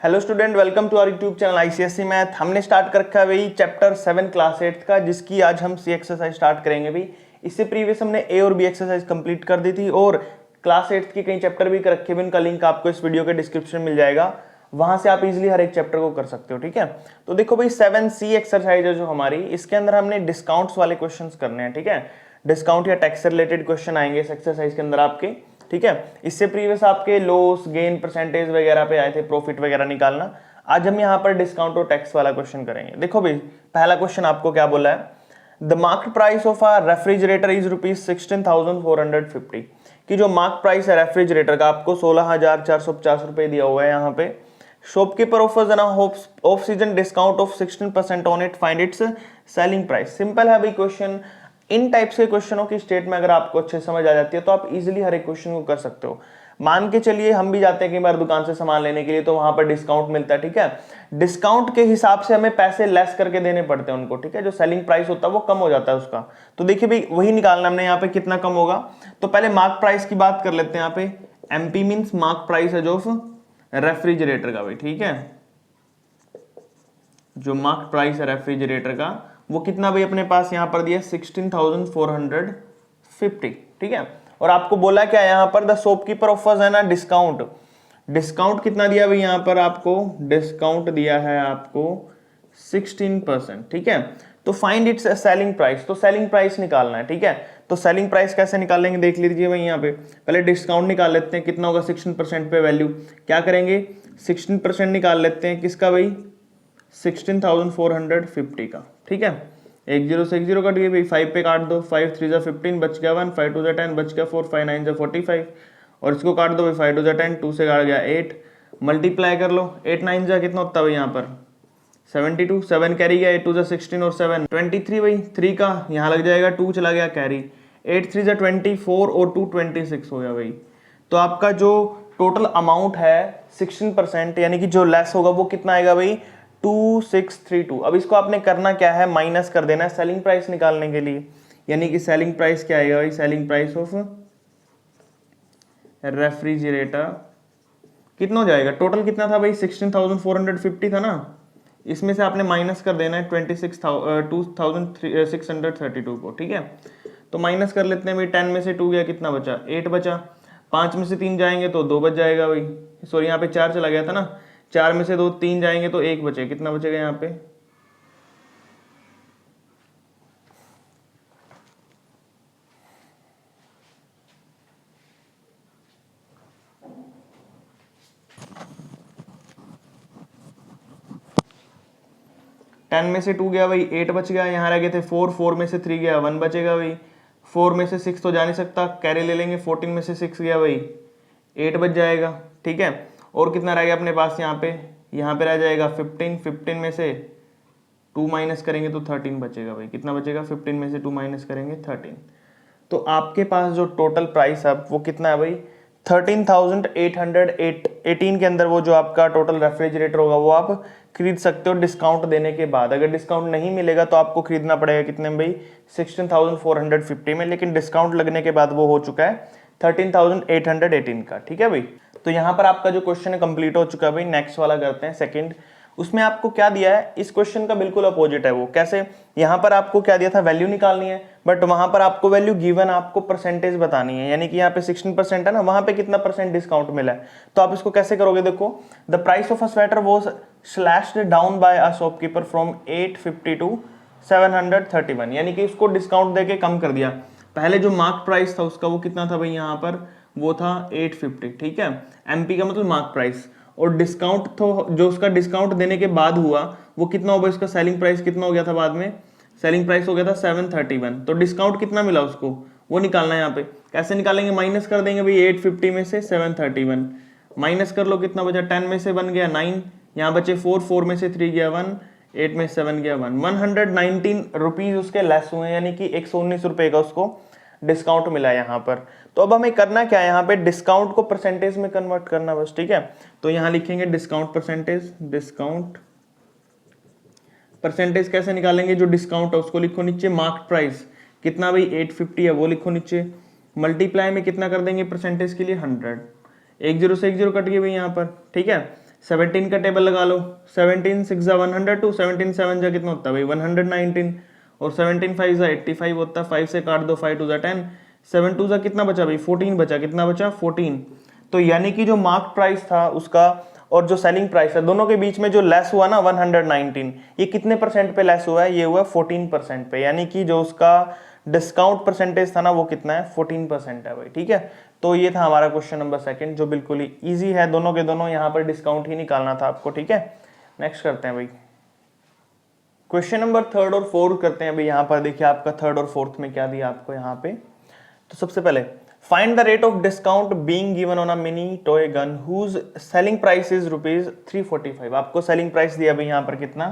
Hello student, welcome to our YouTube channel ICSE math. हमने start कर रखा है भाई चैप्टर 7 क्लास 8 का, जिसकी आज हम सी एक्सरसाइज स्टार्ट करेंगे भाई। इससे प्रीवियस हमने ए और बी एक्सरसाइज कंप्लीट कर दी थी और क्लास 8 के कई चैप्टर भी कर रखे हैं। उनका लिंक आपको इस वीडियो के डिस्क्रिप्शन में मिल जाएगा, वहां से आप इजीली हर एक चैप्टर को कर सकते हो। ठीक है, तो देखो भाई 7C एक्सरसाइज है जो हमारी, इसके अंदर हमने डिस्काउंट्स वाले क्वेश्चंस करने हैं। ठीक है, डिस्काउंट या टैक्स से रिलेटेड क्वेश्चन आएंगे इस एक्सरसाइज के अंदर आपके। ठीक है, इससे प्रीवियस आपके लॉस गेन परसेंटेज वगैरह पे आए थे, प्रॉफिट वगैरह निकालना। आज हम यहाँ पर डिस्काउंट और टैक्स वाला क्वेश्चन करेंगे। देखो भाई, पहला क्वेश्चन आपको क्या बोला है, the market price of a refrigerator is ₹16,450। कि जो मार्क प्राइस है रेफ्रिजरेटर का आपको 16,450 रुपए दिया हुआ है यहाँ पे। Shopkeeper offers an off season discount of 16% on it, find its selling price. Simple है भाई क्वेश्चन। इन टाइप्स के क्वेश्चनों की स्टेट में अगर आपको अच्छे समझ आ जाती है तो आप इजीली हर एक क्वेश्चन को कर सकते हो। मान के चलिए हम भी जाते हैं कई बार दुकान से सामान लेने के लिए, तो वहां पर डिस्काउंट मिलता है। ठीक है, डिस्काउंट के हिसाब से हमें पैसे लेस करके देने पड़ते हैं उनको। ठीक है, जो सेलिंग प्राइस होता है वो कम हो जाता है उसका। तो देखिए भाई, वही निकालना हमने यहाँ पे कितना कम होगा। तो पहले मार्क प्राइस की बात कर लेते हैं। यहाँ पे एमपी मीन्स मार्क प्राइस है जो रेफ्रिजरेटर का भाई। ठीक है, जो मार्क प्राइस है रेफ्रिजरेटर का वो कितना भाई अपने पास यहाँ पर दिया 16,450। ठीक है, और आपको बोला क्या यहाँ पर, द शॉपकीपर ऑफर्स है ना डिस्काउंट। डिस्काउंट कितना दिया भाई यहाँ पर आपको, डिस्काउंट दिया है आपको 16%। ठीक है, तो फाइंड इट्स सेलिंग प्राइस। तो सेलिंग प्राइस निकालना है। ठीक है, तो सेलिंग प्राइस कैसे निकालेंगे देख लीजिए भाई। यहाँ पे पहले डिस्काउंट निकाल लेते हैं, कितना होगा 16% पे वैल्यू। क्या करेंगे, 16% निकाल लेते हैं किसका भाई, 16,450 का। ठीक है, एक जीरो से एक जीरो कट गई भाई, 5 पे काट दो, 5 3 जा 15, बच गया 1, 5 2 जा 10, बच गया 4, 5 9 जा 45, और इसको काट दो भाई, 5 2 जा 10, 2 से काट गया 8, मल्टीप्लाई कर लो, 8 9 जा कितना होता है भाई यहाँ पर 72, 7 कैरी गया, 8 2 जा 16 और 7 23 भाई, 3 का यहाँ लग जाएगा, 2 चला गया कैरी, 8 3 जा 24 और 2 26 हो गया भाई। तो आपका जो टोटल अमाउंट है 16%, यानी कि जो लेस होगा वो कितना आएगा भाई 2632। अब इसको आपने करना क्या है, माइनस कर देना है सेलिंग प्राइस निकालने के लिए। यानी कि सेलिंग प्राइस क्या आएगा भाई, सेलिंग प्राइस ऑफ रेफ्रिजरेटर कितना हो जाएगा, टोटल कितना था भाई 16,450 था ना, इसमें से आपने माइनस कर देना है 26,632 को। ठीक है, तो माइनस कर लेते हैं भाई, 10 में से 2 गया, कितना बचा 8 बचा, 5 में से 3 जाएंगे तो 2 बच जाएगा भाई, सॉरी यहाँ पे 4 चला गया था ना, 4 में से 2 3 जाएंगे तो 1 बचे, कितना बचेगा यहाँ पे 10 में से 2 गया भाई, 8 बच गया, यहाँ रह गए थे 4, 4 में से 3 गया 1 बचेगा भाई, 4 में से 6 तो जा नहीं सकता, कैरी ले लेंगे, 14 में से 6 गया भाई 8 बच जाएगा। ठीक है, और कितना रह गया अपने पास यहाँ पे रह जाएगा 15, 15 में से 2 माइनस करेंगे तो 13 बचेगा भाई, कितना बचेगा 15 में से 2 माइनस करेंगे 13। तो आपके पास जो टोटल प्राइस है वो कितना है भाई 13,818 के अंदर वो जो आपका टोटल रेफ्रिजरेटर होगा वो आप खरीद सकते हो डिस्काउंट देने के बाद। अगर डिस्काउंट नहीं मिलेगा तो आपको खरीदना पड़ेगा कितने में भाई 16,450 में, लेकिन डिस्काउंट लगने के बाद वो हो चुका है 13,818 का। ठीक है भाई, तो यहाँ पर आपका जो क्वेश्चन है कंप्लीट हो चुका है भाई। नेक्स्ट वाला करते हैं सेकंड। उसमें आपको क्या दिया है, इस क्वेश्चन का बिल्कुल अपोजिट है वो। कैसे, यहाँ पर आपको क्या दिया था, वैल्यू निकालनी है, बट वहां पर आपको वैल्यू गिवन, आपको परसेंटेज बतानी है। यानी कि यहाँ पे 16% है ना, वहां पे कितना परसेंट डिस्काउंट मिला है। तो आप इसको कैसे करोगे, देखो the price of a sweater was slashed down by a shopkeeper from 850 to 731, यानी कि इसको डिस्काउंट देके कम कर दिया। पहले जो मार्क प्राइस था उसका वो कितना था भाई, यहाँ पर वो था 850। ठीक है, एमपी का मतलब मार्क प्राइस, और डिस्काउंट तो जो उसका डिस्काउंट देने के बाद हुआ वो कितना होगा, इसका सेलिंग प्राइस कितना हो गया था बाद में, सेलिंग प्राइस हो गया था 731। तो डिस्काउंट कितना मिला उसको वो निकालना है। यहाँ पे कैसे निकालेंगे, माइनस कर देंगे भाई 850 में से 731, माइनस कर लो कितना बचा, 10 में से 1 गया 9, यहाँ बचे 4, 4 में से 3 गया 1, 8 में 7 गया 1, 119 रुपीज उसके लेस हुए, यानी कि 119 रुपए का उसको डिस्काउंट मिला यहाँ पर। तो अब हमें करना क्या है, यहाँ पे डिस्काउंट को परसेंटेज में कन्वर्ट करना बस। ठीक है, तो यहाँ लिखेंगे डिस्काउंट परसेंटेज। डिस्काउंट परसेंटेज कैसे निकालेंगे, जो डिस्काउंट है उसको लिखो नीचे, मार्क प्राइस कितना भाई 850 है वो लिखो नीचे, मल्टीप्लाई में कितना कर देंगे परसेंटेज के लिए 100, एक जीरो से एक जीरो कट गई भाई यहाँ पर। ठीक है, 17 का टेबल लगा लो, 17 6 जा 102, 17 7 जा कितना होता है भाई 119, और 17 5 जा 85 होता है, 5 से काट दो, 5 2 जा 10, 7 2 जा कितना बचा भाई 14 बचा, कितना बचा 14। तो यानी कि जो मार्क प्राइस था उसका और जो सेलिंग प्राइस है दोनों के बीच में जो लेस हुआ ना 119, ये कितने परसेंट पे लेस हुआ है, ये हुआ 14% पे, यानी कि जो उसका डिस्काउंट परसेंटेज था ना वो कितना है 14% है भाई, ठीक है। तो ये था हमारा क्वेश्चन नंबर सेकंड, जो बिल्कुल ही इजी है, दोनों के दोनों यहाँ पर डिस्काउंट ही निकालना था आपको, ठीक है। नेक्स्ट करते हैं भाई क्वेश्चन नंबर थर्ड और फोर्थ करते हैं भाई। यहाँ पर देखिए आपका थर्ड और फोर्थ में क्या दिया आपको यहाँ पे। तो सबसे पहले find the rate of discount being given on a mini toy gun whose selling price is ₹345। आपको सेलिंग प्राइस दिया भाई यहाँ पर कितना,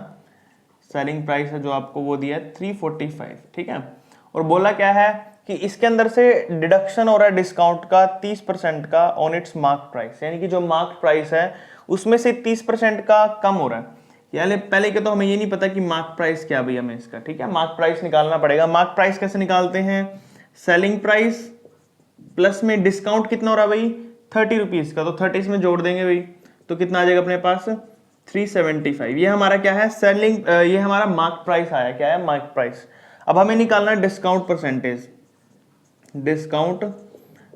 सेलिंग प्राइस है जो आपको वो दिया है 345, ठीक है। और बोला क्या है कि इसके अंदर से डिडक्शन हो रहा है डिस्काउंट का 30% का ऑन इट्स मार्क प्राइस, यानी कि जो मार्क प्राइस है उसमें से 30% का कम हो रहा है। यानी पहले के तो हमें ये नहीं पता कि मार्क प्राइस क्या भाई हमें इसका, ठीक है। मार्क प्राइस निकालना पड़ेगा। मार्क प्राइस कैसे निकालते हैं, सेलिंग प्राइस प्लस में डिस्काउंट कितना हो रहा है भाई 30 रुपीज का, तो 30 में जोड़ देंगे भाई तो कितना आ जाएगा अपने पास 375। ये हमारा क्या है सेलिंग, ये हमारा मार्क प्राइस आया, क्या है मार्क प्राइस। अब हमें निकालना है डिस्काउंट परसेंटेज। डिस्काउंट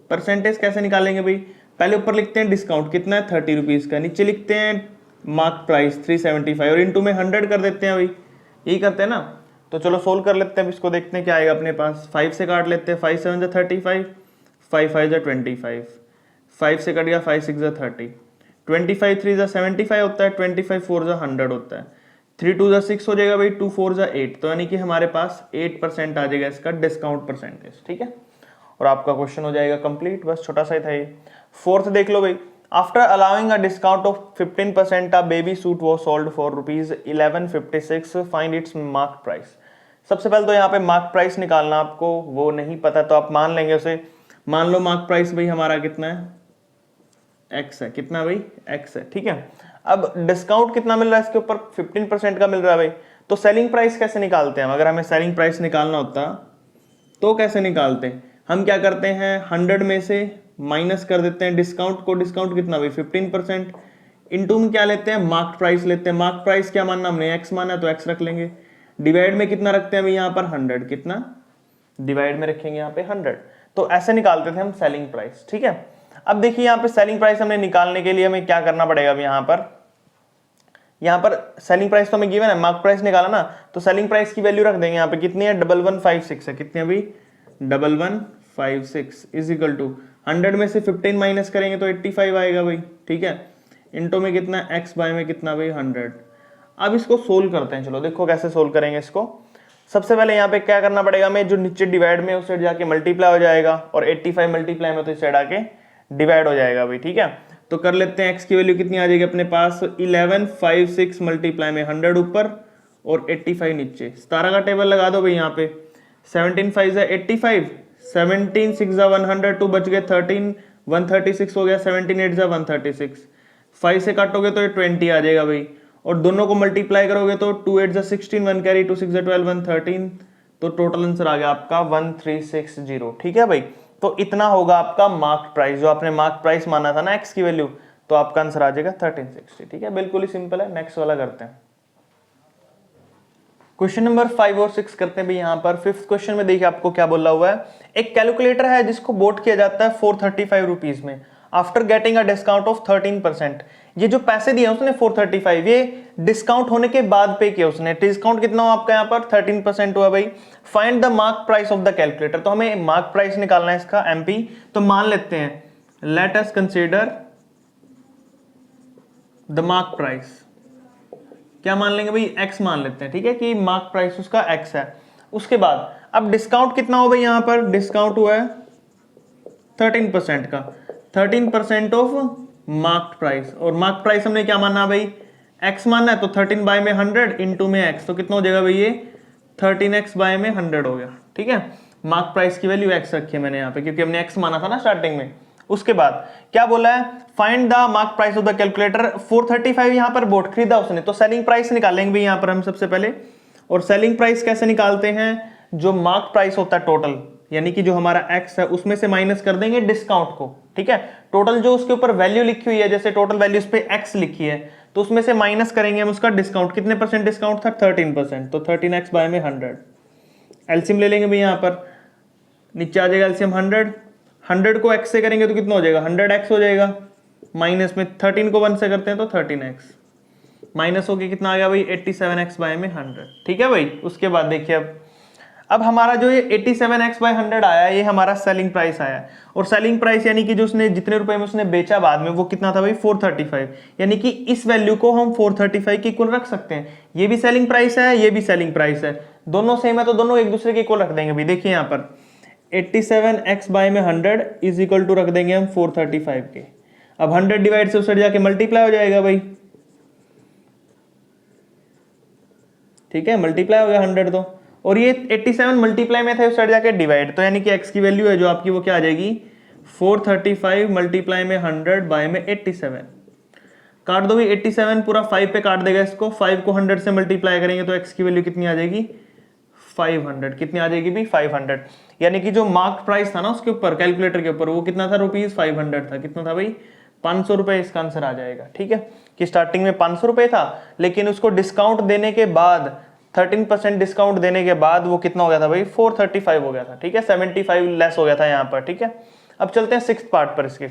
परसेंटेज कैसे निकालेंगे भाई, पहले ऊपर लिखते हैं डिस्काउंट कितना है 30 रुपीज का, नीचे लिखते हैं मार्क प्राइस 375 और इनटू में 100 कर देते हैं भाई, यही करते हैं ना। तो चलो सोल्व कर लेते हैं, इसको देखते हैं क्या आएगा अपने पास। 5 से काट लेते हैं, 5 7 जा 35, 5 5 जा 25, 5 से कट गया 5 6 जा 30, 25 3 जा 75 होता है, 25 4 जा 100 होता है, 3 2 जा 6 हो जाएगा भाई, 2 4 जा 8, तो यानी कि हमारे पास 8% आ जाएगा इसका डिस्काउंट परसेंटेज, ठीक है। और आपका क्वेश्चन हो जाएगा कंप्लीट, बस छोटा सा ही था ये। फोर्थ देख लो भाई, after allowing a discount of 15% a baby suit was sold for ₹1156, find its mark price. सबसे पहले तो यहाँ पे मार्क प्राइस निकालना, आपको वो नहीं पता तो आप मान लेंगे उसे। मान लो मार्क प्राइस भाई हमारा कितना है x है, कितना भाई x है, ठीक है। अब डिस्काउंट कितना मिल रहा है इसके ऊपर 15% का मिल रहा है भाई, तो सेलिंग प्राइस कैसे निकालते हैं। अगर हमें सेलिंग प्राइस निकालना होता तो कैसे निकालते हैं, हम क्या करते हैं 100 में से माइनस कर देते हैं डिस्काउंट को। डिस्काउंट कितना भाई 15%, इनटू में क्या लेते हैं मार्क प्राइस लेते हैं। मार्क प्राइस क्या मानना हमने x माना है तो x रख लेंगे, डिवाइड में कितना रखते हैं भाई यहाँ पर 100, कितना डिवाइड में रखेंगे यहाँ पे 100। तो ऐसे निकालते थे हम सेलिंग प्राइस, ठीक है। अब देखिए यहाँ पे सेलिंग प्राइस हमने निकालने के लिए हमें क्या करना पड़ेगा। अब यहाँ पर सेलिंग प्राइस तो हमें गिवन है, मार्क प्राइस निकाला ना, तो सेलिंग प्राइस की वैल्यू रख देंगे यहाँ पे, कितनी है 1156 है, कितनी है भाई 1156 इज इक्वल टू 100 में से 15 माइनस करेंगे तो 85 आएगा भाई, ठीक है। इनटू में कितना x बाय में कितना भाई 100। अब इसको सोल्व करते हैं, चलो देखो कैसे सोल्व करेंगे इसको। सबसे पहले यहाँ पे क्या करना पड़ेगा हमें, जो नीचे डिवाइड में उस साइड जाके मल्टीप्लाई हो जाएगा, और 85 मल्टीप्लाई में तो इस साइड आके डिवाइड हो जाएगा भाई, ठीक है। तो कर लेते हैं x की वैल्यू कितनी आ जाएगी अपने पास 1156 मल्टीप्लाई में 100 ऊपर और 85 नीचे। 17 का टेबल लगा दो भाई यहाँ पे, 17 5 जा 85, 17 6 जा 102 बच गए 13, 136 हो गया, 17 8 जा 136, 5 से काटोगे तो ये 20 आ जाएगा भाई, और दोनों को मल्टीप्लाई करोगे तो 2 8 जा 16, 1 कैरी 2 6 जा 12, 1 13, तो टोटल आंसर आ गया आपका 1360, ठीक है भाई। तो इतना होगा आपका मार्क प्राइस, जो आपने मार्क प्राइस माना था ना x की वैल्यू, तो आपका आंसर आ जाएगा 1360, ठीक है। बिल्कुल ही सिंपल है। नेक्स्ट वाला करते हैं, क्वेश्चन नंबर 5 और 6 करते हैं भाई। यहाँ पर फिफ्थ क्वेश्चन में देखिए आपको क्या बोला हुआ है, एक कैलकुलेटर है जिसको बोट किया जाता है 435 रुपीज में after getting a discount of 13%। ये जो पैसे दिए उसने 435, ये डिस्काउंट होने के बाद पे किया उसने। डिस्काउंट कितना हुआ आपका यहाँ पर 13% हुआ भाई। Find the mark price of the calculator, तो हमें मार्क प्राइस निकालना है इसका MP। तो मान लेते हैं, let us consider the mark price, क्या मान लेंगे भाई x मान लेते हैं, ठीक है, कि मार्क प्राइस उसका x है। उसके बाद अब डिस्काउंट कितना हो भाई, यहाँ पर डिस्काउंट हुआ है 13% का, 13% ऑफ मार्क प्राइस, और मार्क प्राइस हमने क्या माना भाई x मानना है, तो 13 बाय में 100 इंटू में x, तो कितना हो जाएगा भाई ये 13x बाय में 100 हो गया, ठीक है। मार्क प्राइस की वैल्यू x रखी है मैंने यहाँ पे, क्योंकि हमने x माना था ना स्टार्टिंग में। उसके बाद क्या बोला है, find the mark price of the calculator. 435 यहाँ पर बोट खरीदा उसने, तो सेलिंग प्राइस निकालेंगे भी यहाँ पर हम सबसे पहले। और सेलिंग प्राइस कैसे निकालते हैं, जो मार्क प्राइस होता है टोटल, यानी कि जो हमारा x है उसमें से माइनस कर देंगे डिस्काउंट को, ठीक है। टोटल जो उसके ऊपर वैल्यू लिखी हुई है, जैसे टोटल वैल्यू उस पे x लिखी है, तो उसमें से माइनस करेंगे हम उसका डिस्काउंट। कितने परसेंट डिस्काउंट था? 13%। तो 13x बाय में 100। एलसीएम ले लेंगे भाई, यहाँ पर नीचे आ जाएगा एलसीएम 100 को x से करेंगे तो कितना हो जाएगा? 100x हो जाएगा। माइनस में 13 को 1 से करते हैं तो 13x, माइनस हो गया कितना आ गया भाई? 87x बाय में 100, ठीक है भाई। उसके बाद देखिए अब हमारा जो ये 87x बाय 100 आया, ये हमारा सेलिंग प्राइस आया। और सेलिंग प्राइस यानी कि जो उसने जितने रुपए में उसने बेचा बाद में, वो कितना था भाई? 435। यानी कि इस वैल्यू को हम 435 के इक्वल रख सकते हैं। ये भी सेलिंग प्राइस है, ये भी सेलिंग प्राइस है, दोनों सेम है तो दोनों एक दूसरे के इक्वल रख देंगे भाई। देखिए यहाँ पर 87x बाय में 100 इज इक्वल टू रख देंगे हम 435 के। अब 100 डिवाइड से उस साइड जाके मल्टीप्लाई हो जाएगा भाई, ठीक है, मल्टीप्लाई हो गया 100 तो। और ये 87 मल्टीप्लाई में थे, उस साइड जाके डिवाइड, तो यानी कि x की वैल्यू है जो आपकी वो क्या आ जाएगी? 435 मल्टीप्लाई में 100 बाय में 87। काट दो भाई, 87 पूरा 5 पे काट देगा इसको, 5 को 100 से मल्टीप्लाई करेंगे तो x की वैल्यू कितनी आ जाएगी? 500। कितनी आ जाएगी भाई? 500। यानी कि जो मार्क प्राइस था ना उसके ऊपर, कैलकुलेटर के ऊपर, वो कितना था? ₹500 था। कितना था भाई? 500 रुपए इसका आंसर आ जाएगा, ठीक है। कि स्टार्टिंग में 500 रुपए था, लेकिन उसको डिस्काउंट देने के बाद, 13% डिस्काउंट देने के बाद वो कितना हो गया था भाई? 435 हो गया था, ठीक है। 75 लेस हो गया था यहाँ पर, ठीक है। अब चलते हैं 6th पार्ट पर इसके।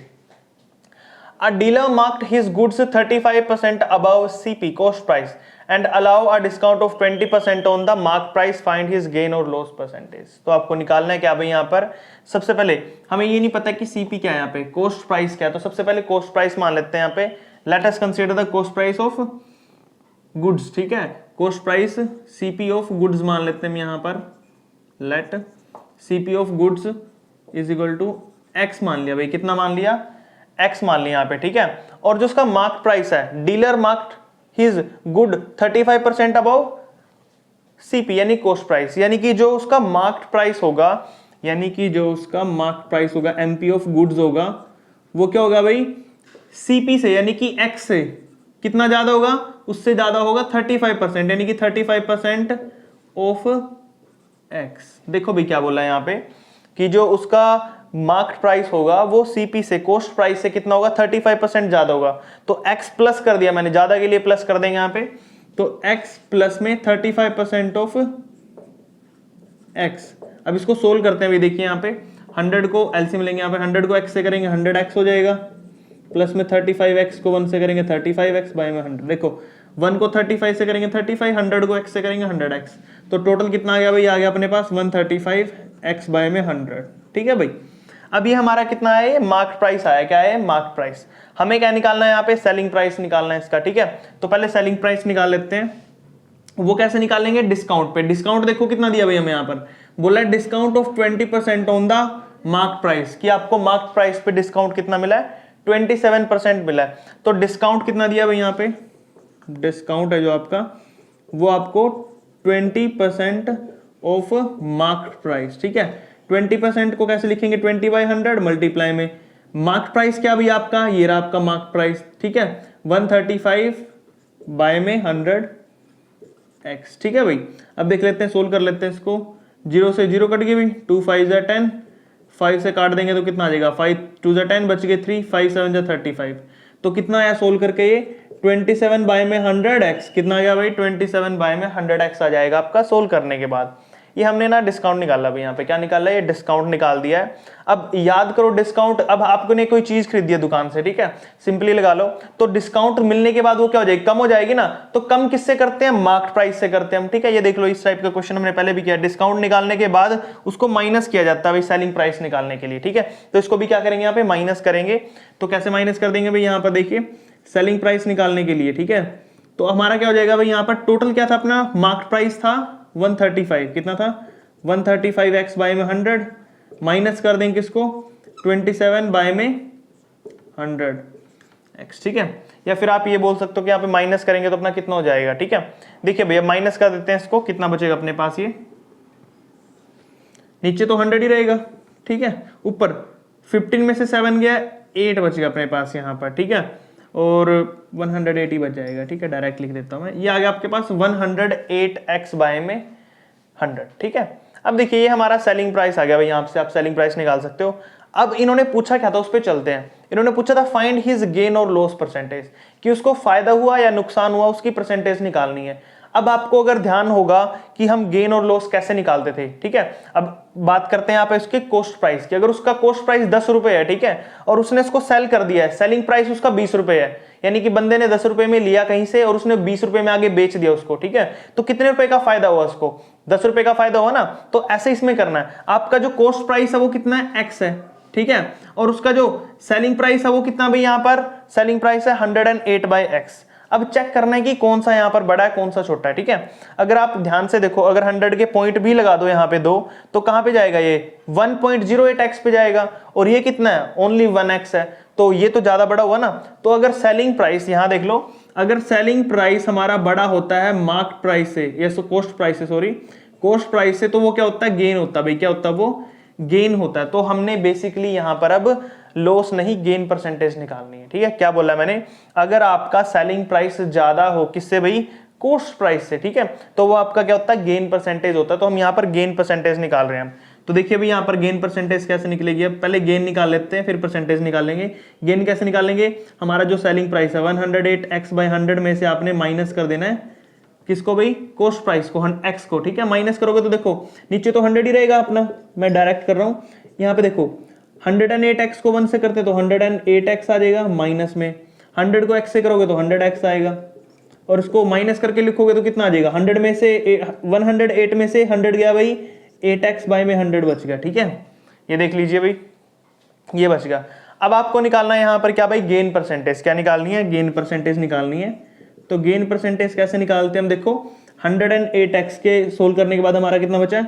A dealer marked his goods 35% above CP cost price and allow a discount of 20% on the mark price. Find his gain or loss percentage. तो आपको निकालना है क्या भाई? यहाँ पर सबसे पहले हमें ये नहीं पता कि CP क्या है, यहाँ पे cost price क्या है, तो सबसे पहले cost price मान लेते हैं यहाँ पे। Let us consider the cost price of goods, ठीक है। cost price CP of goods मान लेते हैं यहाँ पर। Let CP of goods is equal to X मान लिया भाई। कितना मान लिया? X मान लिया यहाँ पे, ठीक है। और जो उसका मार्क प्राइस है, dealer marked his good 35% above CP यानी कॉस्ट प्राइस, यानी कि जो उसका मार्क प्राइस होगा, यानी कि जो उसका मार्क प्राइस होगा, एमपी ऑफ गुड्स होगा, वो क्या होगा भाई? सीपी से यानी कि एक्स से कितना ज्यादा होगा? उससे ज्यादा होगा 35%, यानी कि 35% ऑफ एक्स। देखो भाई क्या बोला है यहाँ पे कि जो उसका मार्केट प्राइस होगा वो सीपी से, कॉस्ट प्राइस से कितना होगा? 35% ज्यादा होगा। तो x प्लस कर दिया मैंने, ज्यादा के लिए प्लस कर देंगे यहाँ पे, तो x प्लस में 35% ऑफ x। अब इसको सोल्व करते हैं भाई। देखिए यहाँ पे 100 को एलसीएम लेंगे, यहाँ पे 100 को x से करेंगे 100x हो जाएगा, प्लस में 35x को 1 से करेंगे 35x बाय में 100। देखो 1 को 35 से करेंगे 35, 100 को x से करेंगे 100x, तो टोटल कितना आ गया भाई? आ गया अपने पास 135x बाय में 100, ठीक है भाई। अब ये हमारा कितना है? ये मार्क प्राइस आया। क्या है? Mark price. हमें क्या निकालना है यहाँ पे? सेलिंग प्राइस निकालना है इसका, ठीक है। तो पहले सेलिंग प्राइस निकाल लेते हैं। वो कैसे निकालेंगे? डिस्काउंट पे। डिस्काउंट देखो कितना दिया भाई हमें यहाँ पर, बोला discount of 20% on the mark price, कि आपको मार्क प्राइस पे डिस्काउंट कितना मिला है? 27% मिला है। तो डिस्काउंट कितना दिया भाई यहाँ पे? डिस्काउंट है जो आपका, वो आपको 20% ऑफ मार्क प्राइस, ठीक है। 20% को कैसे लिखेंगे? 20/100 मल्टीप्लाई में मार्क प्राइस क्या भी आपका? ये रहा आपका मार्क प्राइस, ठीक है। 135 बाय में 100x, ठीक है भाई। अब देख लेते हैं, सोल्व कर लेते हैं इसको। 0 से 0 कट गई भाई, 2 5 जा 10, 5 से काट देंगे तो कितना आ जाएगा? 5 2 जा 10, बच गए 3, 5 7 जा 35। तो कितना आया सोल्व करके? ये 27 बाय में 100x कितना आ गया भाई? 27 बाय में 100x आ जाएगा आपका सोल्व करने के बाद। ये हमने ना डिस्काउंट निकाला भाई, यहाँ पे क्या निकाला है? ये डिस्काउंट निकाल दिया है। अब याद करो डिस्काउंट, अब आपने कोई चीज खरीदी है दुकान से, ठीक है, सिंपली लगा लो, तो डिस्काउंट मिलने के बाद वो क्या हो जाएगी? कम हो जाएगी ना। तो कम किससे करते हैं? मार्केट प्राइस से करते हैं हम, ठीक है। ये देख लो, इस टाइप का क्वेश्चन हमने पहले भी किया। डिस्काउंट निकालने के बाद उसको माइनस किया जाता है भाई सेलिंग प्राइस निकालने के लिए, ठीक है। तो इसको भी क्या करेंगे? यहाँ पे माइनस करेंगे। तो कैसे माइनस कर देंगे भाई? यहाँ पर देखिए सेलिंग प्राइस निकालने के लिए, ठीक है। तो हमारा क्या हो जाएगा भाई? यहाँ पर टोटल क्या था अपना? मार्केट प्राइस था 135, कितना था? 135x बाय में 100, माइनस कर देंगे किसको? 27 बाय में 100x, ठीक है। या फिर आप ये बोल सकते हो कि यहाँ पे माइनस करेंगे तो अपना कितना हो जाएगा, ठीक है। देखिए भैया माइनस कर देते हैं इसको, कितना बचेगा अपने पास? ये नीचे तो 100 ही रहेगा, ठीक है। ऊपर 15 में से 7 गया, 8 बचेगा अपने पास यहाँ पर, ठीक है। और 180 बच जाएगा, ठीक है। डायरेक्ट लिख देता हूं मैं, ये आ गया आपके पास 108x बाय में 100, ठीक है। अब देखिए ये हमारा सेलिंग प्राइस आ गया भाई, यहाँ से आप सेलिंग प्राइस निकाल सकते हो। अब इन्होंने पूछा क्या था, उस पर चलते हैं। इन्होंने पूछा था फाइंड हिज गेन और लॉस परसेंटेज, कि उसको फायदा हुआ या नुकसान हुआ उसकी परसेंटेज निकालनी है। अब आपको अगर ध्यान होगा कि हम गेन और लॉस कैसे निकालते थे, ठीक है। अब बात करते हैं यहाँ पे उसके कॉस्ट प्राइस की। अगर उसका कॉस्ट प्राइस 10 रुपए है, ठीक है, और उसने इसको सेल कर दिया है, सेलिंग प्राइस उसका 20 रुपए है, यानी कि बंदे ने 10 रुपए में लिया कहीं से और उसने 20 रुपए में आगे बेच दिया उसको, ठीक है, तो कितने रुपए का फायदा हुआ उसको? 10 रुपए का फायदा हुआ ना। तो ऐसे इसमें करना है, आपका जो कॉस्ट प्राइस है वो कितना है, एक्स है, ठीक है, और उसका जो सेलिंग प्राइस है वो कितना भाई, यहां पर सेलिंग प्राइस है 108/x। अब चेक करना है कि कौन सा यहां पर बड़ा है कौन सा छोटा है, ठीक है। अगर आप ध्यान से देखो, अगर 100 के पॉइंट भी लगा दो यहां पे 2, तो कहां पे जाएगा, ये 1.08x पे जाएगा, और ये कितना है, ओनली 1x है, तो ये तो ज्यादा बड़ा हुआ ना। तो अगर सेलिंग प्राइस यहां देख लो, अगर सेलिंग प्राइस हमारा बड़ा होता है मार्क प्राइस से, ये कॉस्ट प्राइस से, सॉरी कॉस्ट प्राइस से, तो वो क्या होता है, गेन होता है भाई, क्या होता है वो, गेन होता है। तो हमने बेसिकली यहां पर अब लॉस नहीं गेन परसेंटेज निकालनी है, ठीक है। क्या बोला मैंने, अगर आपका सेलिंग प्राइस ज्यादा हो किससे भाई, कॉस्ट प्राइस से, ठीक है, तो वो आपका क्या होता है, गेन परसेंटेज होता है। तो हम यहाँ पर गेन परसेंटेज निकाल रहे हैं। तो देखिए भाई यहाँ पर गेन परसेंटेज कैसे निकलेगी, अब पहले गेन निकाल लेते हैं फिर परसेंटेज निकालेंगे। गेन कैसे निकालेंगे, हमारा जो सेलिंग प्राइस है 108x/100 में से आपने माइनस कर देना है किसको भाई, कॉस्ट प्राइस को, x को, ठीक है। माइनस करोगे तो देखो नीचे तो 100 ही रहेगा अपना, मैं डायरेक्ट कर रहा हूं। यहाँ पे देखो 108x को 1 से करते तो 108x आ जाएगा, माइनस में 100 को x से करोगे तो 100x आएगा, और इसको माइनस करके लिखोगे तो कितना आ जाएगा, 100 में से 108 में से 100 गया भाई, 8x/100 बच गया, ठीक है। ये देख लीजिए भाई, ये बच गया। अब आपको निकालना है यहाँ पर क्या भाई, गेन परसेंटेज। क्या निकालनी है, गेन परसेंटेज निकालनी है। तो गेन परसेंटेज कैसे निकालते हैं हम, देखो 108x के सोल्व करने के बाद हमारा कितना बचा,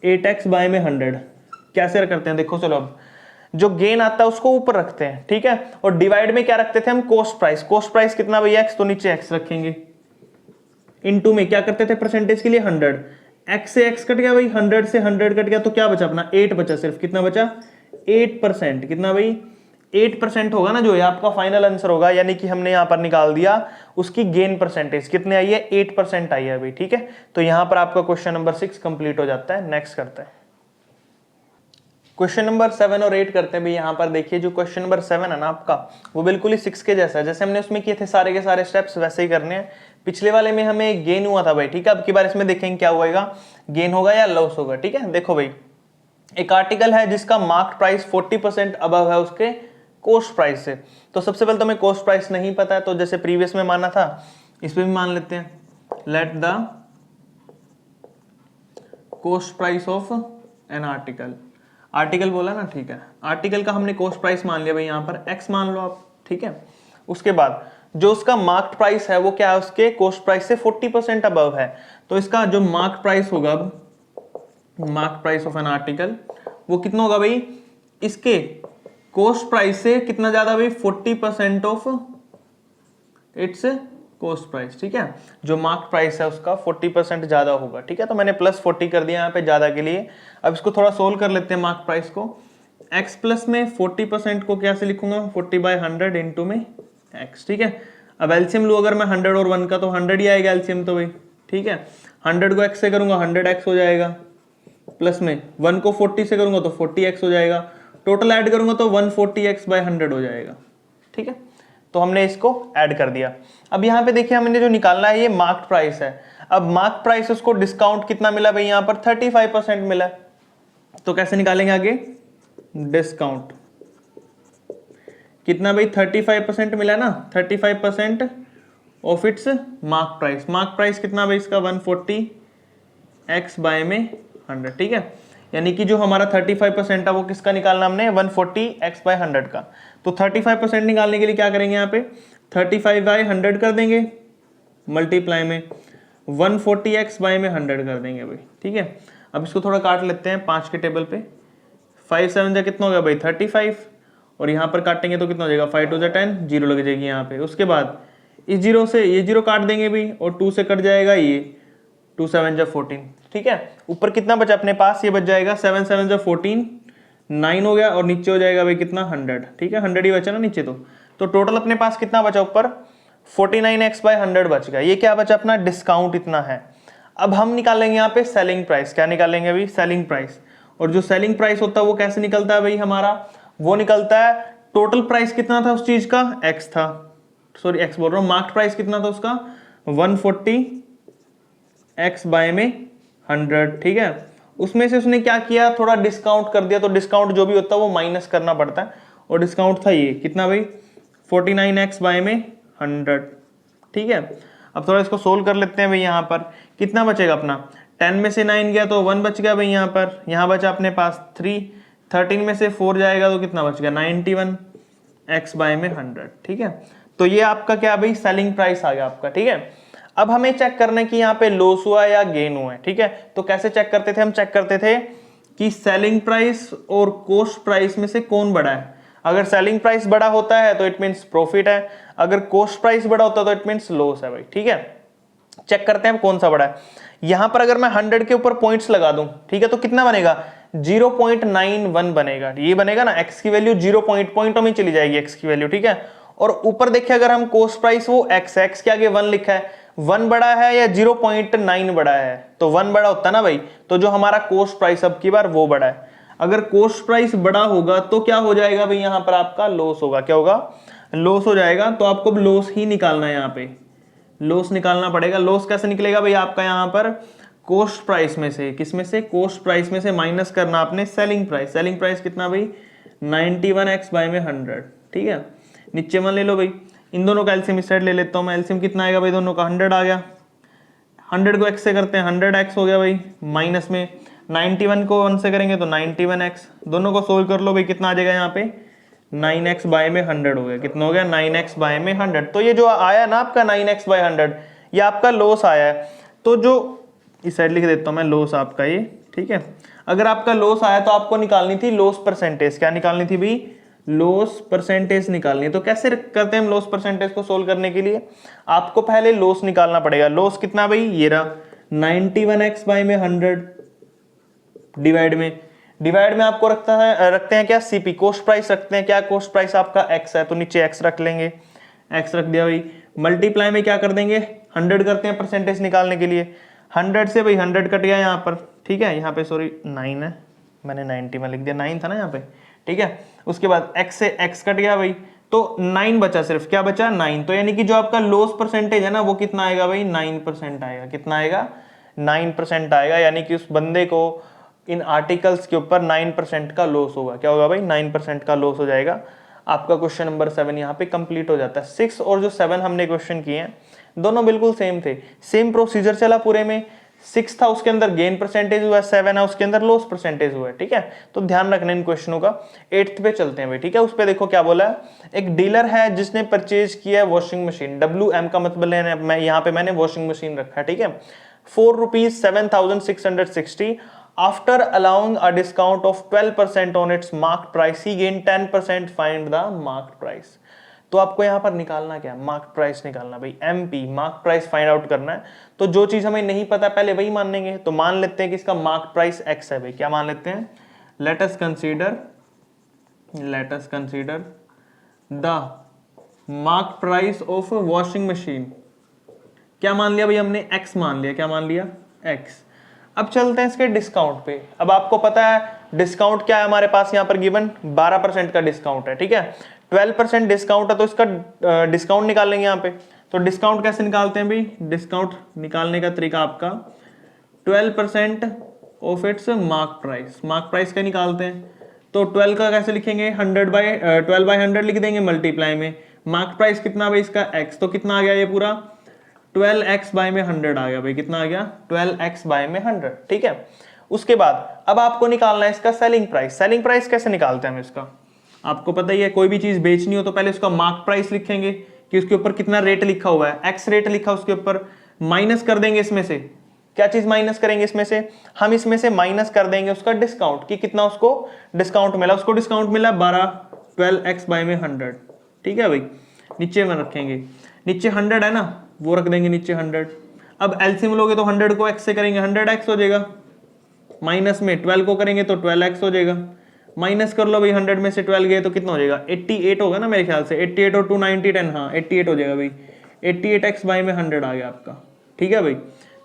8x/100। कैसे करते हैं देखो, चलो अब जो गेन आता है उसको ऊपर रखते हैं, ठीक है, और डिवाइड में क्या रखते थे हम, कॉस्ट प्राइस। कॉस्ट प्राइस कितना भैया, x, तो नीचे x रखेंगे। इनटू में क्या करते थे परसेंटेज के लिए 100, x से x कट गया भाई, 100 से 100 कट गया, तो क्या बचा अपना 8 बचा, सिर्फ कितना बचा 8%। कितना भाई 8% होगा ना, जो है आपका फाइनल आंसर होगा, यानी कि हमने यहां पर निकाल दिया उसकी गेन परसेंटेज कितने आई है, 8% आई है भाई, ठीक है। तो यहां पर आपका क्वेश्चन नंबर 6 कंप्लीट हो जाता है। नेक्स्ट करते हैं क्वेश्चन नंबर 7 और 8 करते हैं भाई। यहाँ पर देखिए जो क्वेश्चन नंबर 7 है ना आपका, वो बिल्कुल ही 6 के जैसा है, जैसे हमने उसमें किए थे सारे के सारे स्टेप्स वैसे ही करने हैं। पिछले वाले में हमें गेन हुआ था भाई, ठीक है। अब की बार इसमें देखेंगे क्या होगा, गेन होगा या लॉस होगा, ठीक है। देखो भाई एक आर्टिकल है जिसका मार्केट प्राइस 40% अबव है उसके कॉस्ट प्राइस से। तो सबसे पहले तो हमें कॉस्ट प्राइस नहीं पता है, तो जैसे प्रीवियस में माना था इसमें भी मान लेते हैं, let the cost price of an article. Article बोला ना, ठीक है, आर्टिकल का हमने कॉस्ट प्राइस मान लिया भाई, यहाँ पर x मान लो आप, ठीक है। उसके बाद जो उसका मार्केट प्राइस है वो क्या है, उसके कॉस्ट प्राइस से 40% अबव है। तो इसका जो मार्केट प्राइस होगा, market price of an article, वो कितना होगा भाई, इसके कॉस्ट प्राइस से कितना ज्यादा भाई, 40% ऑफ इट्स कॉस्ट प्राइस, ठीक है। जो मार्केट प्राइस है उसका 40% ज्यादा होगा, ठीक है। तो मैंने +40 कर दिया यहाँ पे ज्यादा के लिए। अब इसको थोड़ा सोल्व कर लेते हैं मार्केट प्राइस को। x प्लस में 40% को कैसे लिखूंगा, 40/100 इंटू में x, ठीक है। अब एलसीएम लू अगर मैं 100 और 1 का, तो 100 ही आएगा एलसीएम तो भाई, ठीक है। 100 को x से करूंगा 100x हो जाएगा, प्लस में 1 को 40 से करूंगा तो 40x हो जाएगा, टोटल ऐड करूंगा तो 140x/100 हो जाएगा, ठीक है। तो हमने इसको ऐड कर दिया। अब यहाँ पे देखिए हमने जो निकालना है ये मार्केट प्राइस है। अब मार्केट प्राइस उसको डिस्काउंट कितना मिला भाई, यहाँ पर 35% मिला। तो कैसे निकालेंगे आगे, डिस्काउंट कितना भाई, 35% मिला ना, 35% of its market price. Market price कितना भाई इसका 140x/100, ठीक है। यानी कि जो हमारा 35% है वो किसका निकालना हमने, 140x/100 का। तो 35% निकालने के लिए क्या करेंगे, यहाँ पे 35/100 कर देंगे, मल्टीप्लाई में 140x/100 कर देंगे भाई, ठीक है। अब इसको थोड़ा काट लेते हैं 5 के टेबल पे। 5 7 जा कितना हो गया भाई 35, और यहाँ पर काटेंगे तो कितना हो जाएगा 5 2 जा 10, जीरो लग जाएगी यहाँ पे। उसके बाद इस जीरो से ये जीरो काट देंगे भाई, और 2 से कट जाएगा ये, 2 7 जा 14, ठीक है। ऊपर कितना बचा अपने पास, ये बच जाएगा 7 7 जा 14, 9 हो गया, और नीचे हो जाएगा भाई कितना 100, ठीक है। 100 ही बचा ना नीचे, तो टोटल अपने पास कितना बचा ऊपर 49x/100 बच गया। ये क्या बचा अपना, डिस्काउंट इतना है। अब हम निकालेंगे यहाँ पे सेलिंग प्राइस। क्या निकालेंगे अभी? Selling price. और जो सेलिंग प्राइस होता है वो कैसे निकलता है भाई हमारा? वो निकलता है टोटल प्राइस कितना था उस चीज का, एक्स था, सॉरी एक्स बोल रहा हूँ, मार्केट प्राइस कितना था उसका 140 एक्स बाय में 100, ठीक है। उसमें से उसने क्या किया, थोड़ा डिस्काउंट कर दिया, तो डिस्काउंट जो भी होता है वो माइनस करना पड़ता है, और डिस्काउंट था ये कितना भाई 49 एक्स बाय में 100, ठीक है। अब थोड़ा इसको सोल्व कर लेते हैं भाई। यहाँ पर कितना बचेगा अपना, 10 में से 9 गया तो 1 बच गया भाई, यहाँ पर यहाँ बचा अपने पास 3, 13 में से 4 जाएगा तो कितना बच गया 91 एक्स बाय में 100, ठीक है। तो ये आपका क्या भाई सेलिंग प्राइस आ गया आपका, ठीक है। अब हमें चेक करना है कि यहाँ पे लॉस हुआ या गेन हुआ है, ठीक है। तो कैसे चेक करते थे, हम चेक करते थे कि सेलिंग प्राइस और कॉस्ट प्राइस में से कौन बड़ा है। अगर सेलिंग प्राइस बड़ा होता है तो इट मींस प्रॉफिट है, अगर कॉस्ट प्राइस बड़ा होता है तो इट मींस लॉस है भाई, ठीक है। चेक करते हैं कौन सा बड़ा है। यहां पर अगर मैं 100 के ऊपर पॉइंट्स लगा दूं, ठीक है, तो कितना बनेगा 0.91 बनेगा, ये बनेगा ना, एक्स की वैल्यू 0 पॉइंटों में चली जाएगी एक्स की वैल्यू, ठीक है। और ऊपर देखिए अगर हम कॉस्ट प्राइस, वो एक्स के आगे 1 लिखा है, 1 बड़ा है या 0.9 बड़ा है, तो 1 बड़ा होता है ना भाई, तो जो हमारा कॉस्ट प्राइस अब की बार वो बड़ा है। अगर कॉस्ट प्राइस बड़ा होगा तो क्या हो जाएगा भाई, यहां पर आपका लॉस होगा, क्या होगा, लॉस हो जाएगा। तो आपको लॉस ही निकालना है, यहाँ पे लॉस निकालना पड़ेगा। लॉस कैसे निकलेगा भाई आपका, यहाँ पर कॉस्ट प्राइस में से, किस में से, कॉस्ट प्राइस में से माइनस करना आपने सेलिंग प्राइस। सेलिंग प्राइस कितना भाई 91 एक्स बाय में 100, ठीक है। नीचे 1 ले लो भाई, इन दोनों का एलसीएम इस साइड ले लेता हूं मैं। एलसीएम कितना आएगा भाई, दोनों का 100 आ गया, 100 को एक्स से करते हैं 100 एक्स हो गया भाई, माइनस में 91 को 1 से करेंगे तो 91 एक्स। दोनों को सोल्व कर लो भाई, कितना आ जाएगा यहाँ पे 9x बाय में 100 हो गया, कितना हो गया 9x बाय में 100। तो ये जो आया ना आपका 9x बाय 100, ये आपका लॉस आया है। तो जो इस साइड लिख देता हूं मैं, लॉस आपका ये, ठीक है। अगर आपका लॉस आया तो आपको निकालनी थी लॉस परसेंटेज। क्या निकालनी थी भाई, लॉस परसेंटेज निकालनी है। तो कैसे करते हैं हम लॉस परसेंटेज को सोल्व करने के लिए, आपको पहले लॉस निकालना पड़ेगा। लॉस कितना भाई, ये रहा 91x बाय में 100 डिवाइड में आपको रखते हैं क्या, सीपी, कॉस्ट प्राइस रखते हैं क्या, कॉस्ट प्राइस आपका एक्स है तो नीचे एक्स रख लेंगे, एक्स रख दिया भाई। मल्टीप्लाई में क्या कर देंगे 100 करते हैं परसेंटेज निकालने के लिए, 100 से भाई 100 कट गया यहाँ पर, ठीक है। यहाँ पे सॉरी 9 है, मैंने 90 में लिख दिया, 9 था ना यहाँ पे, ठीक है। उसके बाद एक्स से एक्स कट गया भाई, तो 9 बचा, सिर्फ क्या बचा 9। तो यानी कि जो आपका लॉस परसेंटेज है ना वो कितना आएगा भाई 9% आएगा, कितना आएगा 9% आएगा। यानी कि उस बंदे को इन आर्टिकल्स के ऊपर 9% का लॉस होगा। क्या होगा भाई 9% का लॉस हो जाएगा। आपका क्वेश्चन नंबर 7 यहाँ पे कंप्लीट हो जाता है। 6 और जो 7 हमने क्वेश्चन किए हैं दोनों बिल्कुल सेम थे, सेम प्रोसीजर चला पूरे में। 6 था उसके अंदर गेन परसेंटेज हुआ है, 7 है उसके अंदर लॉस परसेंटेज हुआ है, ठीक है। तो ध्यान रखना इन क्वेश्चनों का। 8th पे चलते हैं भाई, ठीक है। उस पे देखो क्या बोला है, एक डीलर है जिसने परचेज किया है वॉशिंग मशीन, WM का मतलब लेना, मैं यहाँ पे मैंने वॉशिंग मशीन रखा है, ठीक है। ₹4,7,660 after allowing a discount of 12% on its marked price he gained 10%, find the marked price। तो आपको यहां पर निकालना क्या, मार्क प्राइस निकालना भाई, MP mark price find out करना है। तो जो चीज हमें नहीं पता पहले वही मान लेंगे। तो मान लेते हैं कि इसका मार्क प्राइस x है भाई, क्या मान लेते हैं, let us consider the mark price of washing machine. क्या मान लिया भाई हमने, x मान लिया, क्या मान लिया x। अब चलते हैं इसके डिस्काउंट पे। अब आपको पता है डिस्काउंट क्या है हमारे पास, यहाँ पर गिवन 12% का डिस्काउंट है, ठीक है। 12% डिस्काउंट है तो इसका डिस्काउंट निकाल लेंगे यहाँ पे। तो डिस्काउंट कैसे निकालते हैं भाई, डिस्काउंट निकालने का तरीका आपका 12% of its mark price. Mark price का निकालते हैं तो 12 का कैसे लिखेंगे, 12/100 लिख देंगे, मल्टीप्लाई में मार्क प्राइस कितना भाई इसका x, तो कितना आ गया ये पूरा 12x बाय में 100 आ गया भाई, कितना आ गया 12x बाय में 100, ठीक है। उसके बाद अब आपको निकालना है इसका सेलिंग प्राइस। सेलिंग प्राइस कैसे निकालते हैं हम इसका, आपको पता ही है, कोई भी चीज बेचनी हो तो पहले उसका मार्क प्राइस लिखेंगे कि उसके ऊपर कितना रेट लिखा हुआ है, x रेट लिखा उसके ऊपर, माइनस कर देंगे इसमें से, क्या चीज माइनस करेंगे इसमें से, हम इसमें से माइनस कर देंगे उसका डिस्काउंट, कि कितना उसको डिस्काउंट मिला, उसको डिस्काउंट मिला 12x बाय में 100, ठीक है भाई। नीचे में रखेंगे, नीचे 100 है ना, वो रख देंगे नीचे 100। अब एलसीएम लोगे तो 100 को x से करेंगे 100x हो जाएगा, माइनस में 12 को करेंगे तो 12x हो जाएगा, माइनस कर लो भाई 100 में से 12 गए तो कितना हो जाएगा 88 होगा ना मेरे ख्याल से, 88 और 290 10, हाँ 88 हो जाएगा भाई, 88x बाय में 100 आ गया आपका, ठीक है भाई।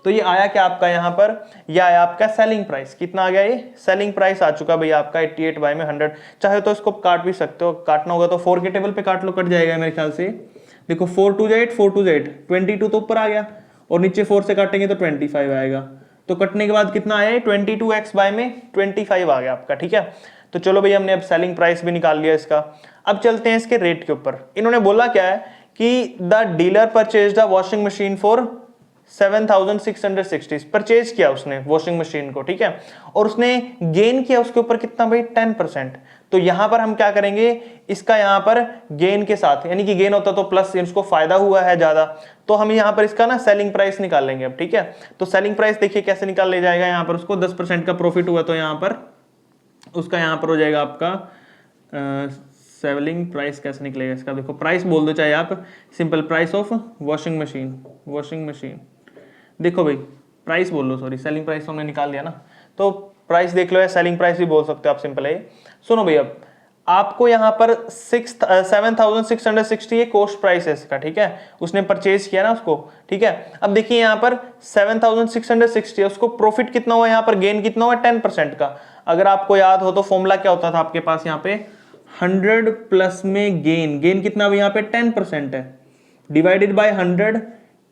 तो ये आया क्या आपका यहाँ पर, ये आया आपका सेलिंग प्राइस। कितना आ गया ये सेलिंग प्राइस आ चुका भैया आपका 88 बाय में 100। चाहे तो इसको काट भी सकते हो, काटना होगा तो 4 के टेबल पे काट लो, कट जाएगा मेरे ख्याल से। देखो 4 2 8, 4 2 8, 22 तो ऊपर आ गया और नीचे 4 से काटेंगे तो 25 आएगा। तो कटने के बाद कितना आया 22x बाय में 25 आ गया आपका, ठीक है। तो चलो भैया हमने अब सेलिंग प्राइस भी निकाल लिया इसका। अब चलते हैं इसके रेट के ऊपर। इन्होंने बोला क्या है कि the dealer purchased a washing machine for 7660, purchase किया उसने वॉशिंग मशीन को, ठीक है, और उसने गेन किया उसके ऊपर कितना भाई 10%। तो यहां पर हम क्या करेंगे, इसका यहां पर गेन के साथ, यानी कि गेन होता तो प्लस इसको फायदा हुआ है ज्यादा, तो हम यहां पर इसका ना सेलिंग प्राइस निकाल लेंगे अब, ठीक है। तो सेलिंग प्राइस देखिए कैसे निकाल ले जाएगा, यहां पर उसको 10% का प्रॉफिट हुआ तो यहां पर उसका यहां पर हो जाएगा आपका सेलिंग प्राइस कैसे निकलेगा इसका, देखो प्राइस बोल दो चाहे आप, simple price of washing machine. देखो भाई प्राइस बोल लो, सॉरी सेलिंग प्राइस हमने निकाल लिया ना, तो प्राइस देख लो या सेलिंग प्राइस भी बोल सकते हो आप, सिंपल है। सुनो भैया आपको यहाँ पर 7660 ये कॉस्ट प्राइस है इसका, ठीक है, उसने परचेज किया ना उसको, ठीक है। अब देखिए यहाँ पर 7660 उसको प्रॉफिट कितना हुआ, यहाँ पर गेन कितना हुआ 10% का। अगर आपको याद हो तो फॉर्मूला क्या होता था आपके पास यहाँ पे 100 प्लस में गेन कितना यहाँ पे 10% है, डिवाइडेड बाय 100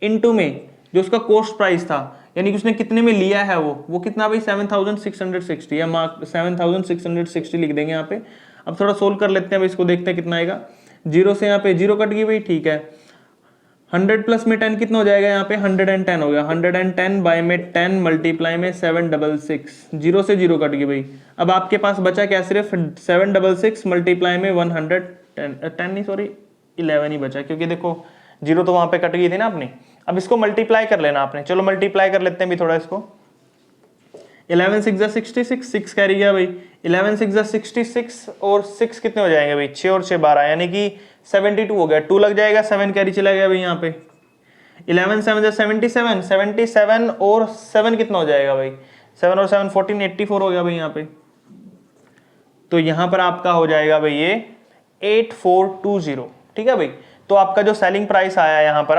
इनटू में जो उसका कॉस्ट प्राइस था, यानी कि उसने कितने में लिया है वो कितना भाई 7660, या मार्क 7660 लिख देंगे यहाँ पे। अब थोड़ा सोल्व कर लेते हैं भाई इसको, देखते हैं कितना आएगा। जीरो से यहाँ पे जीरो कट गई भाई, ठीक है। 100 प्लस में 10 कितना हो जाएगा यहाँ पे 110 हो गया, 110 बाय में 10 मल्टीप्लाई में 766, जीरो से जीरो कट गई भाई। अब आपके पास बचा क्या, सिर्फ 766 मल्टीप्लाई में 11 ही बचा, क्योंकि देखो जीरो तो वहां पे कट गई थी ना अपनी। अब इसको मल्टीप्लाई कर लेना आपने, चलो मल्टीप्लाई कर लेते हैं भी थोड़ा इसको। 11 6 66, 6 कैरी गया भाई, 11 6 66 और 6 कितने हो जाएंगे भाई 6 और 6 12, यानी कि 72 हो गया, 2 लग जाएगा, 7 कैरी चला गया भाई यहाँ पे। 11 7 77, 77 और 7 कितना हो जाएगा भाई 7 और 7 14, 84 हो गया भाई यहाँ पे। तो यहाँ पर आपका हो जाएगा भाई ये 8420, ठीक है भाई। तो आपका जो सेलिंग प्राइस आया यहाँ पर,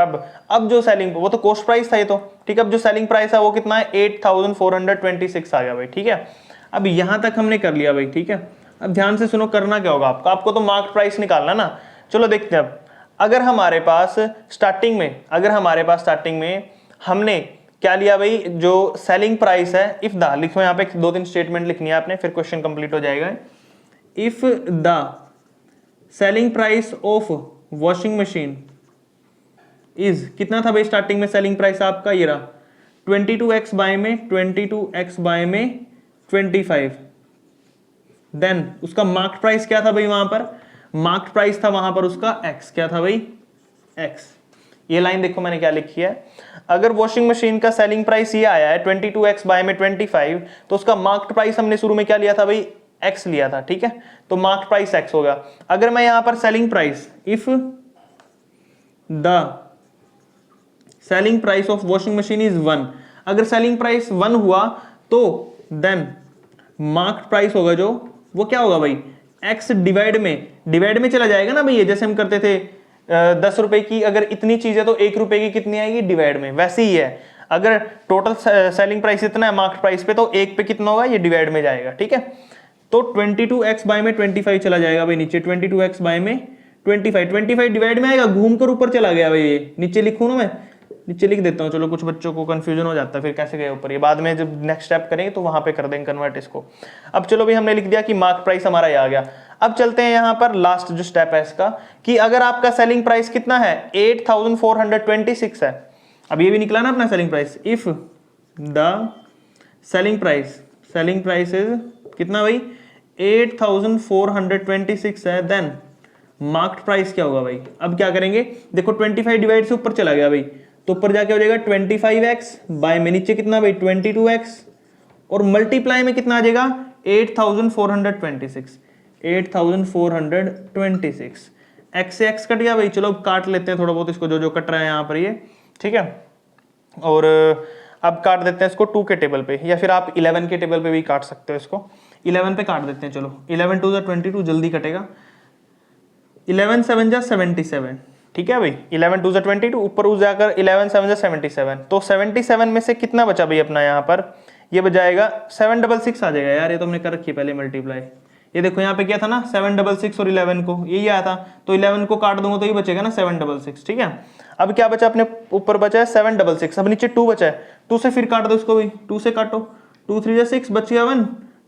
अब जो सेलिंग, वो तो कॉस्ट प्राइस था ये तो, ठीक है। अब जो सेलिंग प्राइस है वो कितना है 8426 आ गया भाई, ठीक है। अब यहां तक हमने कर लिया भाई, ठीक है। अब ध्यान से सुनो, करना क्या होगा आपको तो मार्केट प्राइस निकालना ना। चलो देखते हैं अब, अगर हमारे पास स्टार्टिंग में हमने क्या लिया भाई, जो सेलिंग प्राइस है, इफ द, लिखो यहाँ पे 2-3 स्टेटमेंट लिखनी है आपने, फिर क्वेश्चन कंप्लीट हो जाएगा। If the selling price of washing machine is, कितना था भाई स्टार्टिंग में सेलिंग प्राइस आपका, ये रहा 22x बाय में 25, देन उसका मार्केट प्राइस क्या था भाई, वहां पर मार्केट प्राइस था वहां पर उसका x, क्या था भाई x। ये लाइन देखो मैंने क्या लिखी है, अगर वॉशिंग मशीन का सेलिंग प्राइस ये आया है 22x बाय में 25, तो उसका मार्केट प्राइस हमने शुरू में क्या लिया था भाई x लिया था, ठीक है। तो मार्केट प्राइस x होगा। अगर मैं यहां पर selling price, if the selling price of washing machine is 1, अगर सेलिंग प्राइस 1 हुआ तो देन मार्केट प्राइस होगा जो, वो क्या होगा भाई x डिवाइड में चला जाएगा ना भाई, ये जैसे हम करते थे 10 रुपए की अगर इतनी चीज है तो 1 रुपए की कितनी आएगी डिवाइड में, वैसे ही है। अगर टोटल सेलिंग प्राइस इतना है मार्केट प्राइस पे, तो 1 पे कितना होगा ये डिवाइड में जाएगा, ठीक है। तो 22x बाय में 25 चला जाएगा भाई नीचे, 22x बाय में 25 डिवाइड में आएगा, घूमकर ऊपर चला गया भाई, ये नीचे लिखूं ना, मैं नीचे लिख देता हूँ, चलो कुछ बच्चों को कंफ्यूजन हो जाता है फिर कैसे गए ऊपर, ये बाद में जब नेक्स्ट स्टेप करेंगे तो वहां पे कर देंगे कन्वर्ट इसको। अब चलो भाई हमने लिख दिया कि मार्केट प्राइस हमारा ये आ गया। अब चलते हैं यहाँ पर लास्ट जो स्टेप है इसका, कि अगर आपका सेलिंग प्राइस कितना है 8426 है, अब ये भी निकला ना अपना selling price, if the selling price is कितना भाई 8426 है, देन मार्केट प्राइस क्या होगा भाई। अब क्या करेंगे, देखो 25 डिवाइड से ऊपर चला गया भाई, तो ऊपर जाके हो जाएगा 25x बाय में नीचे कितना भाई 22x, और मल्टीप्लाई में कितना आ जाएगा 8426, x से x कट गया भाई। चलो काट लेते हैं थोड़ा बहुत इसको, जो कट रहा है यहाँ पर ये, ठीक है। और अब काट देते हैं इसको 2 के टेबल पे, या फिर आप 11 के टेबल पे भी काट सकते हो इसको। 11 पे काट देते हैं, चलो 11 2 22 जल्दी कटेगा। 11 7 77, ठीक है भाई, 11 2 22, ऊपर उस जाकर 11 7 77, तो 77 में से कितना बचा भाई अपना यहाँ पर, ये बजाएगा 766 आ जाएगा यार, ये तो हमने कर रखी है पहले मल्टीप्लाई। ये देखो यहाँ पे क्या था ना 766 और 11 को यही आया था, तो 11 को काट दूंगा तो ये बचेगा ना 766, ठीक है। अब क्या बचा अपने ऊपर बचा है 766, अब नीचे 2 बचा है, 2 से फिर काट दो इसको भी, 2 से काटो, 2 3 6 बच गया 1,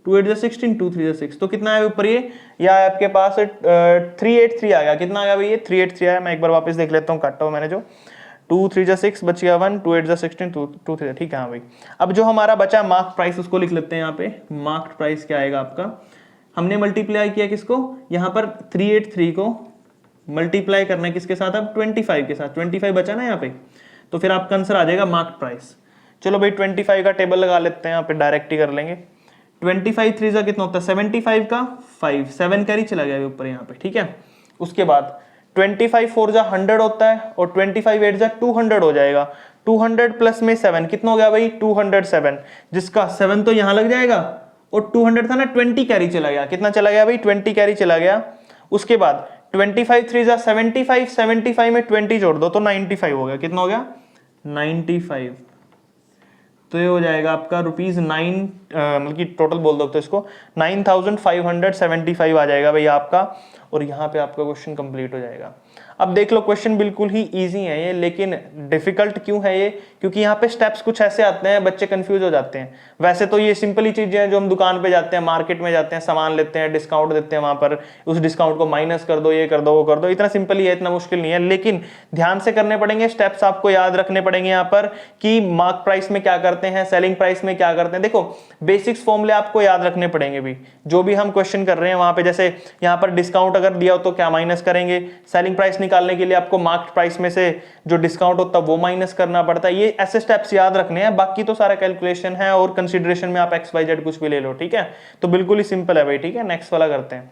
2 8 16, 2 3 6, तो कितना है ऊपर ये, या आपके पास 383 आ गया, कितना आ गया भाई ये 383 आया। मैं एक बार वापस देख लेता हूँ, काटा हुआ मैंने जो, 2 3 6 बच गया 1, 2 8 16, 2 3, ठीक है हाँ भाई। अब जो हमारा बचा मार्क प्राइस उसको लिख लेते हैं यहाँ पे, मार्क प्राइस क्या आएगा आपका, हमने मल्टीप्लाई किया किसको, यहाँ पर 383 को मल्टीप्लाई करना है किसके साथ, अब 25 के साथ, 25 बचा ना यहाँ पे, तो फिर आपका आंसर आ जाएगा मार्क प्राइस। चलो भाई 25 का टेबल लगा लेते हैं यहाँ पे, डायरेक्ट ही कर लेंगे। 25 3 का कितना होता है 75 का 5, 7 कैरी चला गया ऊपर यहाँ पे, ठीक है। उसके बाद 25 4 जा 100 होता है, और 25 8 जा 200 हो जाएगा, 200 प्लस में 7 कितना हो गया भाई 207, जिसका 7 तो यहाँ लग जाएगा, और 200 था ना 20 कैरी चला गया, कितना चला गया भाई 20 कैरी चला गया। उसके बाद 25 3 जा 75, 75 में 20 जोड़ दो तो 95 हो गया, कितना हो गया 95, तो ये हो जाएगा आपका ₹9 मतलब कि टोटल बोल दो तो इसको 9575 आ जाएगा भैया आपका, और यहाँ पे आपका क्वेश्चन कंप्लीट हो जाएगा। अब देख लो क्वेश्चन बिल्कुल ही इजी है ये, लेकिन डिफिकल्ट क्यों है ये, क्योंकि यहाँ पे स्टेप्स कुछ ऐसे आते हैं बच्चे कंफ्यूज हो जाते हैं। वैसे तो ये सिंपल ही चीजें हैं, जो हम दुकान पे जाते हैं, मार्केट में जाते हैं, सामान लेते हैं, डिस्काउंट देते हैं, वहां पर उस डिस्काउंट को माइनस कर दो, ये कर दो, वो कर दो, इतना सिंपल ही है, इतना मुश्किल नहीं है। लेकिन ध्यान से करने पड़ेंगे, स्टेप्स आपको याद रखने पड़ेंगे यहाँ पर, कि मार्क प्राइस में क्या करते हैं, सेलिंग प्राइस में क्या करते हैं। देखो बेसिक्स फॉर्मूले आपको याद रखने पड़ेंगे भी, जो भी हम क्वेश्चन कर रहे हैं वहां पे, जैसे यहाँ पर डिस्काउंट अगर दिया हो तो क्या माइनस करेंगे, सेलिंग प्राइस निकालने के लिए आपको मार्केट प्राइस में से जो डिस्काउंट होता है वो माइनस करना पड़ता है। ये ऐसे स्टेप्स याद रखने हैं, बाकी तो सारा कैलकुलेशन है, और कंसीडरेशन में आप एक्स वाई जेड कुछ भी ले लो, ठीक है। तो बिल्कुल ही सिंपल है भाई, ठीक है। नेक्स्ट वाला करते हैं,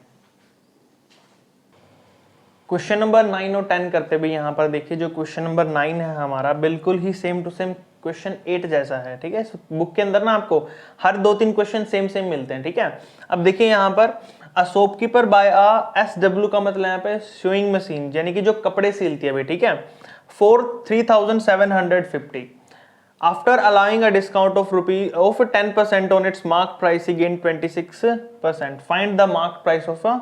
क्वेश्चन नंबर 9 और 10 करते भाई। यहाँ पर देखिए जो क्वेश्चन नंबर 9 है हमारा, बिल्कुल ही सेम टू सेम क्वेश्चन 8 जैसा है, ठीक है। बुक के अंदर ना आपको हर 2-3 क्वेश्चन सेम सेम मिलते हैं, ठीक है। अब देखिए यहाँ पर a shopkeeper buy a SW का मतलब यहाँ पे स्यूइंग मशीन, यानी कि जो कपड़े सिलती है भाई, ठीक है, for 3750 after allowing a discount of 10% on it's mark price he gain 26%, find the mark price of a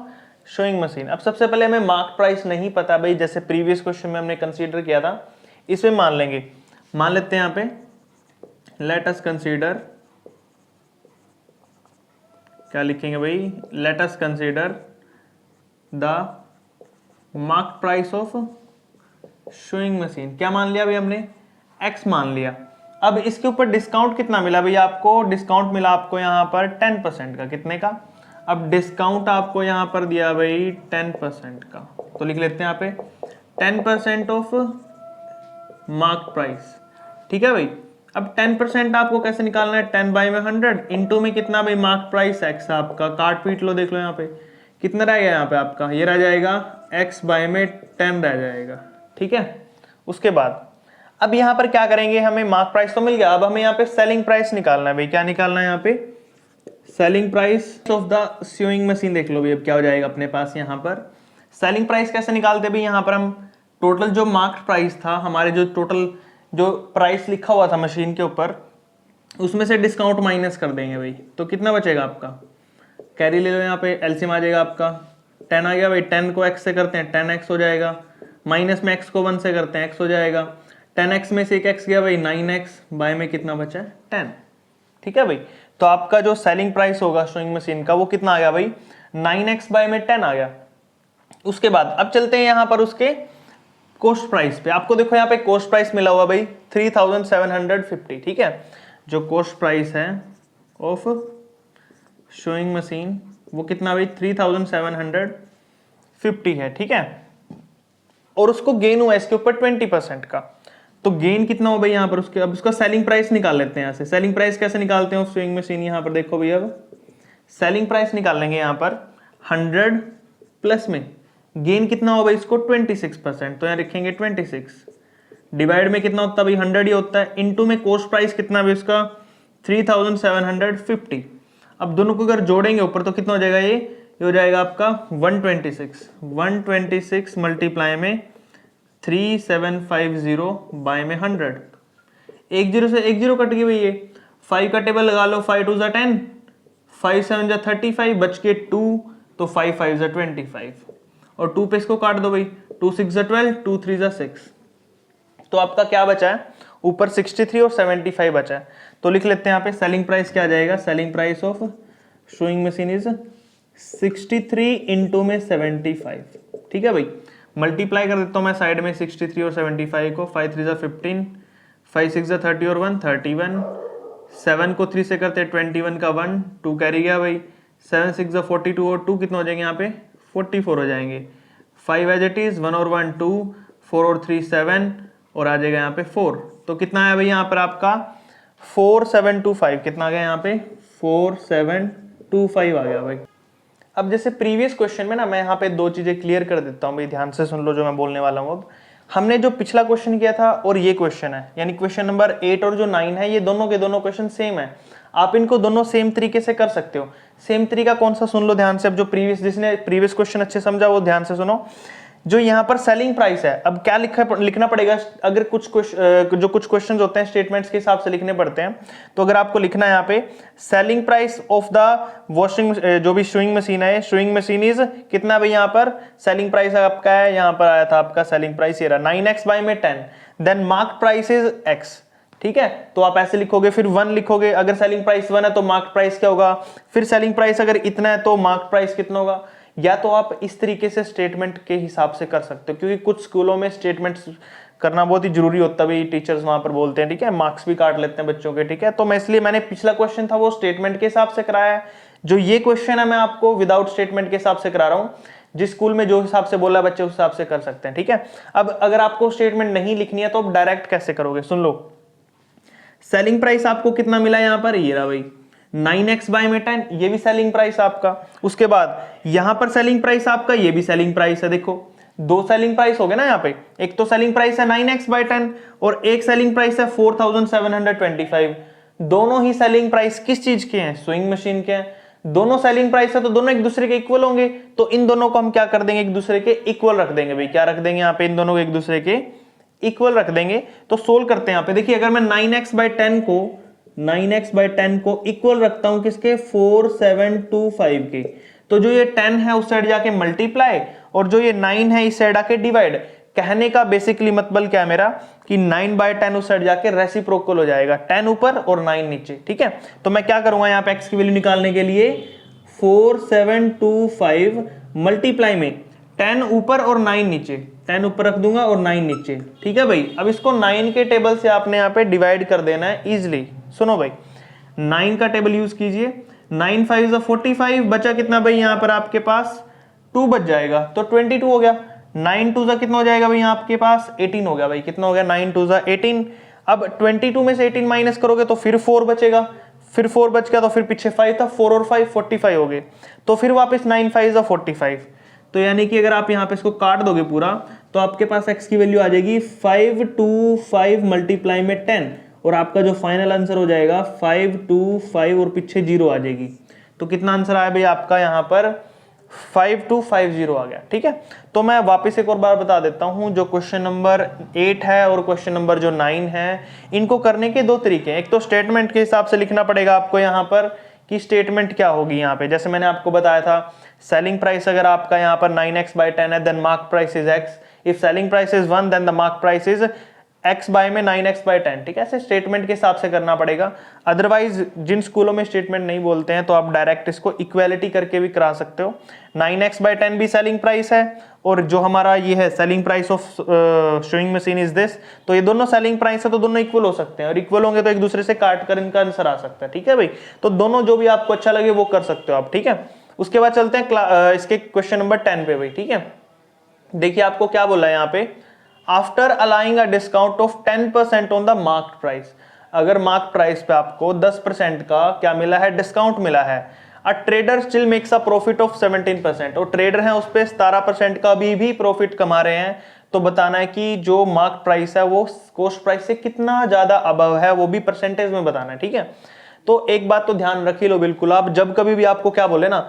showing machine. अब सबसे पहले हमें मार्क प्राइस नहीं पता भाई, जैसे प्रीवियस क्वेश्चन में हमने कंसीडर किया था, इसमें मान लेंगे, मान लेते हैं यहाँ पे लेट अस कंसीडर, क्या लिखेंगे भाई, let us consider the mark price of showing machine. क्या मान लिया भाई हमने, x मान लिया। अब इसके ऊपर डिस्काउंट कितना मिला भैया आपको, डिस्काउंट मिला आपको यहाँ पर 10% का, कितने का, अब डिस्काउंट आपको यहाँ पर दिया भाई 10% का, तो लिख लेते हैं यहाँ पे 10% ऑफ मार्क प्राइस, ठीक है भाई। अब 10% आपको कैसे निकालना है, 10 बाई में 100 इंटू में कितना भाई मार्क प्राइस x आपका, काट पीट लो, देख लो यहाँ पे कितना रह गया, यहाँ पे आपका ये रह जाएगा x बाई में 10 रह जाएगा, ठीक है। उसके बाद अब यहाँ पर क्या करेंगे, हमें मार्क प्राइस तो मिल गया, अब हमें यहाँ पे सेलिंग प्राइस निकालना है भाई। क्या निकालना है यहाँ पे, selling price of the sewing machine. देख लो भाई अब क्या हो जाएगा अपने पास, यहाँ पर सेलिंग प्राइस कैसे निकालते भाई, यहाँ पर हम टोटल जो मार्क प्राइस था हमारे, जो टोटल जो प्राइस लिखा हुआ था मशीन के ऊपर, उसमें से डिस्काउंट माइनस कर देंगे भाई, तो कितना बचेगा आपका, कैरी ले लो यहाँ पे, एलसीएम आ जाएगा आपका 10 आ गया भाई, 10 को x से करते हैं 10x हो जाएगा, माइनस में x को 1 से करते हैं x हो जाएगा, 10x में से एक x गया भाई 9x, बाय में कितना बचा है 10, ठीक है भाई। तो आपका जो सेलिंग प्राइस होगा शोइंग मशीन का वो कितना आ गया भाई 9x बाय में 10 आ गया। उसके बाद अब चलते हैं यहाँ पर उसके कॉस्ट प्राइस पे। आपको देखो यहाँ पे कॉस्ट प्राइस मिला हुआ भाई 3750, ठीक है। जो कॉस्ट प्राइस है ऑफ शोइंग मशीन वो कितना भाई 3750 है, ठीक है। और उसको गेन हुआ इसके ऊपर 20% का, तो गेन कितना हो भाई यहाँ पर उसके। अब उसका सेलिंग प्राइस निकाल लेते हैं यहाँ से। सेलिंग प्राइस कैसे निकालते हैं शोइंग मशीन, यहाँ पर देखो भैया, अब सेलिंग प्राइस निकाल लेंगे यहाँ पर 100 प्लस में गेन कितना होगा इसको 26%, तो यहाँ लिखेंगे 26 डिवाइड में कितना होता है भाई 100 ही होता है, इनटू में कॉस्ट प्राइस कितना है इसका 3750। अब दोनों को अगर जोड़ेंगे ऊपर तो कितना हो जाएगा, ये हो जाएगा आपका 126 मल्टीप्लाई में 3750 बाय में 100, एक जीरो से एक जीरो कट गई भाई, ये 5 का टेबल लगा लो, 5 2 जा 10, 5 7 जा 35, बच के 2, तो 5 5 जा 25, और 2 पे इसको काट दो भाई, 2 6 जा 12, 2 3 जा 6, तो आपका क्या बचा है ऊपर 63 और 75 बचा है। तो लिख लेते हैं यहाँ पे सेलिंग प्राइस क्या आ जाएगा, selling price of showing machine is 63 into में 75, ठीक है भाई। मल्टीप्लाई कर देता हूँ मैं साइड में 63 और 75 को, 5 3 जा 15, 5 6 जा 30 और 1 31, 7 को 3 से करते 21 का 1, 2 कैरी गया भाई, 7 6 जा 42 और 2 कितने हो जाएंगे यहाँ पे 44 हो जाएंगे, 5 एज इट इज, 1 और 1 2, 4 और 3 7, और आ जाएगा यहाँ पे 4, तो कितना आया भाई यहाँ पर आपका 4725, कितना आ गया यहाँ पे 4725 आ गया भाई। अब जैसे प्रीवियस क्वेश्चन में ना, मैं यहाँ पे दो चीजें क्लियर कर देता हूँ भाई, ध्यान से सुन लो जो मैं बोलने वाला हूँ। अब हमने जो पिछला क्वेश्चन किया था और ये क्वेश्चन है, यानी क्वेश्चन नंबर 8 और जो 9 है, ये दोनों के दोनों क्वेश्चन सेम है, आप इनको दोनों सेम तरीके से कर सकते हो। सेम तरीका कौन सा, सुन लो ध्यान से। अब जो जिसने प्रीवियस क्वेश्चन अच्छे समझा वो ध्यान से सुनो। जो यहाँ पर सेलिंग प्राइस है, अब क्या लिखना पड़ेगा, अगर कुछ क्वेश्चंस होते हैं स्टेटमेंट्स के हिसाब से लिखने पड़ते हैं, तो अगर आपको लिखना है यहाँ पे selling price of the washing, जो भी शोइंग मशीन है, शोइंग मशीन इज कितना भाई, यहाँ पर सेलिंग प्राइस आपका है, यहाँ पर आया था आपका सेलिंग प्राइस ये रहा 9x बाय में 10, then mark price is x, ठीक है। तो आप ऐसे लिखोगे, फिर 1 लिखोगे, अगर सेलिंग प्राइस 1 है तो मार्क प्राइस क्या होगा, फिर सेलिंग प्राइस अगर इतना है तो मार्क प्राइस कितना होगा। या तो आप इस तरीके से स्टेटमेंट के हिसाब से कर सकते हो, क्योंकि कुछ स्कूलों में स्टेटमेंट्स करना बहुत ही जरूरी होता है, टीचर्स वहां पर बोलते हैं, ठीक है, मार्क्स भी काट लेते हैं बच्चों के, ठीक है। तो मैं इसलिए मैंने पिछला क्वेश्चन था वो स्टेटमेंट के हिसाब से कराया है, जो ये क्वेश्चन है मैं आपको विदाउट स्टेटमेंट के हिसाब से करा रहा हूँ। जिस स्कूल में जो हिसाब से बोला बच्चे उस हिसाब से कर सकते हैं, ठीक है। अब अगर आपको स्टेटमेंट नहीं लिखनी है तो आप डायरेक्ट कैसे करोगे, सुन लो। सेलिंग प्राइस आपको कितना मिला यहाँ पर, ये रहा भाई 9x बाय में 10, ये भी सेलिंग प्राइस आपका। उसके बाद यहां पर सेलिंग प्राइस आपका, ये भी सेलिंग प्राइस है, देखो दो सेलिंग प्राइस हो गए ना यहाँ पे, एक तो सेलिंग प्राइस है 9x बाय 10 और एक सेलिंग प्राइस है 4725। दोनों ही सेलिंग प्राइस किस चीज के हैं, स्विंग मशीन के हैं। दोनों सेलिंग प्राइस है तो दोनों एक दूसरे के इक्वल होंगे, तो इन दोनों को हम क्या कर देंगे, एक दूसरे के इक्वल रख देंगे भाई। क्या रख देंगे यहाँ पे, इन दोनों को एक दूसरे के इक्वल रख देंगे। तो सोल्व करते हैं यहाँ पे, देखिए अगर मैं 9x बाय 10 को 9x बाय 10 को इक्वल रखता हूं किसके, 4725 के, तो जो ये 10 है उस साइड जाके मल्टीप्लाई और जो ये 9 है इस साइड आके डिवाइड। कहने का बेसिकली मतलब क्या है मेरा, कि 9 बाय 10 उस साइड जाके रेसिप्रोकल हो जाएगा, 10 ऊपर और 9 नीचे, ठीक है। तो मैं क्या करूंगा यहाँ पे x की वैल्यू निकालने के लिए, 4725 मल्टीप्लाई में 10 ऊपर और 9 नीचे, 10 ऊपर रख दूंगा और 9 नीचे, ठीक है भाई। अब इसको 9 के टेबल से आपने यहाँ पे डिवाइड कर देना है इजिली। सुनो भाई, 9 का टेबल यूज कीजिए, 9 5 45, बचा कितना भाई यहाँ पर आपके पास 2 बच जाएगा, तो 22 हो गया। 9 2 कितना हो जाएगा भाई आपके पास 18 हो गया भाई, कितना हो गया 9 2 18। अब 22 में से 18 माइनस करोगे तो फिर 4 बचेगा, फिर 4 बच गया तो फिर पीछे 5 था, 4 और 5 45 हो गए, तो फिर वापस 9 5 45। तो यानी कि अगर आप यहाँ पे इसको काट दोगे पूरा, तो आपके पास x की वैल्यू आ जाएगी 525 मल्टीप्लाई में 10, और आपका जो फाइनल आंसर हो जाएगा 525 और पीछे 0 आ जाएगी। तो कितना आंसर आया भाई आपका यहाँ पर 5250 आ गया, ठीक है। तो मैं वापस एक और बार बता देता हूँ, जो क्वेश्चन नंबर 8 है और क्वेश्चन नंबर जो 9 है, इनको करने के दो तरीके हैं। एक तो स्टेटमेंट के हिसाब से लिखना पड़ेगा आपको यहाँ पर कि स्टेटमेंट क्या होगी यहाँ पे, जैसे मैंने आपको बताया था सेलिंग प्राइस अगर आपका यहाँ पर 9x बाय 10 है, then mark price is x, if selling price is 1 then the mark price is x by में 9x बाय 10, ठीक है। ऐसे स्टेटमेंट के हिसाब से करना पड़ेगा। अदरवाइज जिन स्कूलों में स्टेटमेंट नहीं बोलते हैं तो आप डायरेक्ट इसको इक्वालिटी करके भी करा सकते हो। 9x बाय 10 भी सेलिंग प्राइस है और जो हमारा ये है selling price of showing machine is this, तो ये दोनों सेलिंग प्राइस है तो दोनों इक्वल हो सकते हैं, और इक्वल होंगे तो एक दूसरे से काट कर इनका आंसर आ सकता है, ठीक है भाई। तो दोनों जो भी आपको अच्छा लगे वो कर सकते हो आप, ठीक है। उसके बाद चलते हैं इसके क्वेश्चन नंबर 10 पे भाई, ठीक है। देखिए आपको क्या बोला है यहाँ पे, after allowing a discount of 10% on the marked price. अगर मार्क प्राइस पे आपको 10% का क्या मिला है, डिस्काउंट मिला है, a trader still makes a profit of 17%, और ट्रेडर है उस पे 17% का भी प्रॉफिट कमा रहे हैं, तो बताना है कि जो मार्क प्राइस है वो कॉस्ट प्राइस से कितना ज्यादा अबव है, वो भी परसेंटेज में बताना है, ठीक है। तो एक बात तो ध्यान रख ही लो बिल्कुल, आप जब कभी भी आपको क्या बोले ना,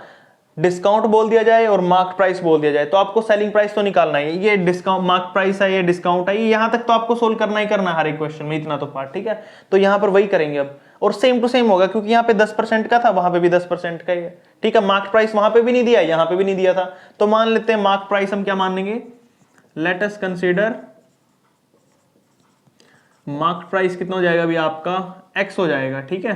डिस्काउंट बोल दिया जाए और मार्क प्राइस बोल दिया जाए, तो आपको सेलिंग प्राइस तो निकालना है। ये डिस्काउंट मार्क प्राइस है, ये डिस्काउंट है, ये यहां तक तो आपको सोल्व करना ही करना है हर एक क्वेश्चन में, इतना तो पार्ट, ठीक है। तो यहां पर वही करेंगे अब, और सेम टू सेम होगा, क्योंकि यहाँ पे 10% का था, वहां पे भी 10% का ही है, ठीक है। मार्क प्राइस वहां पे भी नहीं दिया, यहाँ पे भी नहीं दिया था, तो मान लेते हैं मार्क प्राइस हम क्या मान लेंगे, let us consider mark price कितना हो जाएगा अभी आपका, x हो जाएगा, ठीक है,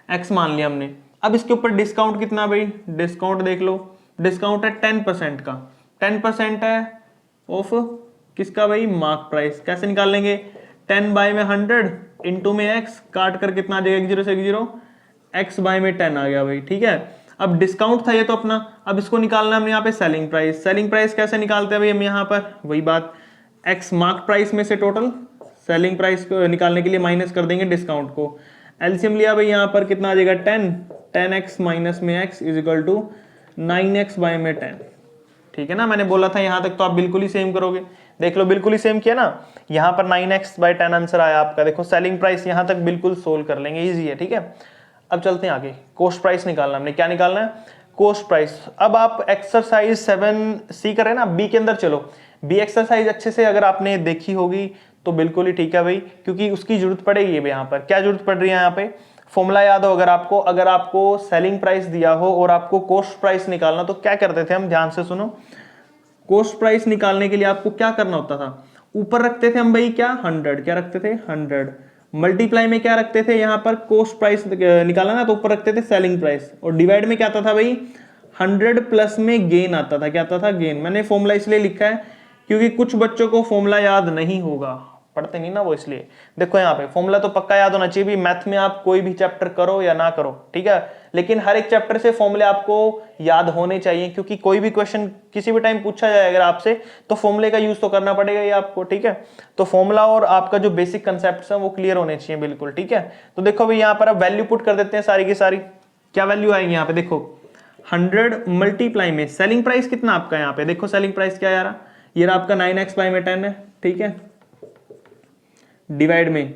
x मान लिया हमने। अब इसके ऊपर डिस्काउंट कितना भाई, डिस्काउंट देख लो, डिस्काउंट है 10% का, 10% है ऑफ किसका भाई, मार्क प्राइस। कैसे निकाल लेंगे, 10 बाय में 100 इंटू में x, काट कर कितना आ जाएगा, 0 से 0, x बाय में 10 आ गया भाई, ठीक है। अब डिस्काउंट था ये तो अपना, अब इसको निकालना हमने यहाँ पे सेलिंग प्राइस। सेलिंग प्राइस कैसे निकालते हैं भाई हम, यहाँ पर वही बात, x मार्क प्राइस में से टोटल सेलिंग प्राइस को निकालने के लिए माइनस कर देंगे डिस्काउंट को। एलसीएम लिया भाई, यहाँ पर कितना आ जाएगा 10x माइनस में x is equal to 9x by में 10, ठीक है ना। मैंने बोला था यहाँ तक तो आप बिल्कुल ही सेम करोगे, देख लो बिल्कुल ही सेम किया ना। यहाँ पर 9x बाय 10 आंसर आया आपका, देखो सेलिंग प्राइस यहाँ तक बिल्कुल सोल्व कर लेंगे, ईजी है, ठीक है। अब चलते हैं आगे, कोस्ट प्राइस निकालना हमने, क्या निकालना है, कोस्ट प्राइस। अब आप एक्सरसाइज 7C कर रहे हैं ना, बी के अंदर चलो, बी एक्सरसाइज अच्छे से अगर आपने देखी होगी तो बिल्कुल ही ठीक है भाई, क्योंकि उसकी जरूरत पड़ेगी अब। यहाँ पर क्या जरूरत पड़ रही है, यहाँ पे फॉर्मूला याद हो अगर आपको सेलिंग प्राइस दिया हो और आपको कोस्ट प्राइस निकालना, तो क्या करते थे हम, ध्यान से सुनो। कोस्ट प्राइस निकालने के लिए आपको क्या करना होता था, ऊपर रखते थे हम भाई क्या, 100, क्या रखते थे 100, मल्टीप्लाई में क्या रखते थे, यहाँ पर कोस्ट प्राइस निकाला ना, तो ऊपर रखते थे सेलिंग प्राइस, और डिवाइड में क्या आता था भाई, 100 प्लस में गेन आता था, क्या आता था, गेन। मैंने फॉर्मूला इसलिए लिखा है क्योंकि कुछ बच्चों को फॉर्मूला याद नहीं होगा, पढ़ते नहीं ना वो, इसलिए देखो यहाँ पे फॉर्मूला तो पक्का याद होना चाहिए भी, मैथ में आप कोई भी चैप्टर करो या ना करो, ठीक है, लेकिन हर एक चैप्टर से फॉर्मूले आपको याद होने चाहिए, क्योंकि कोई भी क्वेश्चन किसी भी टाइम पूछा जाए अगर आपसे, तो फॉर्मूले का यूज तो करना पड़ेगा ये आपको, ठीक है। तो फॉर्मूला और आपका जो बेसिक कंसेप्ट है वो क्लियर होने चाहिए बिल्कुल, ठीक है। तो देखो भाई यहाँ पर अब वैल्यू पुट कर देते हैं सारी की सारी, क्या वैल्यू आएंगी यहाँ पे, देखो 100 मल्टीप्लाई में सेलिंग प्राइस कितना आपका, यहाँ पे देखो सेलिंग प्राइस क्या यार, ये रहा आपका 9x बाय में 10 है, ठीक है, डिवाइड में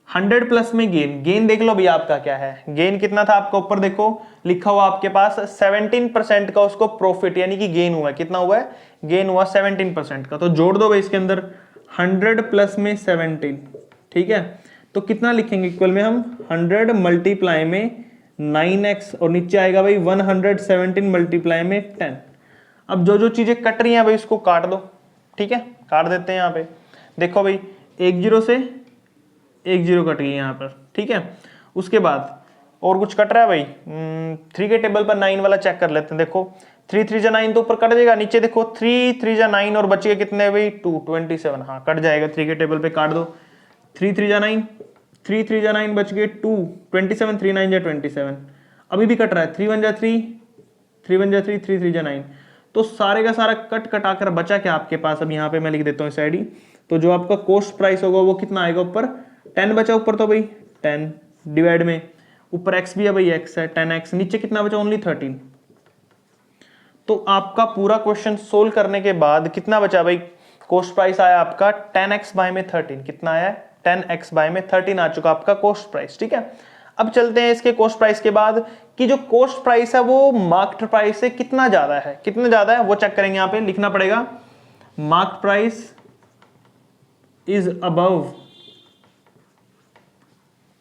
100 प्लस में गेन, गेन देख लो भैया आपका क्या है, गेन कितना था आपका, ऊपर देखो लिखा हुआ आपके पास 17% का उसको प्रॉफिट यानी कि गेन हुआ है, कितना हुआ है, गेन हुआ 17% का, तो जोड़ दो भाई इसके अंदर 100 प्लस में 17, ठीक है। तो कितना लिखेंगे इक्वल में हम, 100 मल्टीप्लाई में 9x और नीचे आएगा भाई 117 मल्टीप्लाई में 10। अब जो जो चीजें कट रही हैं भाई उसको काट दो, ठीक है, काट देते हैं यहाँ पे। देखो भाई 1 0 से 1 0 कट गई यहाँ पर, ठीक है। उसके बाद और कुछ कट रहा है भाई, 3 के टेबल पर 9 वाला चेक कर लेते हैं। देखो 3 3 जा 9 तो ऊपर कट जाएगा, नीचे देखो 3 3 जा 9 और बच गए कितने भाई 2 27, हाँ कट जाएगा, 3 के टेबल पे काट दो, 3 3 जा 9, 3 3 जा 9 बच गए 2 27, 3 9 जा 27, अभी भी कट रहा है 3 1 जा 3, 3 1 जा 3, 3 3 जा 9, तो सारे का सारा कट कटाकर बचा क्या आपके पास, अब यहाँ पे मैं लिख देता हूँ साइड ही, तो जो आपका कोस्ट प्राइस होगा वो कितना आएगा, ऊपर 10 बचा, ऊपर तो भाई 10 डिवाइड में ऊपर x भी है भाई, x है 10x, नीचे कितना बचा, ओनली 13। तो आपका पूरा क्वेश्चन सोल्व करने के बाद कितना बचा भाई, कोस्ट प्राइस आया आपका 10x बाय में 13, कितना आया, 10x बाय में 13 आ चुका आपका कोस्ट प्राइस, ठीक है। अब चलते हैं इसके कोस्ट प्राइस के बाद कि जो कोस्ट प्राइस है वो मार्केट प्राइस से कितना ज्यादा है, कितना ज्यादा है वो चेक करेंगे। यहाँ पे लिखना पड़ेगा market price is above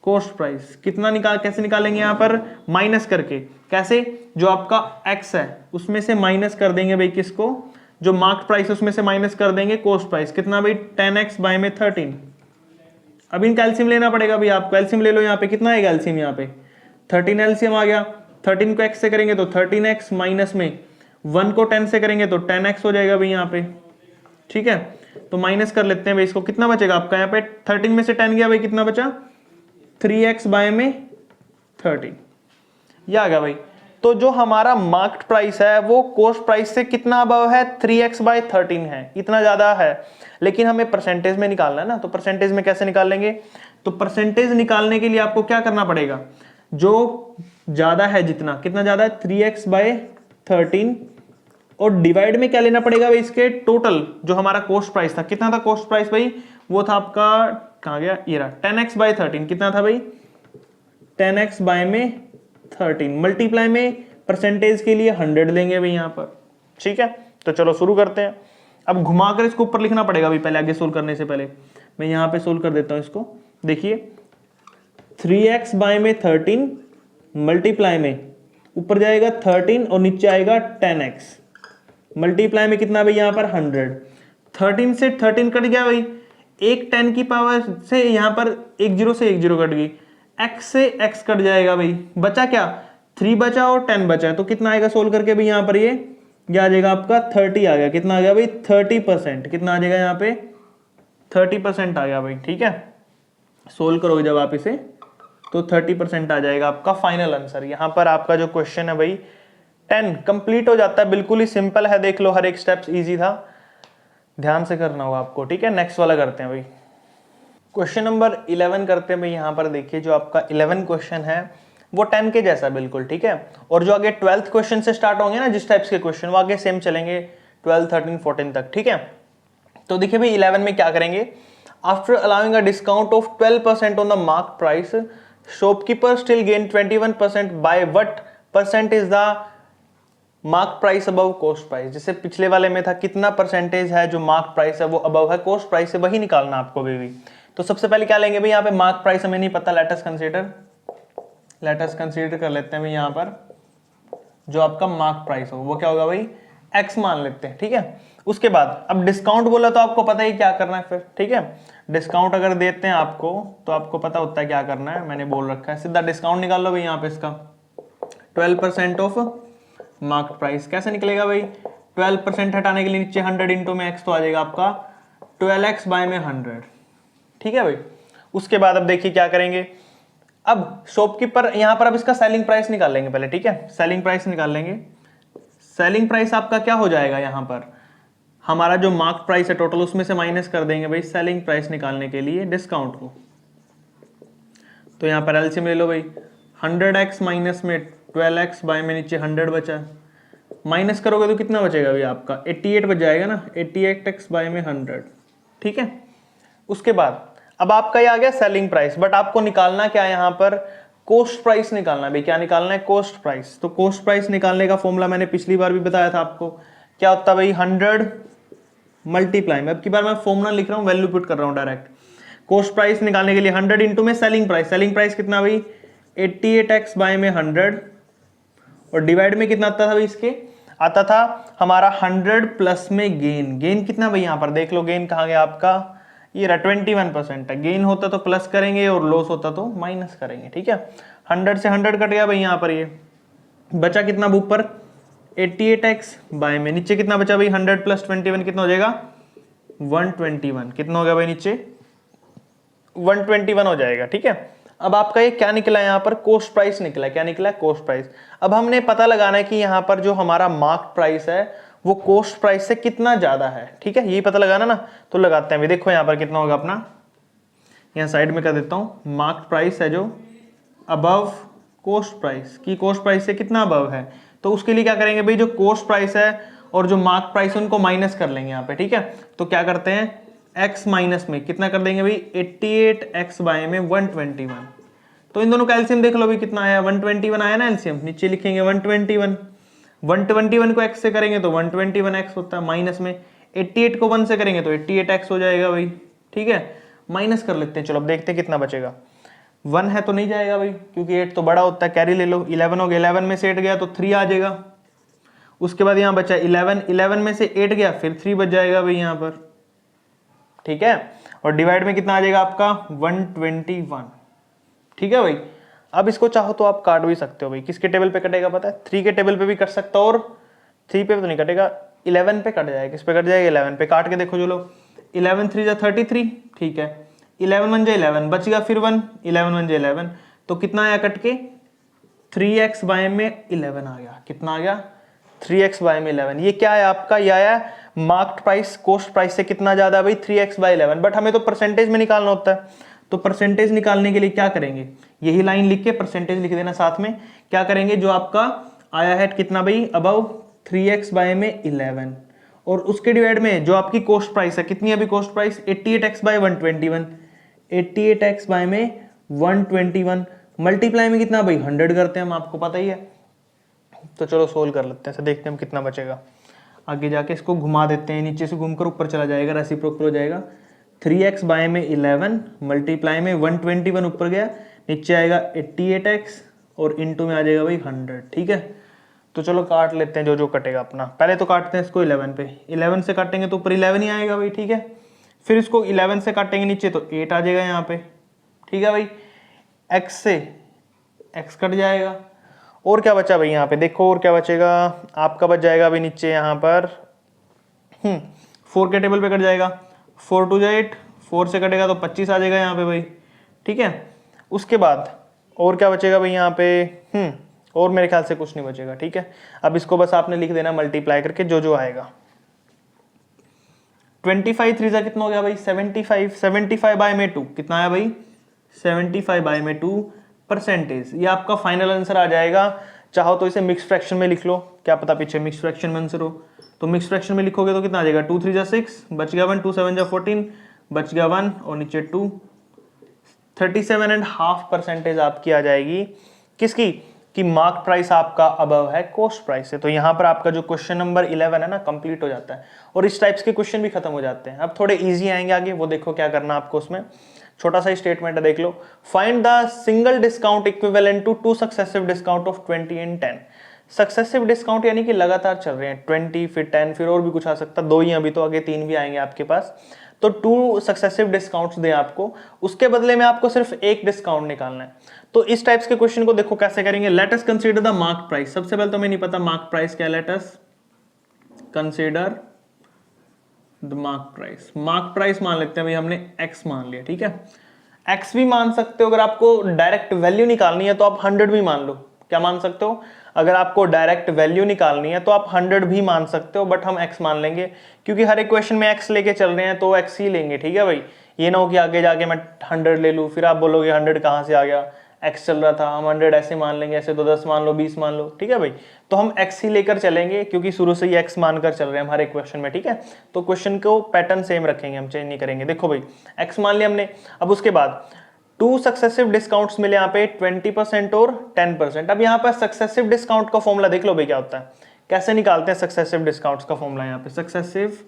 cost price, कितना कैसे निकालेंगे यहाँ पर, माइनस करके, कैसे, जो आपका x है उसमें से माइनस कर देंगे भाई किसको, जो मार्केट प्राइस है उसमें से माइनस कर देंगे कोस्ट प्राइस, कितना भाई 10x बाय में 13। अब इनका एलसीएम लेना पड़ेगा भाई आपको, एलसीएम ले लो, यहाँ पे कितना आएगा एलसीएम, यहाँ पे 13 एलसीएम आ गया, 13 को x से करेंगे तो 13x माइनस में 1 को 10 से करेंगे तो 10x हो जाएगा भाई यहाँ पे, ठीक है। तो माइनस कर लेते हैं भाई इसको, कितना बचेगा आपका यहाँ पे, 13 में से 10 गया भाई, कितना बचा 3x बाय में 13, ये आ गया भाई। तो जो हमारा मार्केट प्राइस है वो कोस्ट प्राइस से कितना अबव है, 3x बाय 13 है, इतना ज्यादा है, लेकिन हमें परसेंटेज में निकालना है ना, तो परसेंटेज में कैसे निकालेंगे, तो परसेंटेज निकालने के लिए आपको क्या करना पड़ेगा, जो ज्यादा है जितना, कितना ज्यादा है 3x बाय 13, और डिवाइड में क्या लेना पड़ेगा भाई, इसके टोटल जो हमारा कोस्ट प्राइस था, कितना था कोस्ट प्राइस भाई, वो था आपका, कहाँ गया, ये रहा 10x बाय 13, कितना था भाई 10x बाय में 13, मल्टीप्लाई में परसेंटेज के लिए 100 लेंगे भाई यहाँ पर, ठीक है। तो चलो शुरू करते हैं। अब घुमाकर इसको ऊपर लिखना पड़ेगा भाई, पहले आगे सोल्व करने से पहले मैं यहाँ पे सोल्व कर देता हूँ इसको। देखिए 3x बाय में 13 मल्टीप्लाई में ऊपर जाएगा 13 और नीचे आएगा 10x, मल्टीप्लाई में कितना भाई यहाँ पर 100। 13 से 13 कट गया भाई, एक 10 की पावर से यहाँ पर एक जीरो से एक जीरो कट गई, x से x कट जाएगा भाई, बचा क्या 3 बचा और 10 बचा है। तो कितना आएगा सोल्व करके भाई यहाँ पर ये आ जाएगा आपका 30 आ गया। कितना आ गया भाई 30%। कितना आ जाएगा यहाँ पे 30% आ गया भाई, ठीक है। सोल्व करोगे जब आप इसे तो 30% आ जाएगा आपका फाइनल आंसर। यहाँ पर आपका जो क्वेश्चन है भाई 10 कंप्लीट हो जाता है, बिल्कुल ही सिंपल है, देख लो हर एक स्टेप्स इजी था, ध्यान से करना होगा आपको, ठीक है। नेक्स्ट वाला करते हैं भाई, क्वेश्चन नंबर 11 करते हैं भाई। यहाँ पर देखिए जो आपका 11 क्वेश्चन है वो 10 के जैसा बिल्कुल, ठीक है। और जो आगे 12th क्वेश्चन से स्टार्ट होंगे ना जिस टाइप्स के क्वेश्चन, वो आगे सेम चलेंगे 12, 13, 14 तक, ठीक है। तो देखिए भाई 11 में क्या करेंगे, after allowing a discount of 12% on the mark price, shopkeeper still gain 21% by what percent is the mark price above cost price. जैसे पिछले वाले में था कितना परसेंटेज है जो मार्क प्राइस है वो अबव है कॉस्ट प्राइस से, वही निकालना आपको भी। तो सबसे पहले क्या लेंगे भाई, यहाँ पे मार्क प्राइस हमें नहीं पता, लेट अस कंसीडर कर लेते हैं भाई यहाँ पर जो आपका मार्क प्राइस हो वो क्या होगा भाई x मान लेते हैं, ठीक है। उसके बाद अब डिस्काउंट बोला तो आपको पता ही क्या करना है फिर, ठीक है। डिस्काउंट अगर देते हैं आपको तो आपको पता होता है क्या करना है, मैंने बोल रखा है, सीधा डिस्काउंट निकाल लो भाई यहाँ पे इसका 12% ऑफ मार्क प्राइस। कैसे निकलेगा भाई, 12% हटाने के लिए नीचे 100 इंटू में x तो आ जाएगा आपका 12x बाय में 100, ठीक है भाई। उसके बाद अब देखिए क्या करेंगे, अब शॉपकीपर यहाँ पर अब इसका सेलिंग प्राइस निकाल लेंगे पहले, ठीक है। सेलिंग प्राइस निकाल लेंगे। सेलिंग प्राइस आपका क्या हो जाएगा, यहाँ पर हमारा जो मार्क प्राइस है टोटल उसमें से माइनस कर देंगे भाई सेलिंग प्राइस निकालने के लिए डिस्काउंट को। तो यहाँ पर एलसीएम ले लो भाई, 100x माइनस में 12x बाय में नीचे 100 बचा, माइनस करोगे तो कितना बचेगा भाई आपका 88 बच जाएगा ना, 88x बाय में 100, ठीक है। उसके बाद अब आपका ये आ गया सेलिंग प्राइस, बट आपको निकालना क्या है यहाँ पर, कॉस्ट प्राइस निकालना है भाई। क्या निकालना है, कॉस्ट प्राइस। तो कॉस्ट प्राइस निकालने का फॉर्मूला मैंने पिछली बार भी बताया था आपको, क्या होता है भाई 100 मल्टीप्लाई में, अब की बार मैं फॉर्मूला लिख रहा हूँ, वैल्यू पुट कर रहा हूँ डायरेक्ट। कॉस्ट प्राइस निकालने के लिए 100 इंटू में सेलिंग प्राइस, सेलिंग प्राइस कितना भाई 88x बाय में 100, और डिवाइड में कितना आता था भाई इसके, आता था हमारा 100 प्लस में गेन। गेन कितना भाई यहाँ पर देख लो, गेन कहाँ गया आपका, ये 21% है। गेन होता तो प्लस करेंगे और लॉस होता तो माइनस करेंगे, ठीक है। 100 से 100 कट गया भाई यहाँ पर, ये बचा कितना ऊपर 88x बाय में नीचे कितना बचा भाई 100 प्लस 21 कितना हो जाएगा 121, कितना हो गया भाई नीचे 121 हो जाएगा, ठीक है। अब आपका ये क्या निकला है यहाँ पर, कॉस्ट प्राइस निकला है। क्या निकला है, कॉस्ट प्राइस। अब हमने पता लगाना है कि यहाँ पर जो हमारा मार्क प्राइस है वो कॉस्ट प्राइस से कितना ज्यादा है, ठीक है, यही पता लगाना ना। तो लगाते हैं, देखो यहाँ पर कितना होगा अपना, यहाँ साइड में कर देता हूँ, मार्क प्राइस है जो अबव कॉस्ट प्राइस की, कॉस्ट प्राइस से कितना अबव है, तो उसके लिए क्या करेंगे भाई, जो कॉस्ट प्राइस है और जो मार्क प्राइस है उनको माइनस कर लेंगे यहाँ पे, ठीक है। तो क्या करते हैं, x माइनस में कितना कर देंगे भाई 88x बाय में 121। तो इन दोनों का एलसीएम देख लो भाई कितना आया, 121 आया ना एलसीएम, नीचे लिखेंगे 121, 121 को x से करेंगे तो 121x होता है, माइनस में 88 को 1 से करेंगे तो 88x हो जाएगा भाई, ठीक है। माइनस कर लेते हैं, चलो अब देखते हैं कितना बचेगा। 1 है तो नहीं जाएगा भाई क्योंकि 8 तो बड़ा होता है, कैरी ले लो, 11 हो गया, 11 में से 8 गया तो 3 आ जाएगा। उसके बाद यहाँ बचा 11, 11 में से 8 गया फिर 3 बच जाएगा भाई यहाँ पर, ठीक है। और डिवाइड में कितना आ जाएगा आपका 121, ठीक है भाई। अब इसको चाहो तो आप काट भी सकते हो भाई, किसके टेबल पे कटेगा पता है, 3 के टेबल पे भी कट सकता हो, और 3 पे तो नहीं कटेगा, 11 पे कट जाएगा। किस पे कट जाएगा, 11 पे। काट के देखो जो लो, 11 3 जा 33, ठीक है, 11 1 जा 11 बच गया, फिर 1, 11 1 जा 11, तो कितना आया कट के 3x बाय में 11 आ गया। कितना आ गया 3x बाय में 11। ये क्या है आपका, ये आया मार्क्ड प्राइस कॉस्ट प्राइस से कितना ज्यादा है भाई 3x बाय 11। बट हमें तो परसेंटेज में निकालना होता है, तो परसेंटेज निकालने के लिए क्या करेंगे, यही लाइन लिख के परसेंटेज लिख देना साथ में। क्या करेंगे, जो आपका आया है कितना भाई अबव 3x बाय में 11, और उसके डिवाइड में जो आपकी कॉस्ट प्राइस है कितनी, अभी cost price 88x bye 121, 88x bye में 121 मल्टीप्लाई में कितना भाई 100 करते हैं हम, आपको पता ही है। तो चलो सोल्व कर लेते हैं, ऐसे देखते हैं हम कितना बचेगा। आगे जाके इसको घुमा देते हैं, नीचे से घूमकर ऊपर चला जाएगा, रेसिप्रोकल हो जाएगा। 3x बाय में 11 मल्टीप्लाई में 121 ऊपर गया, नीचे आएगा 88x और इनटू में आ जाएगा भाई 100। ठीक है, तो चलो काट लेते हैं जो जो कटेगा अपना। पहले तो काटते हैं इसको 11 पे, 11 से काटेंगे तो ऊपर 11 ही आएगा भाई। ठीक है, फिर इसको 11 से काटेंगे नीचे तो 8 आ जाएगा यहाँ पे। ठीक है भाई, x से x कट जाएगा, और क्या बचा भाई यहाँ पे देखो, और क्या बचेगा आपका, बच जाएगा भाई नीचे यहाँ पर 4 के टेबल पे कट जाएगा, 4 2 8, 4 से कटेगा तो 25 आ जाएगा यहाँ पे भाई। ठीक है, उसके बाद और क्या बचेगा भाई यहाँ पे, और मेरे ख्याल से कुछ नहीं बचेगा। ठीक है, अब इसको बस आपने लिख देना मल्टीप्लाई करके जो जो आएगा। 25 3 कितना हो गया भाई 75, 75 बाय में 2 कितना आया भाई 75 बाय में 2 परसेंटेज। ये आपका फाइनल आंसर आ जाएगा। चाहो तो इसे मिक्स फ्रैक्शन में लिख लो, क्या पता पीछे मिक्स फ्रैक्शन में आंसर हो, तो मिक्स फ्रैक्शन में लिखोगे तो कितना आ जाएगा 2 3 जा 6, बच गया 1, 2 7 जा 14, बच गया 1 और नीचे 2, 37.5% आपकी आ जाएगी। किसकी कि मार्क प्राइस आपका अबव है कॉस्ट प्राइस से। तो यहाँ पर आपका जो क्वेश्चन नंबर 11 है ना कंप्लीट हो जाता है, और इस टाइप्स के क्वेश्चन भी खत्म हो जाते हैं। अब थोड़े इजी आएंगे आगे, वो देखो क्या करना आपको। उसमें छोटा सा स्टेटमेंट है, देख लो। Find the single discount equivalent to 2 successive discount of 20 and 10। Successive discount यानी कि लगातार चल रहे हैं, 20 फिर 10 फिर और भी कुछ आ सकता है, 2 ही अभी, तो आगे 3 भी आएंगे आपके पास। तो 2 सक्सेसिव डिस्काउंट्स दें आपको, उसके बदले में आपको सिर्फ एक डिस्काउंट निकालना है। तो इस टाइप्स के क्वेश्चन को देखो कैसे करेंगे। Let us consider the mark price. सबसे पहले तो हमें नहीं पता मार्क प्राइस क्या है, let us consider the mark price. Mark price मान लेते हैं भाई, हमने x मान लिया। ठीक है, x भी मान सकते हो, अगर आपको डायरेक्ट वैल्यू निकालनी है तो आप 100 भी मान लो। क्या मान सकते हो, अगर आपको डायरेक्ट वैल्यू निकालनी है तो आप 100 भी मान सकते हो, बट हम x मान लेंगे क्योंकि हर एक क्वेश्चन में x लेके चल रहे हैं तो x ही लेंगे। ठीक है भाई, ये ना हो कि आगे जाके मैं 100 ले लूं, फिर आप बोलोगे 100 कहां से आ गया, x चल रहा था। हम 100 ऐसे मान लेंगे, ऐसे तो 10 मान लो, 20 मान लो। ठीक है भाई, तो हम x ही लेकर चलेंगे क्योंकि शुरू से ही x मानकर चल रहे हैं हम हर एक क्वेश्चन में। ठीक है, तो क्वेश्चन को पैटर्न सेम रखेंगे, हम चेंज नहीं करेंगे। देखो भाई x मान लिया हमने, अब उसके बाद 2 सक्सेसिव डिस्काउंट्स मिले यहाँ पे 20% और 10%। अब यहाँ पर सक्सेसिव डिस्काउंट का फॉर्मूला देख लो भाई क्या होता है, कैसे निकालते हैं सक्सेसिव डिस्काउंट्स का फॉर्मूला। यहाँ पे सक्सेसिव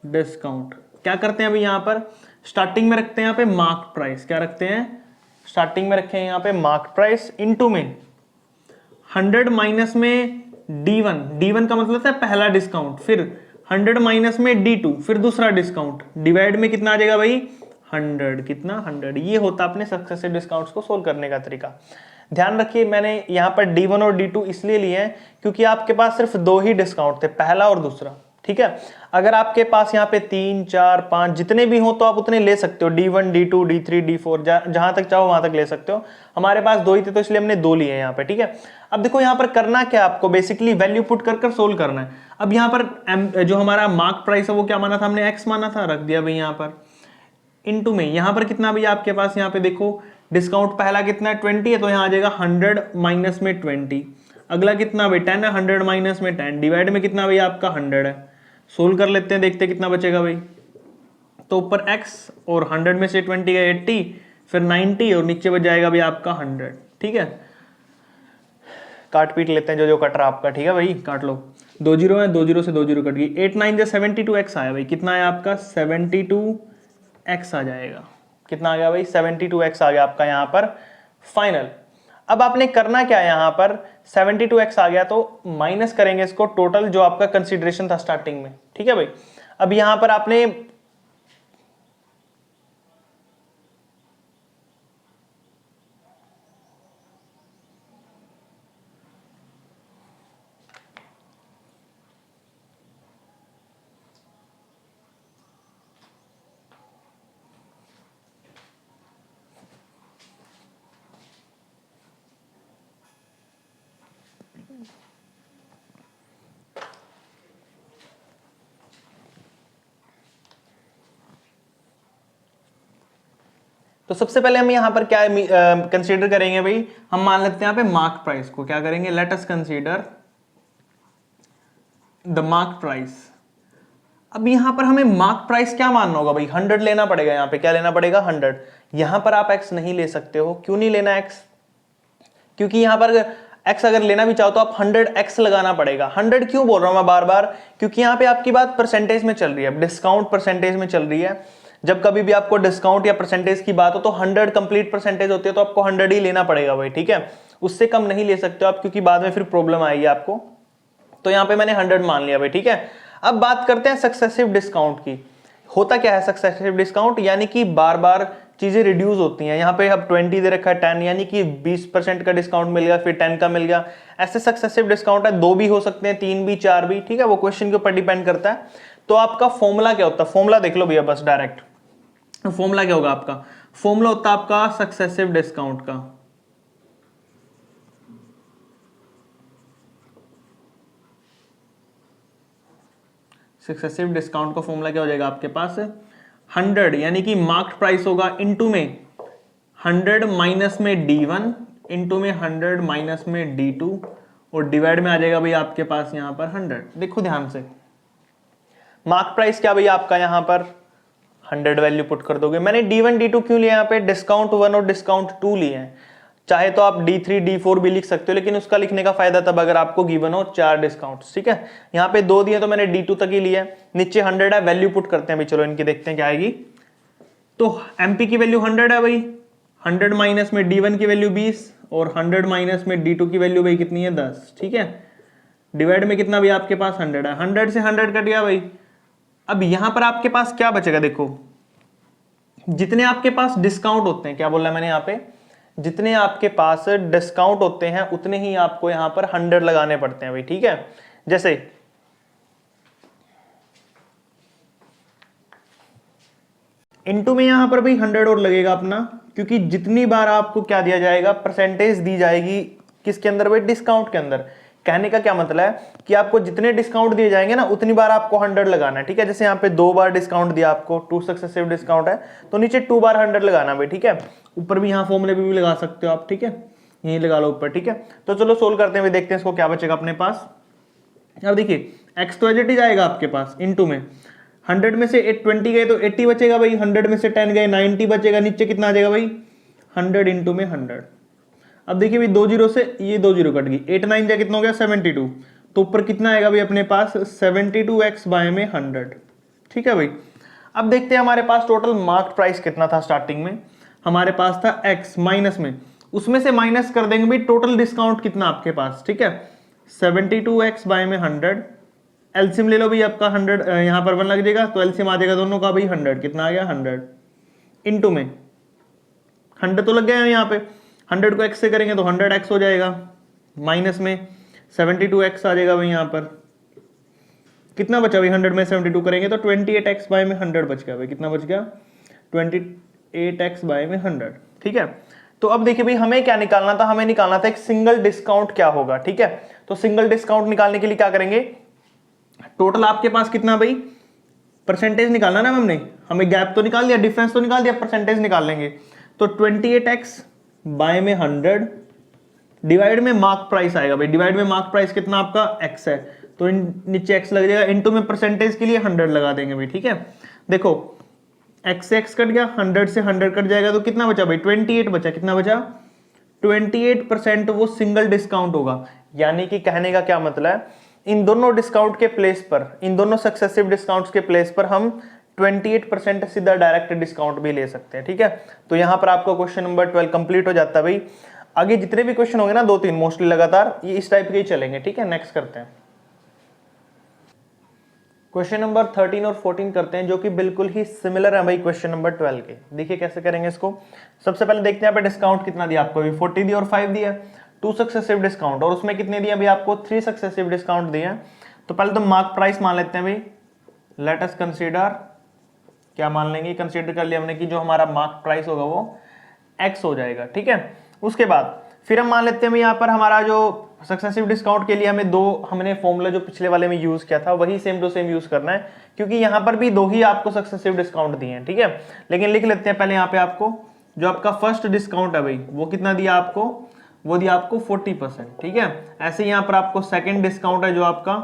डिस्काउंट क्या करते हैं अभी, यहाँ पर स्टार्टिंग में रखते हैं यहाँ पे मार्क प्राइस। क्या रखते हैं, स्टार्टिंग में रखे हैं यहाँ पे मार्क प्राइस, इनटू में 100 माइनस में D1 का मतलब है पहला डिस्काउंट, फिर 100 माइनस में D2 फिर दूसरा डिस्काउंट, डिवाइड में कितना आ जाएगा भाई 100, कितना 100। ये होता है अपने सक्सेसिव डिस्काउंट्स को सोल्व करने का तरीका। ध्यान रखिए मैंने यहाँ पर D1 और D2 इसलिए लिए हैं क्योंकि आपके पास सिर्फ 2 ही डिस्काउंट थे, पहला और दूसरा। ठीक है, अगर आपके पास यहाँ पे 3 4 5 जितने भी हो तो आप उतने ले सकते हो, D1 D2 D3 D4 जहां तक चाहो वहां तक ले सकते हो। हमारे पास 2 ही थे तो इसलिए हमने 2 लिए यहाँ पे। ठीक है, अब देखो यहाँ पर करना क्या, आपको बेसिकली वैल्यू पुट कर सोल्व करना है। अब यहाँ पर जो हमारा मार्क प्राइस है वो क्या माना था हमने, x माना था, रख दिया भाई यहाँ पर इनटू में। यहाँ पर कितना भाई आपके पास, यहाँ पे देखो डिस्काउंट पहला कितना है 20 है, तो यहाँ आ जाएगा 100 माइनस में 20। अगला कितना भाई 10 है, 100 माइनस में 10, डिवाइड में कितना भाई आपका 100 है। सोल्व कर लेते हैं, देखते हैं कितना बचेगा भाई। तो ऊपर x और 100 में से 20 का 80, फिर 90 और नीचे बच जाएगा भाई आपका 100। ठीक है, काट पीट लेते हैं जो जो कट रहा आपका। ठीक है भाई, काट लो, 2 0 है, 2 0 से 2 0 कट गई, 8 9 जा 72x आया भाई। कितना आया आपका 72x आ जाएगा। कितना आ गया भाई 72x आ गया आपका यहाँ पर फाइनल। अब आपने करना क्या है, यहाँ पर 72x आ गया तो माइनस करेंगे इसको टोटल जो आपका कंसीडरेशन था स्टार्टिंग में। ठीक है भाई, अब यहाँ पर आपने तो सबसे पहले हम यहाँ पर क्या कंसीडर करेंगे भाई, हम मान लेते हैं यहाँ पे मार्क प्राइस को। क्या करेंगे, let us consider the mark price. अब यहाँ पर हमें मार्क प्राइस क्या मानना होगा भाई, 100 लेना पड़ेगा। यहाँ पे क्या लेना पड़ेगा 100। यहाँ पर आप x नहीं ले सकते हो, क्यों नहीं लेना x, क्योंकि यहाँ पर x अगर लेना भी चाहो तो आप 100x लगाना पड़ेगा। 100 क्यों बोल रहा हूं मैं बार बार, क्योंकि यहाँ पे आपकी बात परसेंटेज में चल रही है, डिस्काउंट परसेंटेज में चल रही है। जब कभी भी आपको डिस्काउंट या परसेंटेज की बात हो तो 100 कंप्लीट परसेंटेज होती है, तो आपको 100 ही लेना पड़ेगा भाई, ठीक है। उससे कम नहीं ले सकते हो आप, क्योंकि बाद में फिर प्रॉब्लम आएगी आपको। तो यहाँ पे मैंने 100 मान लिया भाई, ठीक है। अब बात करते हैं सक्सेसिव डिस्काउंट की। होता क्या है सक्सेसिव डिस्काउंट, यानी कि बार बार चीजें रिड्यूस होती हैं। यहाँ पे अब 20 दे रखा है 10, यानी कि 20% का डिस्काउंट मिल गया, फिर 10 का मिल गया। ऐसे सक्सेसिव डिस्काउंट है, 2 भी हो सकते हैं, 3 भी, 4 भी, ठीक है। वो क्वेश्चन के ऊपर डिपेंड करता है। तो आपका फॉर्मूला क्या होता है, फॉर्मूला देख लो भैया बस डायरेक्ट। फॉर्मूला क्या होगा आपका, फॉर्मूला होता है आपका सक्सेसिव डिस्काउंट का। सक्सेसिव डिस्काउंट का फॉर्मूला क्या हो जाएगा आपके पास, 100 यानी कि मार्क्ड प्राइस होगा, इनटू में 100 माइनस में D1, इनटू में 100 माइनस में D2, और डिवाइड में आ जाएगा भाई आपके पास यहां पर 100। देखो ध्यान से, मार्क प्राइस क्या भाई आपका, यहां पर 100 वैल्यू पुट कर दोगे। मैंने D1 D2 क्यों लिया यहाँ पे, डिस्काउंट 1 और डिस्काउंट 2 लिए हैं। चाहे तो आप D3 D4 भी लिख सकते हो, लेकिन उसका लिखने का फायदा तब अगर आपको गिवन हो 4 डिस्काउंट्स, ठीक है। यहाँ पे 2 दिए तो मैंने D2 तक ही लिया, नीचे 100 है, वैल्यू पुट करते हैं भाई। चलो इनकी देखते हैं क्या आएगी। तो MP की वैल्यू 100 है भाई, 100 माइनस में D1 की वैल्यू 20, और 100 माइनस में D2 की वैल्यू भाई कितनी है 10, ठीक है। डिवाइड में कितना भी आपके पास 100 है, 100 से 100 कट गया भाई। अब यहां पर आपके पास क्या बचेगा, देखो जितने आपके पास डिस्काउंट होते हैं, क्या बोला मैंने यहाँ पे, जितने आपके पास डिस्काउंट होते हैं उतने ही आपको यहां पर 100 लगाने पड़ते हैं भाई, ठीक है। जैसे इनटू में यहां पर भाई 100 और लगेगा अपना, क्योंकि जितनी बार आपको क्या दिया जाएगा, परसेंटेज दी जाएगी किसके अंदर भाई, डिस्काउंट के अंदर। कहने का क्या मतलब है कि आपको जितने डिस्काउंट दिए जाएंगे ना, उतनी बार आपको 100 लगाना है, ठीक है। जैसे यहाँ पे 2 बार डिस्काउंट दिया आपको, 2 सक्सेसिव डिस्काउंट है, तो नीचे 2 बार 100 लगाना भाई, ठीक है। ऊपर भी यहाँ फॉर्मूले भी लगा सकते हो आप, ठीक है, यही लगा लो ऊपर, ठीक है। तो चलो सोल्व करते हैं, देखते हैं इसको क्या बचेगा अपने पास। अब देखिए एक्स तो एज इट इज आएगा आपके पास, इनटू में 100 में से 20 गए तो 80 बचेगा भाई, 100 में से 10 गए 90 बचेगा, नीचे कितना आ जाएगा भाई 100 इंटू में 100। अब देखिए भाई 2 जीरो से ये 2 जीरो कट गई, 8 9 जा कितना हो गया 72, तो ऊपर कितना आएगा भाई अपने पास 72x बाय में 100, ठीक है भाई। अब देखते हैं हमारे पास टोटल मार्क प्राइस कितना था स्टार्टिंग में, हमारे पास था x माइनस में, उसमें से माइनस कर देंगे भाई टोटल डिस्काउंट कितना आपके पास, ठीक है 72x बाय में 100। एलसीएम ले लो भाई आपका 100, यहाँ पर 1 लग जाएगा तो एलसीएम आ जाएगा दोनों का भाई 100, कितना आ गया 100 इनटू में 100 तो लग गया यहाँ पे, 100 को x से करेंगे तो 100x हो जाएगा, माइनस में 72x आ जाएगा भाई यहाँ पर, कितना बचा भाई 100 में 72 करेंगे तो 28x बाय में 100 बच गया भाई, कितना बच गया 28x बाय में 100, ठीक है। तो अब देखिए भाई हमें क्या निकालना था, हमें निकालना था एक सिंगल डिस्काउंट क्या होगा, ठीक है। तो सिंगल डिस्काउंट निकालने के लिए क्या करेंगे, टोटल आपके पास कितना भाई परसेंटेज निकालना ना हमें गैप तो निकाल दिया, डिफरेंस तो निकाल दिया, परसेंटेज निकाल लेंगे। तो 28x बाय में 100 डिवाइड में मार्क प्राइस आएगा भाई, डिवाइड में मार्क प्राइस कितना आपका x है, तो नीचे x लग जाएगा, इनटू में परसेंटेज के लिए 100 लगा देंगे भाई, ठीक है। देखो x से x कट गया, 100 से 100 कट जाएगा, तो कितना बचा भाई 28 बचा, कितना बचा 28% वो सिंगल डिस्काउंट होगा। यानी कि कहने का क्या मतलब है, इन दोनों डिस्काउंट के प्लेस पर, इन दोनों सक्सेसिव डिस्काउंट्स के प्लेस पर हम 28% सीधा डायरेक्ट डिस्काउंट भी ले सकते हैं, ठीक है। तो यहां पर आपका क्वेश्चन नंबर 12 कंप्लीट हो जाता है भाई। आगे जितने भी क्वेश्चन होंगे ना 2-3 मोस्टली लगातार ये इस टाइप के ही चलेंगे, ठीक है। नेक्स्ट करते हैं क्वेश्चन नंबर 13 और 14 करते हैं, जो कि बिल्कुल ही सिमिलर है भाई क्वेश्चन नंबर 12 के। देखिए कैसे करेंगे इसको। सबसे पहले देखते हैं यहाँ पे डिस्काउंट कितना दिया आपको, अभी 40 दिया और 5 दिया, 2 सक्सेसिव डिस्काउंट, और उसमें कितने दिए अभी आपको 3 सक्सेसिव डिस्काउंट दिए हैं। तो पहले तो मार्क प्राइस मान लेते हैं भाई, लेट अस कंसीडर, क्या मान लेंगे, कंसीडर कर लिया हमने कि जो हमारा मार्क प्राइस होगा वो x हो जाएगा, ठीक है। उसके बाद फिर हम मान लेते हैं यहाँ पर हमारा जो सक्सेसिव डिस्काउंट के लिए हमें हमने फॉर्मूला जो पिछले वाले में यूज किया था वही सेम टू सेम यूज करना है, क्योंकि यहाँ पर भी 2 ही आपको सक्सेसिव डिस्काउंट दिए हैं, ठीक है। लेकिन लिख लेते हैं पहले यहाँ पे आपको जो आपका फर्स्ट डिस्काउंट है भाई वो कितना दिया आपको, वो दिया आपको 40%, ठीक है। ऐसे यहाँ पर आपको सेकेंड डिस्काउंट है जो आपका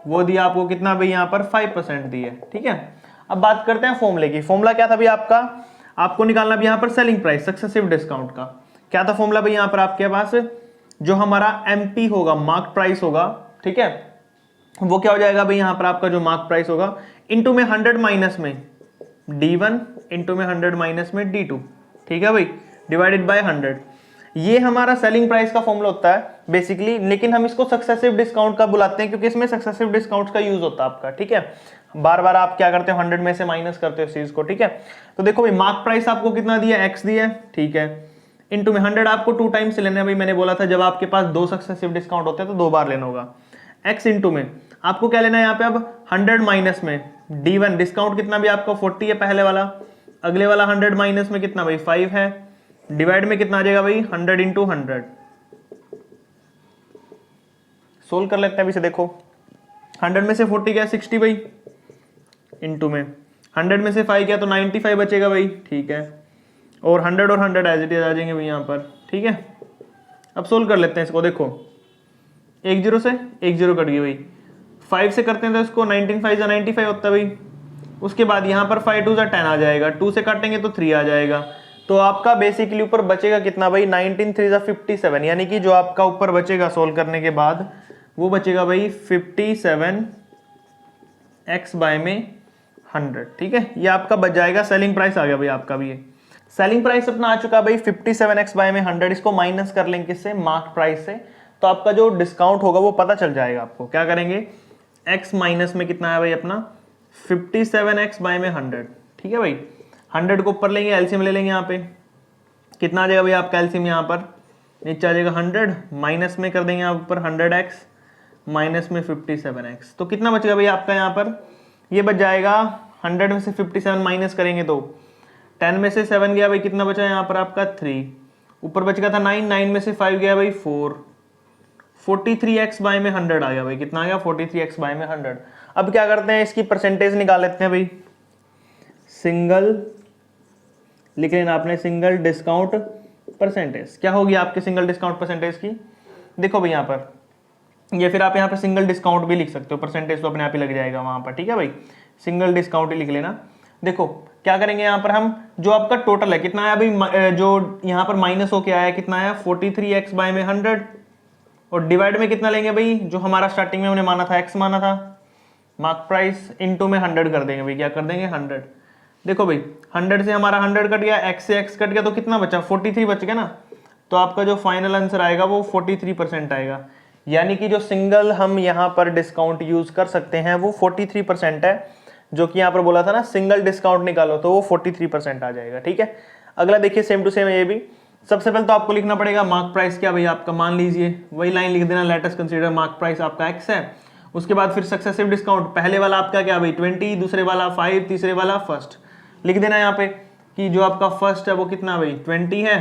वो दिया आपको कितना भाई यहाँ पर 5% दिए, ठीक है। अब बात करते हैं फॉर्मूले की। फॉर्मूला क्या था भाई आपको निकालना भी यहाँ पर सेलिंग प्राइस सक्सेसिव डिस्काउंट का क्या था फॉर्मूला भाई यहाँ पर आपके पास, जो हमारा MP होगा, मार्क प्राइस होगा, ठीक है, वो क्या हो जाएगा भाई, यहाँ पर आपका जो मार्क प्राइस होगा इनटू में 100 माइनस में D1 इनटू में 100 माइनस में D2, ठीक है भाई, डिवाइडेड बाय 100। ये हमारा सेलिंग प्राइस का फॉर्मूला होता है बेसिकली, लेकिन हम इसको सक्सेसिव डिस्काउंट का बुलाते हैं क्योंकि इसमें सक्सेसिव डिस्काउंट का यूज होता है आपका, ठीक है। बार बार आप क्या करते हो, 100 में से माइनस करते हो इस चीज को, ठीक है। तो देखो भाई, मार्क प्राइस आपको कितना दिया, x दिया, ठीक है, इनटू में 100 आपको 2 टाइम्स लेना है भाई, मैंने बोला था जब आपके पास 2 सक्सेसिव डिस्काउंट होते हैं तो 2 बार लेना होगा। x इनटू में आपको क्या लेना है यहाँ पे, अब 100 माइनस में D1 डिस्काउंट कितना भी आपका 40 है पहले वाला, अगले वाला 100 माइनस में कितना भाई 5 है, डिवाइड में कितना आ जाएगा भाई 100 इंटू 100। सोल्व कर लेते हैं अभी से, देखो 100 में से 40 गया 60 भाई, इंटू में 100 में से 5 गया तो 95 बचेगा भाई, ठीक है, और 100 और 100 एज इट इज आ जाएंगे भाई यहाँ पर, ठीक है। अब सोल्व कर लेते हैं इसको, देखो 1 0 से 1 0 कट गई भाई, 5 से करते हैं तो इसको 19 5 जा 95 होता है भाई, उसके बाद यहाँ पर 5 2 जा 10 आ जाएगा, 2 से काटेंगे तो 3 आ जाएगा, तो आपका बेसिकली ऊपर बचेगा कितना भाई 19 3 जा 57, यानी कि जो आपका ऊपर बचेगा सोल्व करने के बाद वो बचेगा भाई 57 x बाय में 100, ठीक है। ये आपका बच जाएगा, सेलिंग प्राइस आ गया भाई आपका भी, ये सेलिंग प्राइस अपना आ चुका भाई 57 x बाय में 100। इसको माइनस कर लेंगे किससे, मार्क प्राइस से, तो आपका जो डिस्काउंट होगा वो पता चल जाएगा आपको। क्या करेंगे, x माइनस में कितना है भाई अपना 57 x बाय में 100, ठीक है भाई। 100 को ऊपर लेंगे, एलसीएम ले लेंगे, यहाँ पे कितना आ जाएगा भाई आपका एलसीएम, यहाँ पर नीचे आ जाएगा 100, माइनस में कर देंगे यहाँ ऊपर 100x माइनस में 57x, तो कितना बचेगा भाई आपका यहाँ पर, ये बच जाएगा 100 में से 57 माइनस करेंगे तो 10 में से 7 गया भाई, कितना बचा यहाँ पर आपका 3, ऊपर बच गया था 9, 9 में से 5 गया भाई 4, 43x बाय में 100 आ गया भाई, कितना आ गया 43x बाय में 100। अब क्या करते हैं, इसकी परसेंटेज निकाल लेते हैं भाई, सिंगल लिख लेना आपने, सिंगल डिस्काउंट परसेंटेज क्या होगी आपके सिंगल डिस्काउंट परसेंटेज की, देखो भाई यहाँ पर, ये फिर आप यहाँ पे सिंगल डिस्काउंट भी लिख सकते हो, परसेंटेज तो अपने आप ही लग जाएगा वहां पर, ठीक है भाई, सिंगल डिस्काउंट ही लिख लेना। देखो क्या करेंगे यहाँ पर हम, जो आपका टोटल है कितना आया भाई, जो यहाँ पर माइनस होके आया कितना आया 43x बाय में 100, और डिवाइड में कितना लेंगे भाई, जो हमारा स्टार्टिंग में हमने माना था x माना था, मार्क प्राइस इनटू में 100 कर देंगे भाई, क्या कर देंगे 100। देखो भाई 100 से हमारा 100 कट गया, x से x कट गया, तो कितना बचा 43 बच गया ना, तो आपका जो फाइनल आंसर आएगा वो 43% आएगा, यानी कि जो सिंगल हम यहाँ पर डिस्काउंट यूज कर सकते हैं वो 43% है, जो कि यहाँ पर बोला था ना सिंगल डिस्काउंट निकालो तो वो 43% आ जाएगा, ठीक है। अगला देखिए सेम टू सेम ये भी, सबसे पहले तो आपको लिखना पड़ेगा मार्क प्राइस क्या भाई आपका, मान लीजिए वही लाइन लिख देना, let us consider mark price आपका x है, उसके बाद फिर सक्सेसिव डिस्काउंट, पहले वाला आपका क्या भाई 20, दूसरे वाला 5, तीसरे वाला फर्स्ट, लिख देना यहाँ पे कि जो आपका फर्स्ट है वो कितना भाई 20 है,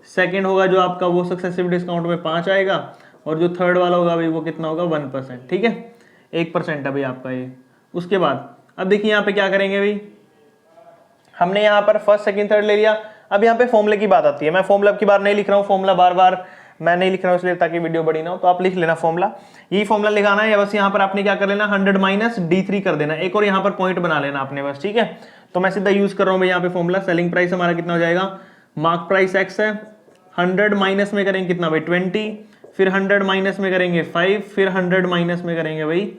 सेकेंड होगा जो आपका वो सक्सेसिव डिस्काउंट में 5 आएगा, और जो थर्ड वाला होगा भाई वो कितना होगा 1%, ठीक है, 1% है भाई आपका ये। उसके बाद अब देखिए यहाँ पे क्या करेंगे भाई, हमने यहाँ पर फर्स्ट सेकंड थर्ड ले लिया, अब यहाँ पे फॉर्मूले की बात आती है, मैं फॉर्मूला की बार नहीं लिख रहा हूँ, फॉर्मूला बार बार मैं नहीं लिख रहा हूँ इसलिए ताकि वीडियो बड़ी ना हो, तो आप लिख लेना फॉर्मूला, यही फॉर्मूला लिखाना है, या बस यहाँ पर आपने क्या कर लेना 100 माइनस D3 कर देना, एक और यहाँ पर पॉइंट बना लेना आपने बस, ठीक है। तो मैं सीधा यूज कर रहा हूँ भाई यहाँ पे फॉर्मूला, सेलिंग प्राइस हमारा कितना हो जाएगा, मार्क प्राइस x है, 100 माइनस में करेंगे कितना भाई 20, फिर 100 माइनस में करेंगे 5, फिर 100 माइनस में करेंगे भाई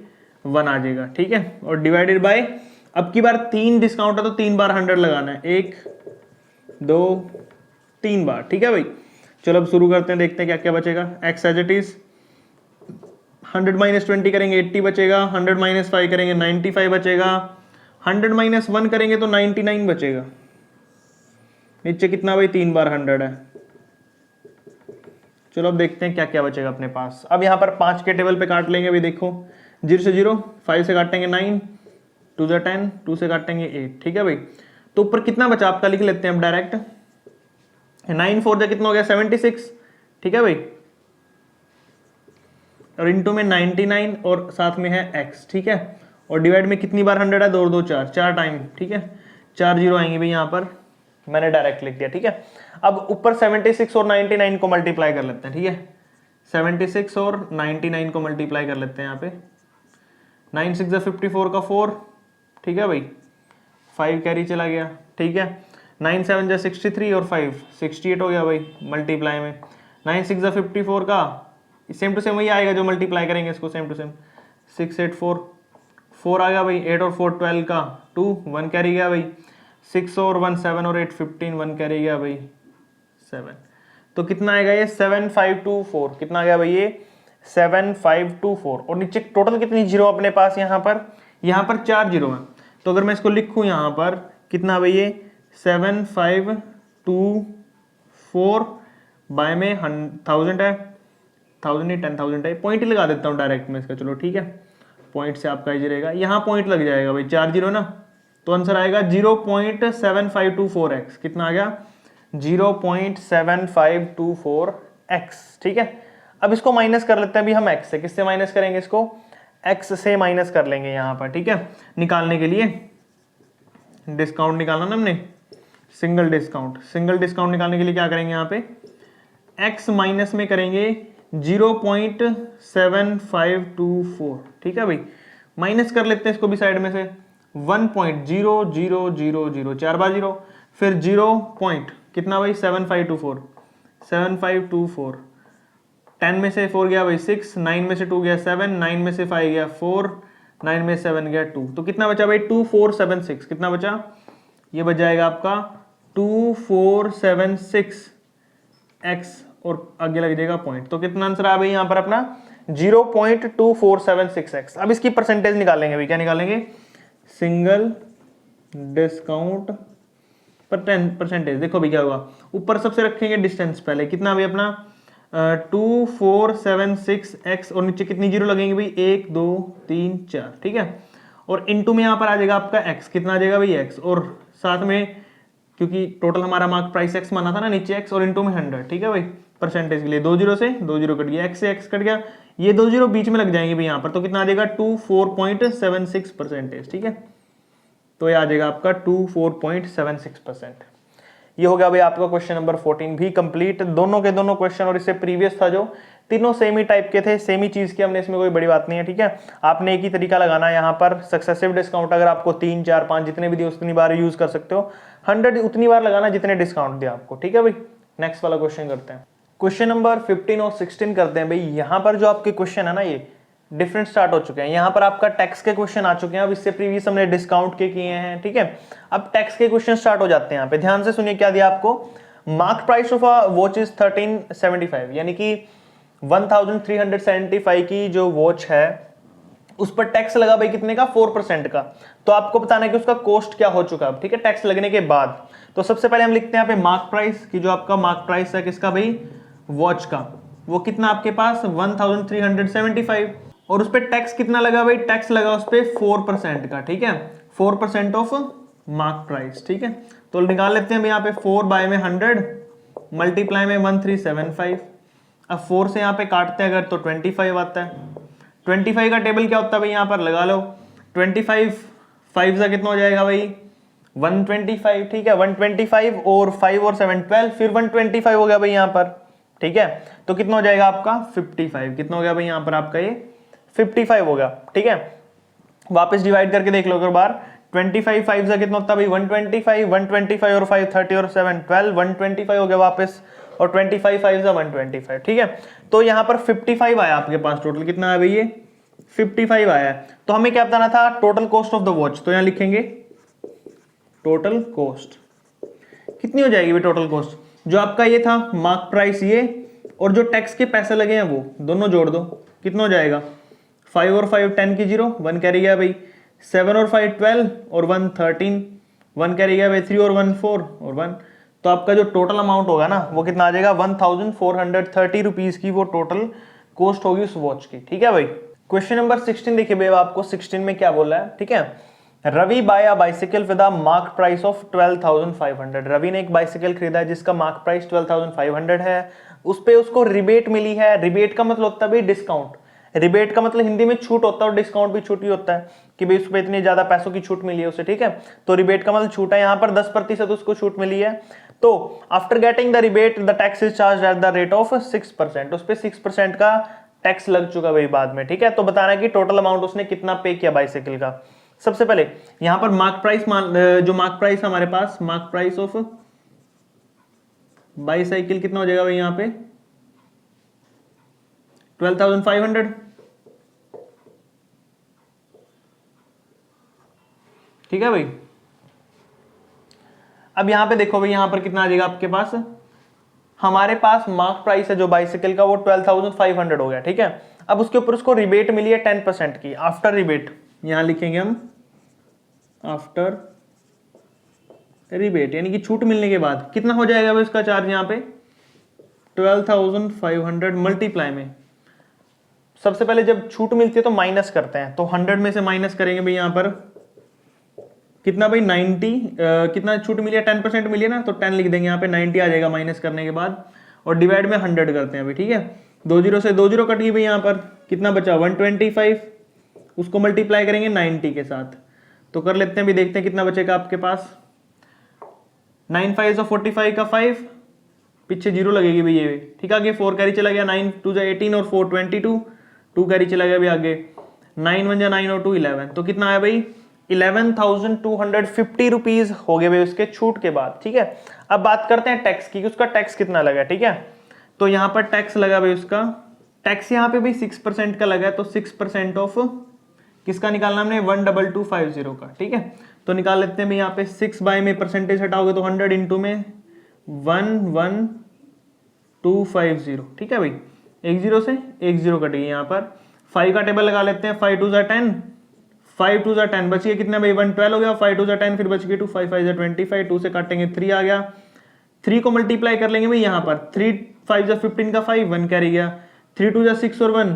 1 आ जाएगा, ठीक है, और डिवाइडेड बाय, अब की बार 3 डिस्काउंट है तो 3 बार 100 लगाना है, 1 2 3 बार, ठीक है भाई। चलो अब शुरू करते हैं, देखते हैं क्या क्या बचेगा, x as it is 100 minus 20 करेंगे 80 बचेगा, 100 माइनस 5 करेंगे 95 बचेगा, 100 माइनस 1 करेंगे तो 99 बचेगा, नीचे कितना भाई 3 बार 100 है। चलो अब देखते हैं क्या क्या बचेगा अपने पास, अब यहाँ पर 5 के टेबल पे काट लेंगे भाई, देखो 0 से 0, 5 से काटेंगे 9, 2 से 10, 2 से काटेंगे 8, ठीक है भाई। तो ऊपर कितना बचा आपका लिख लेते हैं अब डायरेक्ट, 9 4 कितना हो गया 76, ठीक है भाई, और इनटू में 99 और साथ में है x, ठीक है, और डिवाइड में कितनी बार 100 है, 2 2 4, 4 टाइम, ठीक है, 4 0 आएंगे भाई यहाँ पर, मैंने डायरेक्ट लिख दिया, ठीक है। अब ऊपर 76 और 99 को मल्टीप्लाई कर लेते हैं, ठीक है, 76 और 99 को मल्टीप्लाई कर लेते हैं यहाँ पे, 9 6 54 का 4, ठीक है भाई, 5 कैरी चला गया, ठीक है, 9 7 63 और 5 68 हो गया भाई मल्टीप्लाई में, 9 6 54 का सेम टू सेम वही आएगा जो मल्टीप्लाई करेंगे इसको, सेम टू सेम 6 8 4 4 आ गया भाई, 8 और 4 12 का 2 1 कैरी गया भाई, 6 और 1 7 और 8 15 1 कैरी गया भाई 7। तो कितना आएगा ये 7524, कितना आ गया भाई ये 7524। और नीचे टोटल कितनी जीरो अपने पास यहाँ पर 4 जीरो है। तो अगर मैं इसको लिखूं यहाँ पर कितना भाई ये 7524 बाय में 1000 है, 1000 ही 10,000 है, पॉइंट ही लगा देता हूँ डायरेक्ट में इसका, चलो ठीक है, पॉइंट से आपका इजी रहेगा, यहाँ पॉइंट लग जाएगा भाई 4 जीरो ना, तो आंसर आएगा 0.7524x। कितना आ गया 0.7524x, ठीक है। अब इसको माइनस कर लेते हैं अभी हम x से, किससे माइनस करेंगे इसको, x से माइनस कर लेंगे यहाँ पर, ठीक है। निकालने के लिए डिस्काउंट निकालना ना हमने, सिंगल डिस्काउंट निकालने के लिए क्या करेंगे यहाँ पे x माइनस में करेंगे 0.7524, ठीक है भाई। माइनस कर लेते हैं इसको भी साइड में से 1.0000, 4 बार 0, फिर 0 पॉइंट कितना भाई 7524, 10 में से 4 गया भाई 6, 9 में से 2 गया 7, 9 में से 5 गया 4, 9 में 7 गया 2, तो कितना बचा भाई 2476, कितना बचा, ये बच जाएगा आपका 2476x और आगे लग जाएगा पॉइंट। तो कितना आंसर आया भाई यहाँ पर अपना 0.2476x। अब इसकी परसेंटेज निकालेंगे भाई, क्या निकालेंगे, सिंगल डिस्काउंट परसेंटेज। देखो भाई क्या होगा, ऊपर सबसे रखेंगे डिस्टेंस पहले, कितना भाई अपना 2476x और नीचे कितनी जीरो लगेंगे भाई 1 2 3 4, ठीक है। और इनटू में यहाँ पर आ जाएगा आपका x, कितना आ जाएगा भाई x, और साथ में क्योंकि टोटल हमारा मार्क प्राइस x माना था ना, नीचे x और इनटू में 100, ठीक है भाई। परसेंटेज के लिए 2 जीरो से 2 जीरो कट गया, x से x कट गया, ये 2 जीरो बीच में लग जाएंगे भाई यहाँ पर, तो कितना आ जाएगा 24.76%, ठीक है। तो ये आ जाएगा आपका 24.76%। ये हो गया भाई आपका क्वेश्चन नंबर 14 भी कंप्लीट, दोनों के दोनों क्वेश्चन, और इससे प्रीवियस था जो तीनों सेम ही टाइप के थे, सेम ही चीज की हमने, इसमें कोई बड़ी बात नहीं है, ठीक है। आपने एक ही तरीका लगाना है यहाँ पर, सक्सेसिव डिस्काउंट अगर आपको 3 4 5 जितने भी दिए उतनी बार यूज कर सकते हो, 100 उतनी बार लगाना जितने डिस्काउंट दिया आपको, ठीक है भाई। नेक्स्ट वाला क्वेश्चन करते हैं, क्वेश्चन नंबर 15 और 16 करते हैं भाई। यहाँ पर जो आपके क्वेश्चन है ना ये डिफरेंट स्टार्ट हो चुके हैं, यहाँ पर आपका टैक्स के क्वेश्चन आ चुके हैं, अब इससे प्रीवियस हमने डिस्काउंट के किए हैं, ठीक है। अब टैक्स के क्वेश्चन स्टार्ट हो जाते हैं। यहाँ पे ध्यान से सुनिए क्या दिया आपको, mark price of a watch is 1375, यानी कि 1375 की जो वॉच है उस पर टैक्स लगा भाई कितने का 4% का। तो आपको बताना है कि उसका कॉस्ट क्या हो चुका है, ठीक है, टैक्स लगने के बाद। तो सबसे पहले हम लिखते हैं यहाँ पे मार्क प्राइस की, जो आपका मार्क प्राइस है किसका भाई, वॉच का, वो कितना आपके पास 1375, और उस पर टैक्स कितना लगा भाई, टैक्स लगा उस पर 4% का, ठीक है, 4% ऑफ मार्क प्राइस, ठीक है। तो निकाल लेते हैं यहाँ पे 4 बाय में 100 मल्टीप्लाई में 1375। अब 4 से यहाँ पे काटते हैं अगर तो 25 आता है। 25 का टेबल क्या होता है भाई, यहाँ पर लगा लो 25 5 से कितना हो जाएगा भाई 125, ठीक है, 125 और 5 और 7 12, फिर 125 हो गया भाई यहाँ पर, ठीक है। तो कितना हो जाएगा आपका 55, कितना हो गया भाई यहाँ पर आपका ये 55 हो गया, ठीक है। वापस डिवाइड करके देख लो एक बार, 25 5 से कितना होता है भाई 125, 125 और 5 30 और 7 12, 125 हो गया वापस, और 25 5 से 125, ठीक है। तो यहाँ पर 55 आया आपके पास, टोटल कितना आया भाई ये 55 आया है। तो हमें क्या बताना था, total cost of the watch, तो यहाँ लिखेंगे टोटल कॉस्ट कितनी हो जाएगी भाई, टोटल कॉस्ट जो आपका ये था मार्क प्राइस ये, और जो टैक्स के पैसे लगे हैं वो दोनों जोड़ दो, कितना हो जाएगा 5 और 5 10 की 0, 1 कैरी गया भाई, 7 और 5 12 और 1 13, 1 कैरी गया भाई, 3 और 1 4 और 1। तो आपका जो टोटल अमाउंट होगा ना वो कितना आ जाएगा 1430 रुपीज की वो टोटल कॉस्ट होगी उस वॉच की, ठीक है भाई। क्वेश्चन नंबर 16 देखिए भाई, आपको 16 में क्या बोला है, ठीक है। Ravi buy a bicycle with a mark price of 12,500। Ravi ने एक बाइसिकल खरीदा है जिसका मार्क प्राइस 12,500 है, उस पे उसको रिबेट मिली है। रिबेट का मतलब होता है भाई डिस्काउंट, रिबेट का मतलब हिंदी में छूट होता है, और डिस्काउंट भी छूट ही होता है कि भाई उस पर इतने ज्यादा पैसों की छूट मिली है उसे, ठीक है। तो रिबेट का मतलब छूट है, यहाँ पर 10% उसको छूट मिली है। तो after getting the rebate the tax is charge at the rate of 6%, उस पर 6% का टैक्स लग चुका भाई बाद में, ठीक है। तो बताना है कि टोटल अमाउंट उसने कितना पे किया बाइसाइकिल का। सबसे पहले यहां पर मार्क प्राइस, जो मार्क प्राइस हमारे पास, मार्क प्राइस ऑफ बाइसाइकिल कितना हो जाएगा भाई यहाँ पे 12,500। ठीक है भाई। अब यहां पे देखो भाई, यहां पर कितना आ जाएगा आपके पास, हमारे पास मार्क प्राइस है जो बाइसिकल का वो 12,500 हो गया। ठीक है, अब उसके ऊपर उसको रिबेट मिली है 10% की। आफ्टर रिबेट यहां लिखेंगे हम आफ्टर रिबेट, यानी कि छूट मिलने के बाद कितना हो जाएगा भाई उसका चार्ज यहाँ पे 12,500 मल्टीप्लाई में। सबसे पहले जब छूट मिलती है तो माइनस करते हैं, तो 100 में से माइनस करेंगे भाई यहाँ पर कितना भाई 90, कितना छूट मिली है 10% मिली है ना, तो 10 लिख देंगे यहाँ पे, 90 आ जाएगा माइनस करने के बाद, और डिवाइड में 100 करते हैं अभी। ठीक है, 2 जीरो से 2 जीरो कट गई भाई, यहाँ पर कितना बचा 125, उसको मल्टीप्लाई करेंगे 90 के साथ, तो कर लेते हैं भी, देखते हैं कितना बचेगा आपके पास। 9 5 45 का 5, पीछे जीरो लगेगी भाई ये। ठीक है, आगे 4 कैरी चला गया, 9 2 18 और 4 22, 2 कैरी चला गया भाई आगे, 9 1 9 और 2 11, तो कितना आया भाई 11,250 रुपीज हो गए भाई उसके छूट के बाद। ठीक है, अब बात करते हैं टैक्स की, उसका टैक्स कितना लगा। ठीक है, तो यहां पर टैक्स लगा भाई उसका, टैक्स यहाँ पे भाई 6% का लगा है, तो 6% ऑफ किसका निकालना हमने 12250 का। ठीक है, तो निकाल लेते हैं भाई यहाँ पे 6 बाय में परसेंटेज हटाओगे तो 100 इंटू में 11250। ठीक है भाई, एक जीरो से एक जीरो कटेगी यहाँ पर। 5 का टेबल लगा लेते हैं, 5 2 10, 5 2 10 बच गया कितना भाई 112 हो गया, 5 2 10 फिर बच गया 2 5 5 25, 2 से काटेंगे 3 आ गया, 3 को मल्टीप्लाई कर लेंगे भाई यहाँ पर, 3 5 15 का 5 1 कैरी गया, 3 2 6 और 1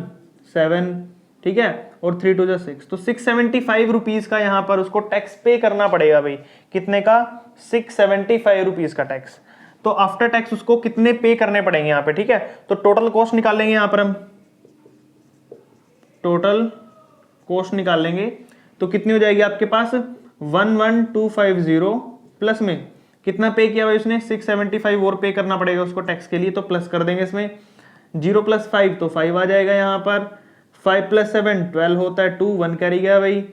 7। ठीक है, और 3 2 6, तो 675 रुपीज का यहाँ पर उसको टैक्स पे करना पड़ेगा भाई। कितने का 675 रुपीज का टैक्स। तो आफ्टर टैक्स उसको कितने पे करने पड़ेंगे यहाँ पे। ठीक है, तो टोटल कॉस्ट निकाल लेंगे यहाँ पर हम, टोटल कॉस्ट निकाल लेंगे तो कितनी हो जाएगी आपके पास 11250 प्लस में कितना पे किया भाई उसने 675 और पे करना पड़ेगा उसको टैक्स के लिए, तो प्लस कर देंगे इसमें 0 + 5 तो 5 आ जाएगा यहाँ पर, 5 + 7 12 होता है, 2 1 कैरी गया भाई,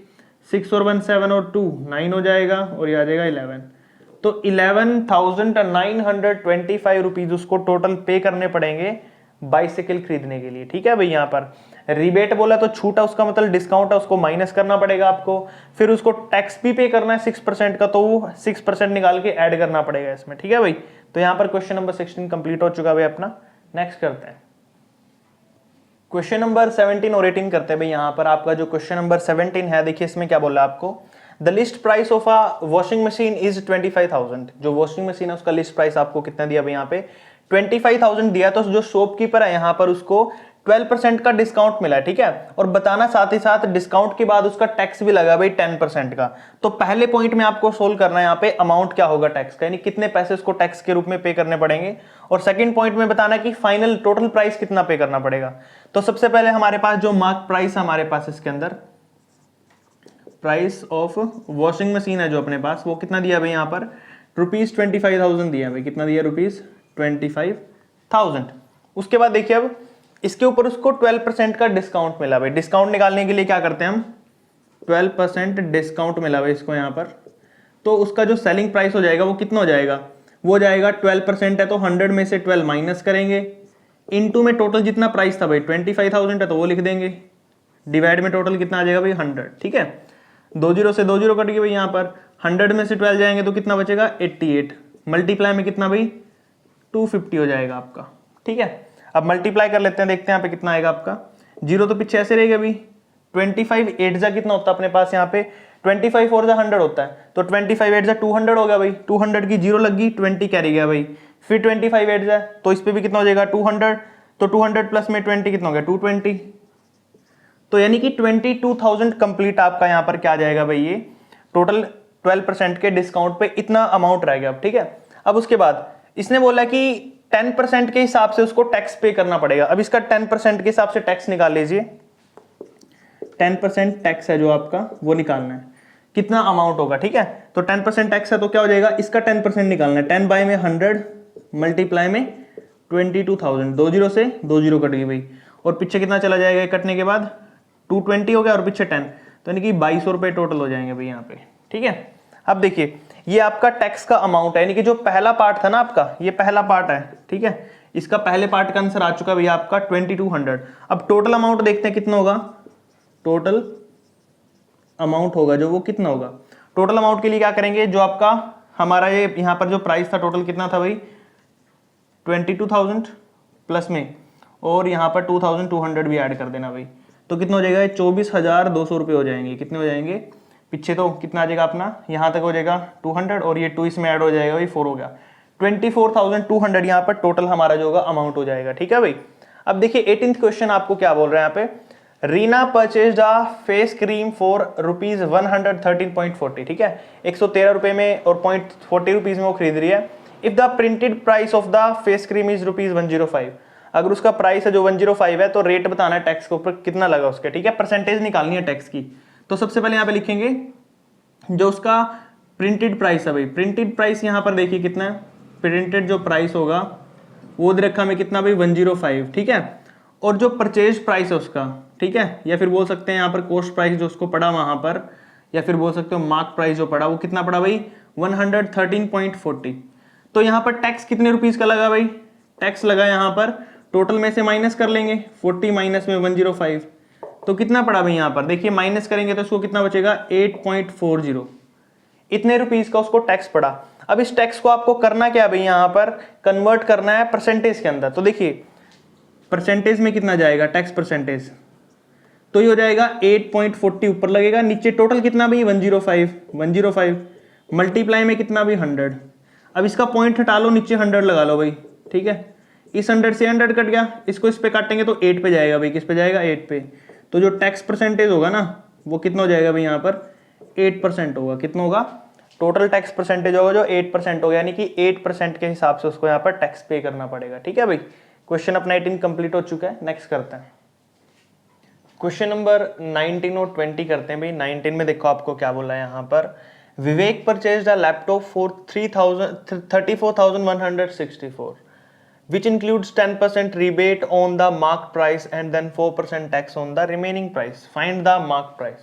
6 और 1 7 और 2 9 हो जाएगा, और ये आ जाएगा 11। तो 11,925 रुपीज उसको टोटल पे करने पड़ेंगे बाइसिकल खरीदने के लिए। ठीक है भाई, यहाँ पर रिबेट बोला तो छूटा, उसका मतलब डिस्काउंट है, उसको माइनस करना पड़ेगा आपको, फिर उसको टैक्स भी पे करना है 6% का, तो वो 6% निकाल के ऐड करना पड़ेगा इसमें। ठीक है भाई, तो यहाँ पर क्वेश्चन नंबर 16 कंप्लीट हो चुका भाई अपना। नेक्स्ट करते हैं क्वेश्चन नंबर 17 और 18 करते हैं भाई। यहाँ पर आपका जो क्वेश्चन नंबर 17 है, देखिए इसमें क्या बोला आपको, the list price of a washing machine is 25,000। जो वॉशिंग मशीन है उसका लिस्ट प्राइस आपको कितना दिया भाई यहाँ पे 25,000 दिया, तो जो शॉपकीपर है यहाँ पर उसको 12% का डिस्काउंट मिला है। ठीक है, और बताना साथ ही साथ डिस्काउंट के बाद उसका टैक्स भी लगा भाई 10% का। तो पहले पॉइंट में आपको सोल्व करना है यहाँ पे अमाउंट क्या होगा टैक्स का, यानी कितने पैसे उसको टैक्स के रूप में पे करने पड़ेंगे, और सेकंड पॉइंट में बताना कि फाइनल टोटल प्राइस कितना पे करना पड़ेगा। तो सबसे पहले हमारे पास जो मार्क प्राइस है हमारे पास इसके अंदर प्राइस ऑफ वॉशिंग मशीन है जो अपने पास, वो कितना दिया भाई यहाँ पर ₹25,000 दिया भाई, कितना दिया ₹25,000। उसके बाद देखिए अब इसके ऊपर उसको 12% का डिस्काउंट मिला भाई। डिस्काउंट निकालने के लिए क्या करते हैं हम, 12% डिस्काउंट मिला भाई इसको यहाँ पर, तो उसका जो सेलिंग प्राइस हो जाएगा वो कितना हो जाएगा, वो जाएगा 12% है तो 100 में से 12 माइनस करेंगे, इनटू में टोटल जितना प्राइस था भाई 25,000 है तो वो लिख देंगे, डिवाइड में टोटल कितना आ जाएगा भाई 100। ठीक है, 2 जीरो से 2 जीरो कट गई भाई यहाँ पर, 100 में से 12 जाएंगे तो कितना बचेगा 88, मल्टीप्लाई में कितना भाई 250 हो जाएगा आपका। ठीक है, अब मल्टीप्लाई कर लेते हैं, देखते हैं यहाँ पे कितना आएगा आपका, जीरो तो पीछे ऐसे रहेगा भाई, 25 8 जा कितना होता है अपने पास यहाँ पे 25 और जा 100 होता है, तो 25 8 जा 200 हो गया भाई, 200 की जीरो लग गई 20 कैरी गया भाई, फिर 25 8 जा तो इस पे भी कितना हो जाएगा 200, तो 200 प्लस में 20 कितना हो गया 220, तो यानी कि 22,000 कंप्लीट आपका यहाँ पर क्या आ जाएगा भाई, ये टोटल 12% के डिस्काउंट पे इतना अमाउंट रह गया। ठीक है, अब उसके बाद इसने बोला कि 10% के हिसाब से उसको टैक्स पे करना पड़ेगा। अब इसका 10% के हिसाब से टैक्स निकाल लीजिए, 10% टैक्स है जो आपका वो निकालना है, कितना अमाउंट होगा। ठीक है, तो 10% टैक्स है तो क्या हो जाएगा, इसका 10% निकालना है, 10 बाय में 100 मल्टीप्लाई में 22,000, 2 जीरो से 2 जीरो कट गई भाई, और पीछे कितना चला जाएगा कटने के बाद 220 हो गया, और पीछे 10, तो यानी कि 2200 रुपए टोटल हो जाएंगे भाई यहाँ पे। ठीक है, अब देखिए ये आपका टैक्स का अमाउंट है, यानी कि जो पहला पार्ट था ना आपका, ये पहला पार्ट है। ठीक है, इसका पहले पार्ट का आंसर आ चुका है भैया आपका 2200। अब टोटल अमाउंट देखते हैं कितना होगा, टोटल अमाउंट होगा जो वो कितना होगा। टोटल अमाउंट के लिए क्या करेंगे, जो आपका हमारा ये यहाँ पर जो प्राइस था टोटल कितना था भाई 22,000 प्लस में, और यहाँ पर 2,200 भी ऐड कर देना भाई, तो कितना हो जाएगा 24,200 रुपये हो जाएंगे। कितने हो जाएंगे, पीछे तो कितना आ जाएगा अपना, यहाँ तक हो जाएगा 200 और ये 2 इसमें ऐड हो जाएगा भाई 4 हो गया, 24,200 यहाँ पर टोटल हमारा जो होगा अमाउंट हो जाएगा। ठीक है भाई। अब देखिए 18th क्वेश्चन आपको क्या बोल रहे हैं यहाँ पे, Reena purchased a face cream for ₹113.40। ठीक है, 113 रुपए में और 0.40 रुपीज में वो खरीद रही है। If the printed price of the face cream is ₹105, अगर उसका प्राइस है जो 105 है तो रेट बताना है टैक्स के ऊपर कितना लगा उसके। ठीक है, परसेंटेज निकालनी है टैक्स की। तो सबसे पहले यहाँ पे लिखेंगे जो उसका प्रिंटेड प्राइस है भाई, प्रिंटेड प्राइस यहाँ पर देखिए कितना है, प्रिंटेड जो प्राइस होगा वो दे रखा हमें कितना भाई 105। ठीक है, और जो परचेज प्राइस है उसका, ठीक है, या फिर बोल सकते हैं यहाँ पर कॉस्ट प्राइस जो उसको पड़ा वहां पर, या फिर बोल सकते हो मार्क प्राइस जो पड़ा वो कितना पड़ा भाई 113.40। तो यहाँ पर टैक्स कितने रुपीस का लगा भाई, टैक्स लगा यहाँ पर टोटल में से माइनस कर लेंगे 40 माइनस में 105, तो कितना पड़ा भाई यहाँ पर देखिए माइनस करेंगे तो उसको कितना बचेगा 8.40, इतने रुपीस का उसको टैक्स पड़ा। अब इस टैक्स को आपको करना क्या भाई, यहाँ पर कन्वर्ट करना है परसेंटेज के अंदर। तो देखिए परसेंटेज में कितना जाएगा टैक्स परसेंटेज, तो ये हो जाएगा 8.40 ऊपर लगेगा, नीचे टोटल कितना भाई 105 मल्टीप्लाई में कितना भाई 100। अब इसका पॉइंट हटा लो, नीचे 100 लगा लो भाई। ठीक है, इस 100 से 100 कट गया, इसको इस पे काटेंगे तो 8 पे जाएगा भाई, किस पे जाएगा 8 पे। तो जो टैक्स परसेंटेज होगा ना वो कितना हो जाएगा भाई यहाँ पर 8% होगा। कितना होगा, टोटल टैक्स परसेंटेज होगा जो 8% होगा, यानी कि 8% के हिसाब से उसको यहाँ पर टैक्स पे करना पड़ेगा। ठीक है भाई, क्वेश्चन अपना 18 कंप्लीट हो चुका है। नेक्स्ट करते हैं क्वेश्चन नंबर 19 और 20 करते हैं भाई। 19 में देखो आपको क्या बोला है यहाँ पर, Vivek purchased a laptop for 34,164 which includes 10% rebate on the mark price and then 4% tax on the remaining price. Find the mark price.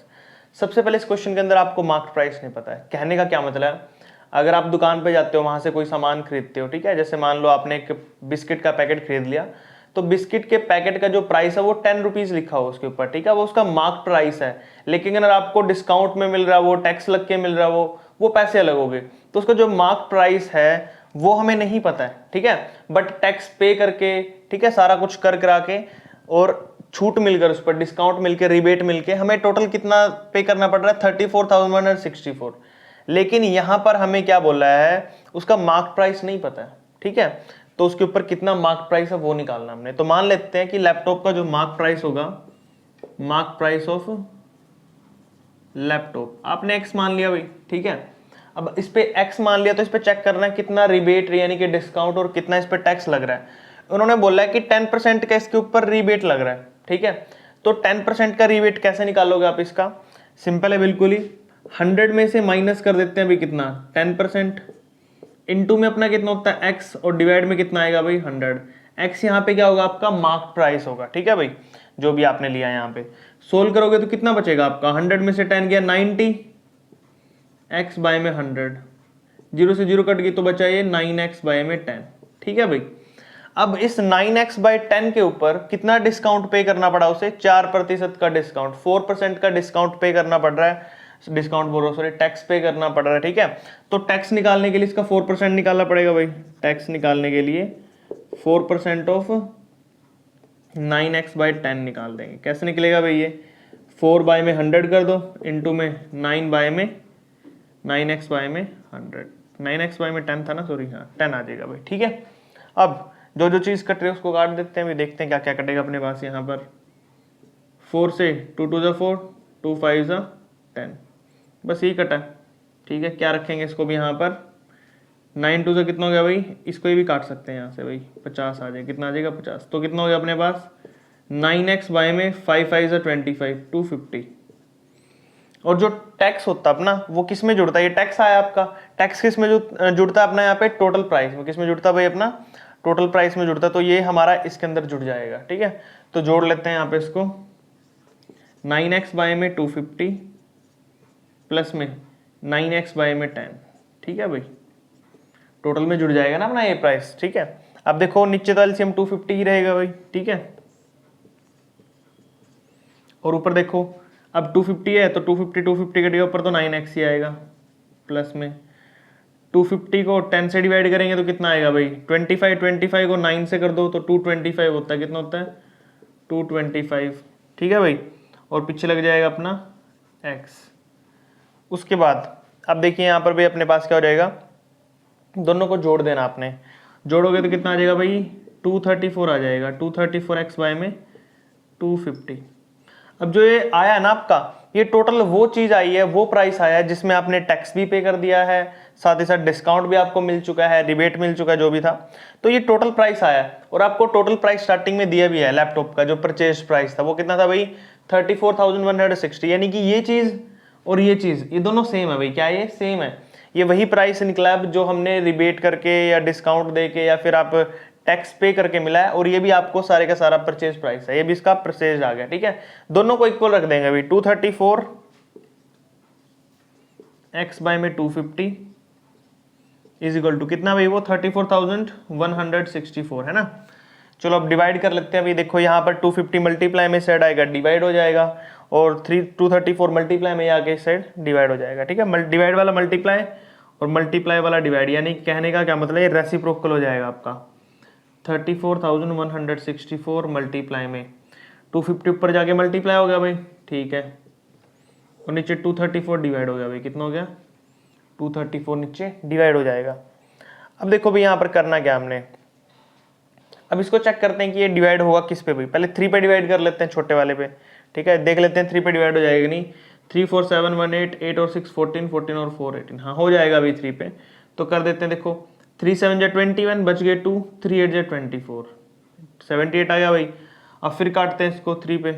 सबसे पहले इस क्वेश्चन के अंदर आपको मार्क प्राइस नहीं पता है। कहने का क्या मतलब है, अगर आप दुकान पे जाते हो वहां से कोई सामान खरीदते हो, ठीक है, जैसे मान लो आपने एक बिस्किट का पैकेट खरीद लिया, तो बिस्किट के पैकेट का जो प्राइस है वो 10 रुपीज लिखा हो उसके ऊपर, ठीक है, वो उसका मार्क प्राइस है। लेकिन अगर आपको डिस्काउंट में मिल रहा है, वो टैक्स लग के मिल रहा है, वो पैसे अलग हो गए, तो उसका जो मार्क प्राइस है वो हमें नहीं पता है। ठीक है, बट टैक्स पे करके, ठीक है, सारा कुछ कर करा के और छूट मिलकर उस पर डिस्काउंट मिलकर रिबेट मिलके हमें टोटल कितना पे करना पड़ रहा है 34,164। लेकिन यहां पर हमें क्या बोल रहा है, उसका मार्क प्राइस नहीं पता है। ठीक है, तो उसके ऊपर कितना मार्क प्राइस है वो निकालना हमने। तो मान लेते हैं कि लैपटॉप का जो मार्क प्राइस होगा, मार्क प्राइस ऑफ लैपटॉप आपने एक्स मान लिया भाई। ठीक है, अब इस पे एक्स मान लिया तो इस पे चेक करना है कितना रिबेट यानी कि डिस्काउंट और कितना इस पे टैक्स लग रहा है। उन्होंने बोला है कि 10% का इसके ऊपर रिबेट लग रहा है। ठीक है, तो 10% का रिबेट कैसे निकालोगे आप, इसका सिंपल है बिल्कुल ही, 100 में से माइनस कर देते हैं भाई कितना 10%, इनटू में अपना कितना होता है x, और डिवाइड में कितना आएगा भाई 100। x यहाँ पे क्या होगा आपका मार्क प्राइस होगा। ठीक है भाई, जो भी आपने लिया यहाँ पे सोल्व करोगे तो कितना बचेगा आपका, 100 में से 10 गया 90, x बाय में 100, 0 से 0 कट गई तो बचा ये 9x बाय में 10। ठीक है भाई, अब इस 9x बाय 10 के ऊपर कितना डिस्काउंट पे करना पड़ा उसे, 4% का डिस्काउंट, 4% का डिस्काउंट पे करना पड़ रहा है, डिस्काउंट बोलो सॉरी टैक्स पे करना पड़ रहा है। ठीक है, तो टैक्स निकालने के लिए इसका 4% निकालना पड़ेगा भाई। टैक्स निकालने के लिए 4% ऑफ 9x बाय 10 निकाल देंगे। कैसे निकलेगा भाई, ये 4 बाय में 100 कर दो, इंटू में 9 बाय में 9x बाय में 100, 9x बाय में 10 था ना, सॉरी हाँ 10 आ जाएगा भाई। ठीक है, अब जो जो चीज़ कट रही है उसको काट देते हैं भाई, देखते हैं क्या क्या कटेगा अपने पास। यहाँ पर 4 से 2 2 जा 4, 2 5 जा 10, बस यही कटा। ठीक है, क्या रखेंगे इसको भी यहाँ पर, 9 2 से कितना हो गया भाई, इसको भी काट सकते हैं यहाँ से भाई, 50 आ जाए, कितना आ जाएगा 50, तो कितना हो गया अपने पास 9x बाय में 5 5 जा 25, 250। और जो टैक्स होता है अपना वो किस में जुड़ता है, ये टैक्स आया आपका, टैक्स किस में जुड़ता है अपना यहाँ पे टोटल प्राइस में, किस में जुड़ता है भाई अपना टोटल प्राइस में जुड़ता है, तो ये हमारा इसके अंदर जुड़ जाएगा। ठीक है, तो जोड़ लेते हैं यहाँ पे इसको, 9x बाय में 250 प्लस में 9x बाय में 10। ठीक है भाई, टोटल में जुड़ जाएगा ना अपना ये प्राइस। ठीक है, अब देखो नीचे तो एलसीएम 250 ही रहेगा भाई, ठीक है, और ऊपर देखो अब 250 है तो 250 कटेगा ऊपर तो 9x ही आएगा प्लस में। 250 को 10 से डिवाइड करेंगे तो कितना आएगा भाई 25 को 9 से कर दो तो 225 होता है, कितना होता है 225, ठीक है भाई, और पीछे लग जाएगा अपना x। उसके बाद अब देखिए यहाँ पर भी अपने पास क्या हो जाएगा, दोनों को जोड़ देना आपने, जोड़ोगे तो कितना आ जाएगा भाई 234 आ जाएगा, 234x बाय में 250। अब जो ये आया ना आपका, ये टोटल वो चीज आई है, वो प्राइस आया है जिसमें आपने टैक्स भी पे कर दिया है, साथ ही साथ डिस्काउंट भी आपको मिल चुका है, रिबेट मिल चुका है, जो भी था, तो ये टोटल प्राइस आया है। और आपको टोटल प्राइस स्टार्टिंग में दिया भी है लैपटॉप का, जो परचेज प्राइस था वो कितना था भाई 34,160, यानी कि ये चीज और ये चीज ये दोनों सेम है भाई, क्या ये सेम है, ये वही प्राइस निकला है जो हमने रिबेट करके या डिस्काउंट दे के या फिर आप टैक्स पे करके मिला है, और ये भी आपको सारे का सारा परचेज प्राइस है, ये भी इसका परचेज आ गया, ठीक है। दोनों को इक्वल रख देंगे अभी, 234 x बाय में 250 इज इक्वल टू कितना भाई, वो 34,164 है ना। चलो अब डिवाइड कर लेते हैं अभी, देखो यहाँ पर 250 मल्टीप्लाई में साइड आएगा डिवाइड हो जाएगा, और 234 मल्टीप्लाई में आके साइड डिवाइड हो जाएगा, ठीक है। डिवाइड वाला मल्टीप्लाई और मल्टीप्लाई वाला डिवाइड, यानी कहने का क्या मतलब है, रेसिप्रोकल हो जाएगा आपका। 34,164 मल्टीप्लाई में 250 ऊपर जाके मल्टीप्लाई हो गया भाई, ठीक है, और नीचे 234 डिवाइड हो गया भाई, कितना हो गया 234 नीचे डिवाइड हो जाएगा। अब देखो भाई यहाँ पर करना क्या हमने, अब इसको चेक करते हैं कि ये डिवाइड होगा किस पे भाई, पहले 3 पे डिवाइड कर लेते हैं, छोटे वाले पे, ठीक है, देख लेते हैं 3 पे डिवाइड हो जाएगा नहीं। 3 4 7 1 8, 8 और 6 14, 14 और 4 18, हाँ हो जाएगा भाई 3 पे, तो कर देते हैं। देखो 3 7 जा 21 बच गए 2, 3 8 जा 24, 78 आ गया भाई। अब फिर काटते हैं इसको 3 पे,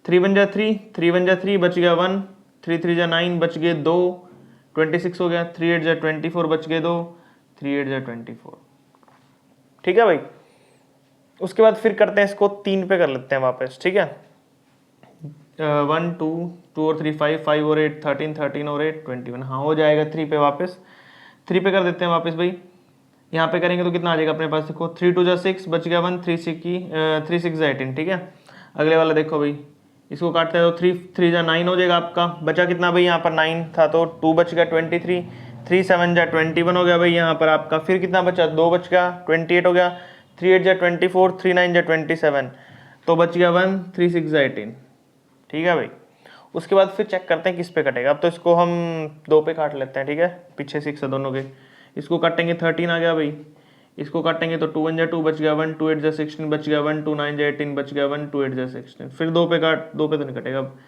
3 1 जा 3, 3 1 जा 3 बच गया 1, 3 3 जा 9 बच गए 2, 26 हो गया, 3 8 जा 24 बच गए 2, 3 8 जा 24, ठीक है भाई। उसके बाद फिर करते हैं इसको 3 पे कर लेते हैं वापस, ठीक है, 1 2 2 और 3 5, 5 और 8 13, 13 और 8 21, हाँ हो जाएगा 3 पे वापस, 3 पे कर देते हैं वापस भाई। यहाँ पे करेंगे तो कितना आ जाएगा अपने पास, देखो 3 2 जा 6 बच गया 1, 3 6 जा 18, ठीक है। अगले वाला देखो भाई, इसको काटते हैं तो 3 3 जा 9 हो जाएगा आपका, बचा कितना भाई, यहाँ पर 9 था तो 2 बच गया 23, 3 7 जा 21 हो गया भाई यहाँ पर आपका, फिर कितना बचा 2 बच गया 28 हो गया, 3 8 जा 24, 3 9 जा 27, तो बच गया 1, 3 6 जा 18, ठीक है भाई। उसके बाद फिर चेक करते हैं किस पे कटेगा, अब तो इसको हम 2 पे काट लेते हैं, ठीक है, पीछे 6 है दोनों के, इसको काटेंगे 13 आ गया भाई, इसको काटेंगे तो 2 1 जा 2 बच गया 1, 2 8 जा 16 बच गया 1, 2 9 जा 18 बच गया 1, 2 8 जा 16, फिर 2 पे तो नहीं कटेगा, अब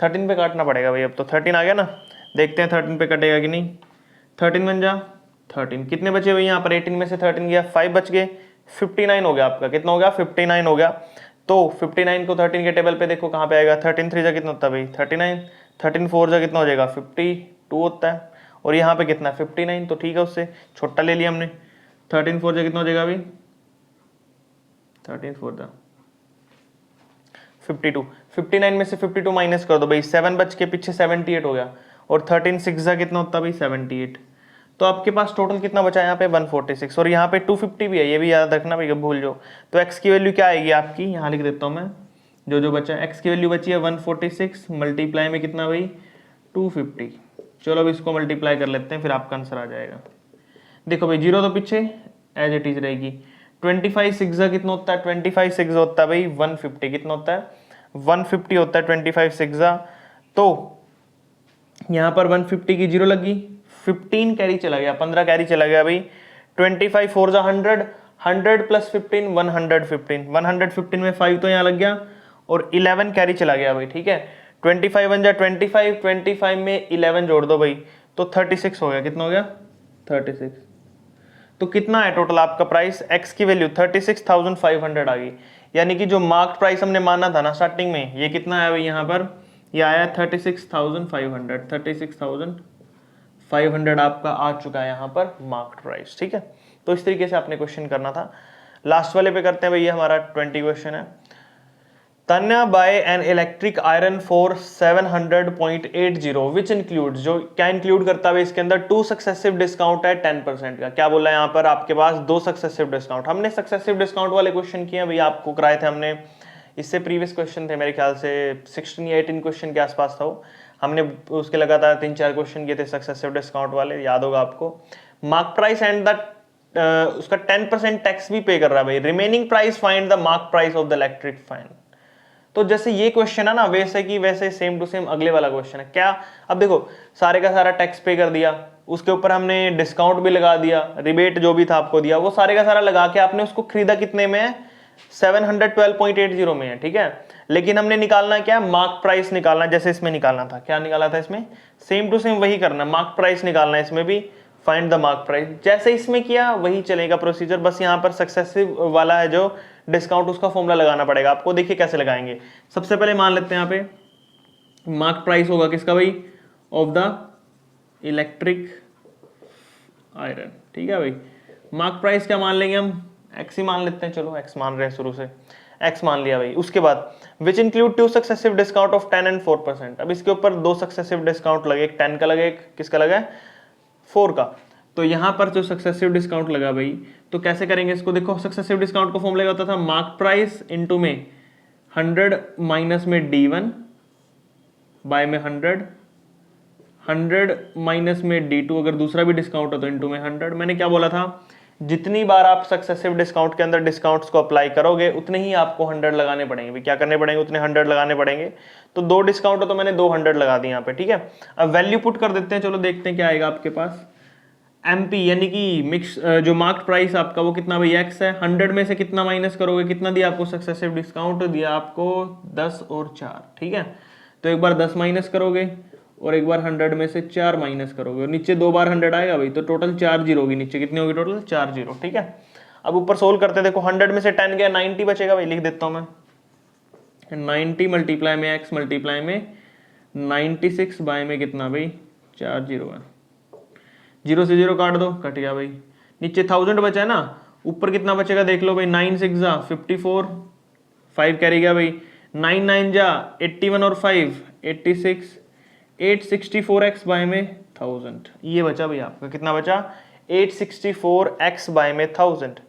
13 पे काटना पड़ेगा भाई। अब तो 13 आ गया ना, देखते हैं 13 पे कटेगा कि नहीं। 13 1 जा 13, कितने बचे भाई यहाँ पर, 18 में से 13 गया 5 बच गए, 59 हो गया आपका, कितना हो गया 59 हो गया। तो 59 को 13 के टेबल पे देखो कहाँ पे आएगा, 13 3 जा कितना होता है भाई 39, 13 4 जा कितना हो जाएगा 52 होता है, और यहाँ पे कितना 59, तो ठीक है उससे छोटा ले लिया हमने। 13 4 जा कितना हो जाएगा अभी, 13 4 जा 52, 59 में से 52 माइनस कर दो भाई, 7 बच के पीछे 78 हो गया, और 13 6 जा कितना होता है भाई 78, तो आपके पास टोटल कितना बचा है यहाँ पे 146, और यहाँ पे 250 भी है, ये भी याद रखना भाई, भूल जाओ। तो x की वैल्यू क्या आएगी आपकी, यहाँ लिख देता हूँ मैं, जो बचा है x की वैल्यू बची है 146, मल्टीप्लाई में कितना भाई 250। चलो अब इसको मल्टीप्लाई कर लेते हैं, फिर आपका आंसर आ जाएगा। देखो भाई 0 तो पीछे एज इट इज रहेगी, 25 6 जा कितना होता है, 25 6 होता है भाई 150, कितना होता है 150 होता है 25 6 जा, तो यहाँ पर 150 की 0 लगी, 15 कैरी चला गया, 15 कैरी चला गया भाई, 25 4 जा 100, 100 प्लस 15 115, 115 में 5 तो यहाँ लग गया, और 11 कैरी चला गया भाई, ठीक है। 25 1 जा 25, 25 में 11 जोड़ दो भाई, तो 36 हो गया, कितना हो गया 36। तो कितना है टोटल आपका प्राइस, x की वैल्यू 36,500 आ गई, यानी कि जो मार्क प्राइस हमने माना था ना स्टार्टिंग में, ये कितना है भाई यहाँ पर, ये आया 36,500, 36,500 आपका आ चुका है यहाँ पर मार्क्ड प्राइस, ठीक है। तो इस तरीके से आपने क्वेश्चन करना था। लास्ट वाले पे करते हैं भाई, ये हमारा 20 क्वेश्चन है। Tanya buy an electric iron for 700.80 which include, जो क्या इंक्लूड करता है इसके अंदर, टू सक्सेसिव डिस्काउंट है 10% का। क्या बोला है यहाँ पर, आपके पास दो सक्सेसिव डिस्काउंट। हमने सक्सेसिव डिस्काउंट वाले क्वेश्चन किए भैया, आपको कराए थे हमने, इससे प्रीवियस क्वेश्चन थे मेरे ख्याल से 16 या 18 क्वेश्चन के आसपास था वो, हमने उसके लगातार 3-4 क्वेश्चन किए थे सक्सेसिव डिस्काउंट वाले, याद होगा आपको। मार्क प्राइस एंड द उसका 10% टैक्स भी पे कर रहा है भाई। Remaining price find the mark price of the electric fine. तो जैसे ये क्वेश्चन है ना, वैसे की वैसे सेम टू सेम अगले वाला क्वेश्चन है। क्या, अब देखो सारे का सारा टैक्स पे कर दिया, उसके ऊपर हमने डिस्काउंट भी लगा दिया, रिबेट जो भी था आपको दिया वो सारे का सारा लगा के आपने उसको खरीदा कितने में है, 712.80 में है, ठीक है। लेकिन हमने निकालना क्या, मार्क प्राइस निकालना, जैसे इसमें निकालना था, क्या निकाला था इसमें, सेम टू सेम वही करना, मार्क प्राइस निकालना है इसमें भी, फाइंड द मार्क प्राइस। जैसे इसमें किया वही चलेगा प्रोसीजर, बस यहाँ पर सक्सेसिव वाला है जो डिस्काउंट, उसका फॉर्मूला लगाना पड़ेगा आपको। देखिए कैसे लगाएंगे। सबसे पहले मान लेते हैं यहाँ पे मार्क प्राइस होगा किसका भाई, ऑफ द इलेक्ट्रिक आयरन, ठीक है भाई। मार्क प्राइस क्या मान लेंगे हम, एक्स ही मान लेते हैं, चलो एक्स मान रहे हैं शुरू से, एक्स मान लिया भाई। उसके बाद which include two successive discount of 10 and 4%। अब इसके ऊपर दो सक्सेसिव डिस्काउंट लगे, एक 10 का लगा, एक किसका लगा है, 4 का। तो यहाँ पर जो सक्सेसिव डिस्काउंट लगा भाई, तो कैसे करेंगे इसको, देखो सक्सेसिव डिस्काउंट का फॉर्मूला होता था मार्क प्राइस इनटू में 100 माइनस में D1 बाय में 100 माइनस में D2, अगर दूसरा भी डिस्काउंट हो तो इनटू में 100। मैंने क्या बोला था, जितनी बार आप सक्सेसिव डिस्काउंट के अंदर डिस्काउंट्स को अप्लाई करोगे उतने ही आपको 100 लगाने पड़ेंगे भाई। क्या करने पड़ेंगे, उतने 100 लगाने पड़ेंगे। तो दो डिस्काउंट हो तो मैंने 200 लगा दी यहाँ पे, ठीक है। अब वैल्यू पुट कर देते हैं, चलो देखते हैं क्या आएगा आपके पास। MP यानी कि मिक्स जो मार्क प्राइस आपका वो कितना भाई, एक्स है। 100 में से कितना माइनस करोगे, कितना दिया आपको सक्सेसिव डिस्काउंट, दिया आपको 10 और 4, ठीक है। तो एक बार 10 माइनस करोगे और एक बार 100 में से 4 माइनस करोगे, और नीचे 2 बार 100 आएगा भाई, तो टोटल 4 जीरो होगी, नीचे कितनी होगी टोटल, 4 जीरो, ठीक है। अब ऊपर सोल्व करते, देखो 100 में से 10 गया, 90 बचेगा भाई, लिख देता हूं मैं 90 मल्टीप्लाई में एक्स मल्टीप्लाई में 96 बाय में कितना भाई, 4 जीरो है, जीरो से जीरो काट दो, कट गया भाई। नीचे 1000 बचा है ना, ऊपर कितना बचेगा देख लो भाई, 9 6 जा 54, 5 कैरी गया भाई, 9 9 जा 81 और 5 86, 864x बाय में 1000, ये बचा भाई आपका, कितना बचा, 864x बाय में 1000।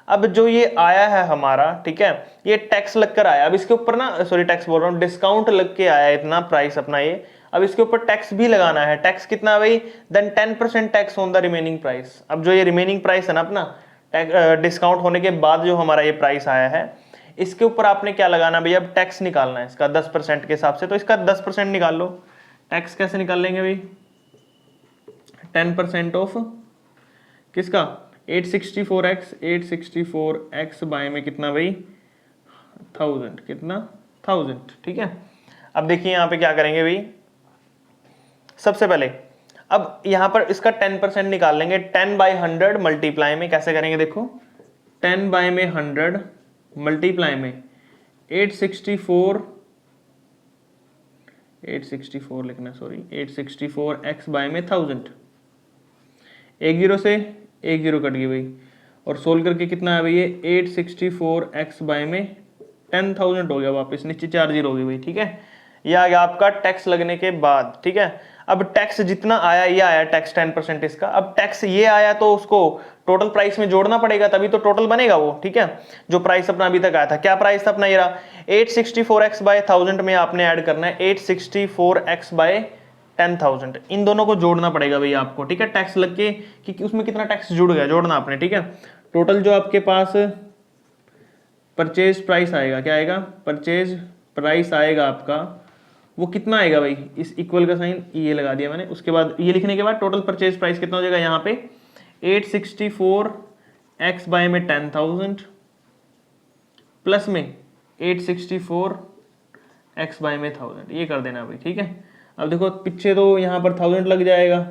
अब जो ये आया है हमारा, ठीक है, ये टैक्स लगकर आया। अब इसके ऊपर ना, सॉरी टैक्स बोल रहा हूँ, डिस्काउंट लग के आया इतना प्राइस अपना ये। अब इसके ऊपर टैक्स भी लगाना है, टैक्स कितना भाई, then 10% tax on the remaining price. अब जो ये रिमेनिंग प्राइस है ना अपना, डिस्काउंट होने के बाद जो हमारा ये प्राइस आया है, इसके ऊपर आपने क्या लगाना भाई, अब टैक्स निकालना है इसका 10% के हिसाब से। तो इसका 10% निकाल लो। टैक्स कैसे निकाल लेंगे भाई, 10% ऑफ किसका, 864x बाय में कितना भाई, 1000, कितना 1000, ठीक है। अब देखिए यहाँ पे क्या करेंगे भाई, सबसे पहले अब यहाँ पर इसका 10% निकाल लेंगे। 10 बाई 100 मल्टीप्लाई में कैसे करेंगे, देखो 10 बाय में 100 मल्टीप्लाई में 864 लिखना, सॉरी 864x बाय में 1000, एक जीरो से एक जीरो कट गई भाई, और सोल्व करके कितना है भाई, ये 864x बाय में 10,000 हो गया, वापस नीचे 4 जीरो हो गई भाई, ठीक है। ये आ गया आपका टैक्स लगने के बाद, ठीक है। अब टैक्स जितना आया, ये आया टैक्स 10% इसका। अब टैक्स ये आया तो उसको टोटल प्राइस में जोड़ना पड़ेगा, तभी तो टोटल बनेगा वो, ठीक है। जो प्राइस अपना अभी तक आया था, क्या प्राइस था अपना, ये रहा 864x बाय 1000 में आपने ऐड करना है 864x बाय 10,000, इन दोनों को जोड़ना पड़ेगा भाई आपको, ठीक है। टैक्स लग के कि उसमें कितना टैक्स जुड़ गया, जोड़ना आपने, ठीक है। टोटल जो आपके पास परचेज प्राइस आएगा, क्या आएगा, परचेज प्राइस आएगा आपका, वो कितना आएगा भाई, इस इक्वल का साइन ये लगा दिया मैंने। उसके बाद ये लिखने के बाद टोटल परचेज प्राइस कितना हो जाएगा, यहाँ पे 864x बाय में 10,000 प्लस में 864x बाय में 1000, ये कर देना भाई, ठीक है। अब देखो पीछे तो यहाँ पर 1000 लग जाएगा,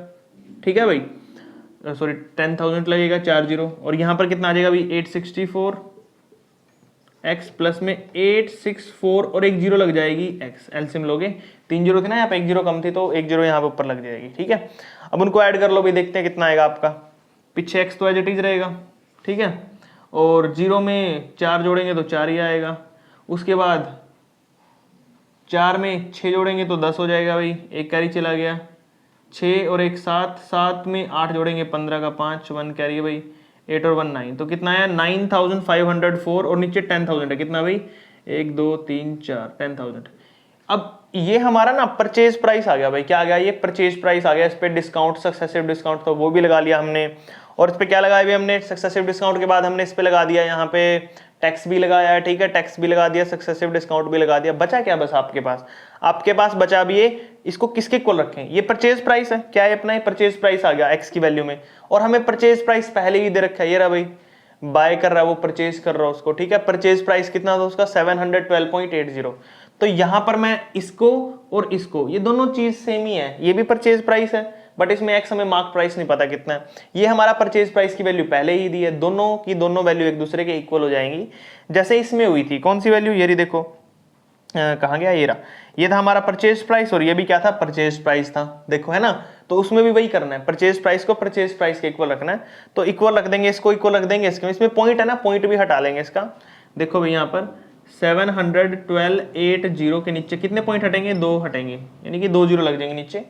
ठीक है भाई, सॉरी 10,000 लगेगा 4 जीरो, और यहाँ पर कितना आ जाएगा भाई 864x प्लस में 864 और एक जीरो लग जाएगी x, एलसीएम लोगे, 3 जीरो थे ना यहाँ पे, एक जीरो कम थी तो एक जीरो यहाँ पे ऊपर लग जाएगी, ठीक है। अब उनको ऐड कर लो भाई, देखते हैं कितना आएगा आपका। पीछे x तो एज इट इज रहेगा, ठीक है, और जीरो में 4 जोड़ेंगे तो 4 ही आएगा। उसके बाद 4 में 6 जोड़ेंगे तो 10 हो जाएगा भाई, एक कैरी चला गया, 6 और एक 7, 7 में 8 जोड़ेंगे 15 का 5, 1 कैरी है भाई, 8 और 1 9, तो कितना आया 9504 और नीचे 10,000 है, कितना भाई 1 2 3 4 10,000। अब ये हमारा ना परचेज प्राइस आ गया भाई, क्या आ गया ये परचेज प्राइस आ गया, इस पे डिस्काउंट सक्सेसिव डिस्काउंट तो वो भी लगा लिया हमने, और इस पे क्या लगाया भी हमने सक्सेसिव डिस्काउंट के बाद हमने इस पे लगा दिया यहाँ पे टैक्स भी लगाया है, ठीक है, टैक्स भी लगा दिया, सक्सेसिव डिस्काउंट भी लगा दिया, बचा क्या बस आपके पास बचा भी ये, इसको किसके इक्वल रखें, ये परचेज प्राइस है, क्या है अपना ये परचेज प्राइस आ गया एक्स की वैल्यू में, और हमें परचेज प्राइस पहले ही दे रखा है, ये रहा भाई बाय कर रहा है वो परचेज कर रहा है उसको, ठीक है, परचेज प्राइस कितना था उसका 712.80, तो यहां पर मैं इसको और इसको, ये दोनों चीज सेम ही है, ये भी परचेज प्राइस है बट इसमें एक्स हमें मार्क प्राइस नहीं पता कितना है, ये हमारा परचेज प्राइस की वैल्यू पहले ही दी है, दोनों की दोनों वैल्यू एक दूसरे के इक्वल हो जाएंगी, जैसे इसमें हुई थी, कौन सी वैल्यू, ये रही देखो कहाँ गया, ये रहा, ये था हमारा परचेज प्राइस और ये भी क्या था परचेज प्राइस था, देखो है ना, तो उसमें भी वही करना है, परचेज प्राइस को परचेज प्राइस के इक्वल रखना है, तो इक्वल रख देंगे, इसको इक्वल रख देंगे, इसमें पॉइंट है ना, पॉइंट भी हटा लेंगे इसका, देखो भाई यहाँ पर 712.80 के नीचे कितने पॉइंट हटेंगे, 2 हटेंगे, यानी कि 2 जीरो लग जाएंगे नीचे।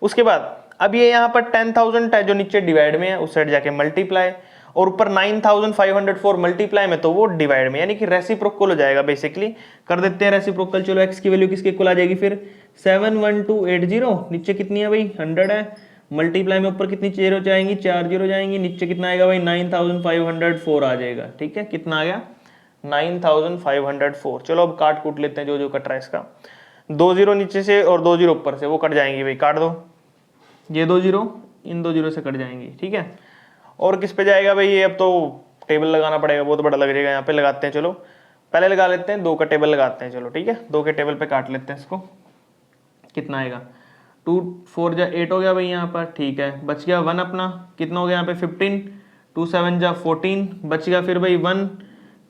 उसके बाद अब ये यहाँ पर 10,000 है जो नीचे डिवाइड में है, उस साइड जाके मल्टीप्लाई, और ऊपर 9,504 मल्टीप्लाई में, तो वो डिवाइड में, यानी कि रेसिप्रोकल हो जाएगा, बेसिकली कर देते हैं रेसिप्रोकल, चलो एक्स की वैल्यू किसके इक्वल आ जाएगी फिर 71280, नीचे कितनी है भाई 100 है, मल्टीप्लाई में ऊपर कितनी जीरो जाएंगी, 4 जीरो जाएंगी, नीचे कितना आएगा भाई 9,504 आ जाएगा, ठीक है, कितना आ गया 9,504, चलो अब काट कूट लेते हैं जो जो कट रहा है इसका, 2 जीरो नीचे से और 2 जीरो ऊपर से, वो कट जाएंगी भाई, काट दो, ये 2 जीरो इन 2 जीरो से कट जाएंगी, ठीक है, और किस पे जाएगा भाई ये, अब तो टेबल लगाना पड़ेगा, बहुत बड़ा लग जाएगा, यहाँ पे लगाते हैं, चलो पहले लगा लेते हैं, 2 का टेबल लगाते हैं, चलो ठीक है, 2 के टेबल पे काट लेते हैं इसको, कितना आएगा 2 4 जा 8 हो गया भाई यहाँ पर, ठीक है, बच गया 1 अपना, कितना हो गया यहाँ पे 15, 2 7 जा 14, बच गया फिर भाई 1,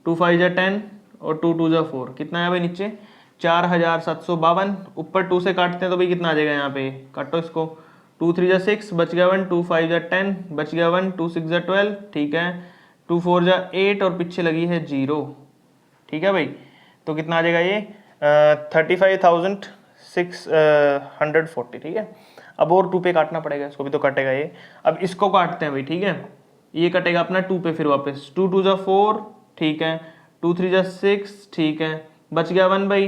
2 5 जा 10 और 2 2 जा 4, कितना है भाई नीचे 4,752, ऊपर 2 से काटते हैं तो भाई कितना आ जाएगा यहाँ पे, काटो इसको, 2 3 जा 6, बच गया 1, 2 5 जा 10, बच गया 1, 2 6 जा 12, ठीक है, 2 4 जा 8 और पीछे लगी है 0, ठीक है भाई, तो कितना आ जाएगा ये 35,640, ठीक है, अब और 2 पे काटना पड़ेगा, इसको भी तो कटेगा ये, अब इसको काटते हैं भाई, ठीक है, ये कटेगा अपना 2 पे, फिर वापस 2 2 जा 4, ठीक है, 2 3 जा 6, ठीक है, बच गया 1 भाई,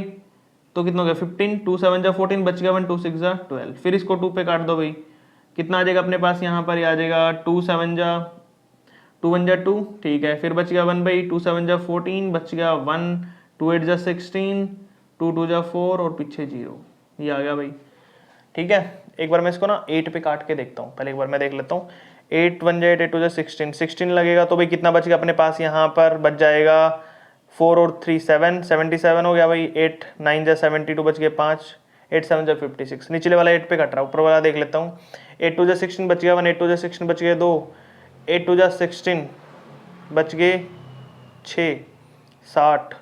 तो कितना हो गया 15, 2 7 जा 14, बच गया 1, 2 6 जा 12, फिर इसको 2 पे काट दो भाई, कितना आ जाएगा अपने पास यहाँ पर, आ जाएगा 2 7 जा 2 1 जा 2, ठीक है, फिर बच गया 1 भाई, 2 7 जा 14, बच गया 1, 2 8 जा 16, 2 2 जा 4 और पीछे 0, ये आ गया भाई, ठीक है, एक बार मैं इसको ना 8 पे काट के देखता हूँ, पहले एक बार मैं देख लेता हूँ, 8 1 जा 8 8 2 जा 16, 16 लगेगा तो भाई कितना बच गया अपने पास, यहाँ पर बच जाएगा 4 और 3 7, 77 हो गया भाई, 8 9 जा 72, बच गए 5, 8 7 जा 56, निचले वाला 8 पे कट रहा है, ऊपर वाला देख लेता हूँ, 8 2 जा 16 बच गया 1, 8 2 जा 16 बच गए 2, 8 2 जा 16 बच गए 6 60,